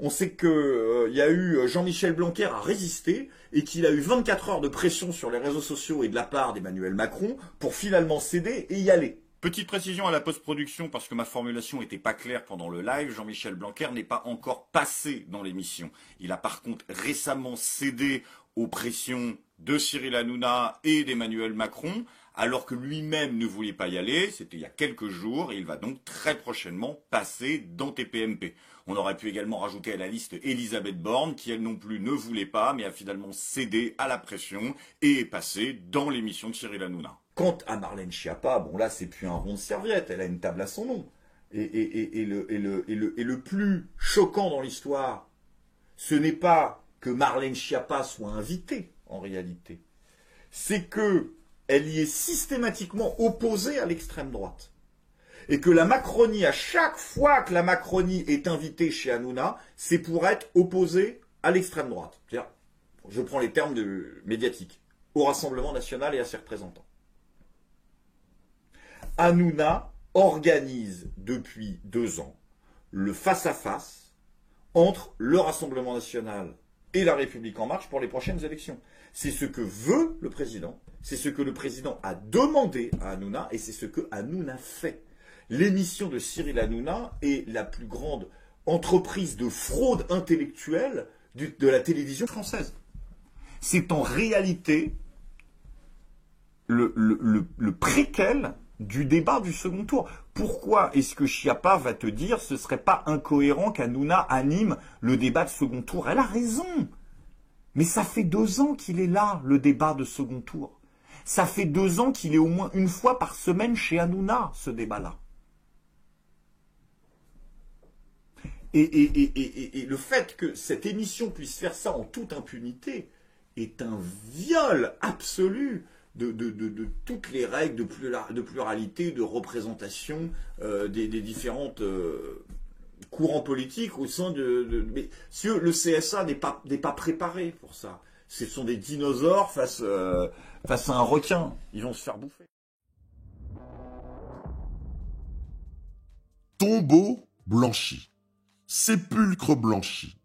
On sait que y a eu Jean-Michel Blanquer a résisté et qu'il a eu 24 heures de pression sur les réseaux sociaux et de la part d'Emmanuel Macron pour finalement céder et y aller. Petite précision à la post-production, parce que ma formulation n'était pas claire pendant le live, Jean-Michel Blanquer n'est pas encore passé dans l'émission. Il a par contre récemment cédé aux pressions de Cyril Hanouna et d'Emmanuel Macron, alors que lui-même ne voulait pas y aller, c'était il y a quelques jours, et il va donc très prochainement passer dans TPMP. On aurait pu également rajouter à la liste Elisabeth Borne, qui elle non plus ne voulait pas, mais a finalement cédé à la pression et est passée dans l'émission de Cyril Hanouna. Quant à Marlène Schiappa, bon là c'est plus un rond de serviette, elle a une table à son nom. Et le plus choquant dans l'histoire, ce n'est pas que Marlène Schiappa soit invitée en réalité, c'est que elle y est systématiquement opposée à l'extrême droite. Et que la Macronie, à chaque fois que la Macronie est invitée chez Hanouna, c'est pour être opposée à l'extrême droite. C'est-à-dire, je prends les termes médiatiques, au Rassemblement national et à ses représentants. Hanouna organise depuis 2 ans le face-à-face entre le Rassemblement national et la République en marche pour les prochaines élections. C'est ce que veut le président, c'est ce que le président a demandé à Hanouna et c'est ce que Hanouna fait. L'émission de Cyril Hanouna est la plus grande entreprise de fraude intellectuelle de la télévision française. C'est en réalité le préquel du débat du second tour. Pourquoi est-ce que Schiappa va te dire ce serait pas incohérent qu'Hanouna anime le débat de second tour? Elle a raison. Mais ça fait 2 ans qu'il est là, le débat de second tour. Ça fait 2 ans qu'il est au moins une fois par semaine chez Hanouna, ce débat-là. Et le fait que cette émission puisse faire ça en toute impunité est un viol absolu de toutes les règles de pluralité, de représentation des différentes courants politiques au sein mais le CSA n'est pas préparé pour ça. Ce sont des dinosaures face à un requin. Ils vont se faire bouffer. Tombeau blanchi. Sépulcre blanchi.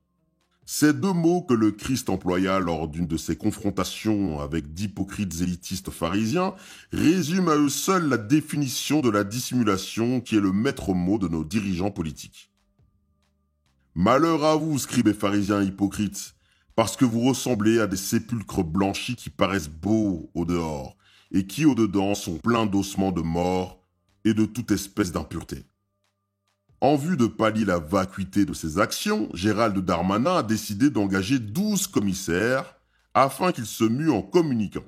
Ces 2 mots que le Christ employa lors d'une de ses confrontations avec d'hypocrites élitistes pharisiens résument à eux seuls la définition de la dissimulation qui est le maître mot de nos dirigeants politiques. Malheur à vous, scribes et pharisiens hypocrites, parce que vous ressemblez à des sépulcres blanchis qui paraissent beaux au dehors et qui au dedans sont pleins d'ossements de mort et de toute espèce d'impureté. En vue de pallier la vacuité de ses actions, Gérald Darmanin a décidé d'engager 12 commissaires afin qu'ils se muent en communicants.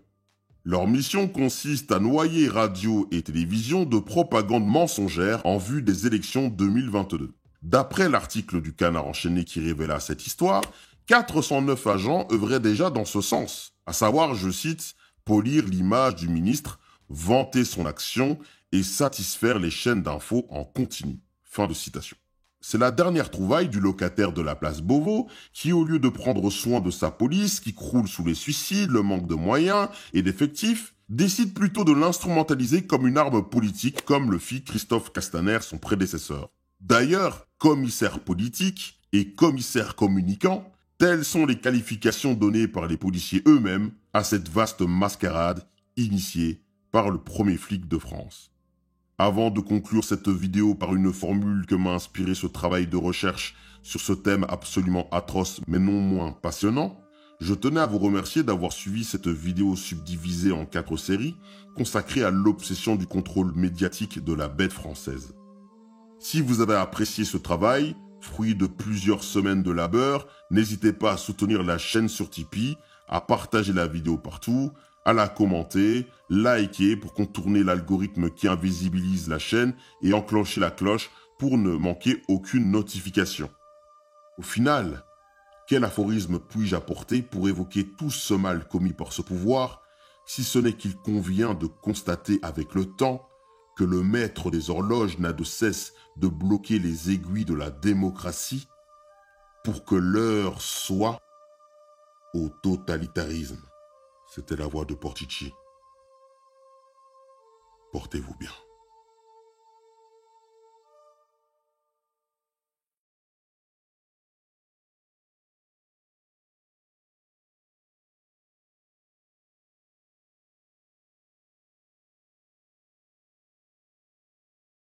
Leur mission consiste à noyer radio et télévision de propagande mensongère en vue des élections 2022. D'après l'article du Canard enchaîné qui révéla cette histoire, 409 agents œuvraient déjà dans ce sens, à savoir, je cite, « polir l'image du ministre, vanter son action et satisfaire les chaînes d'infos en continu ». Fin de citation. C'est la dernière trouvaille du locataire de la place Beauvau qui, au lieu de prendre soin de sa police qui croule sous les suicides, le manque de moyens et d'effectifs, décide plutôt de l'instrumentaliser comme une arme politique comme le fit Christophe Castaner, son prédécesseur. D'ailleurs, commissaire politique et commissaire communicant, telles sont les qualifications données par les policiers eux-mêmes à cette vaste mascarade initiée par le premier flic de France. Avant de conclure cette vidéo par une formule que m'a inspiré ce travail de recherche sur ce thème absolument atroce mais non moins passionnant, je tenais à vous remercier d'avoir suivi cette vidéo subdivisée en 4 séries consacrée à l'obsession du contrôle médiatique de la bête française. Si vous avez apprécié ce travail, fruit de plusieurs semaines de labeur, n'hésitez pas à soutenir la chaîne sur Tipeee, à partager la vidéo partout, à la commenter, liker pour contourner l'algorithme qui invisibilise la chaîne et enclencher la cloche pour ne manquer aucune notification. Au final, Quel aphorisme puis-je apporter pour évoquer tout ce mal commis par ce pouvoir, si ce n'est qu'il convient de constater avec le temps que le maître des horloges n'a de cesse de bloquer les aiguilles de la démocratie pour que l'heure soit au totalitarisme. C'était la voix de Portici. Portez-vous bien.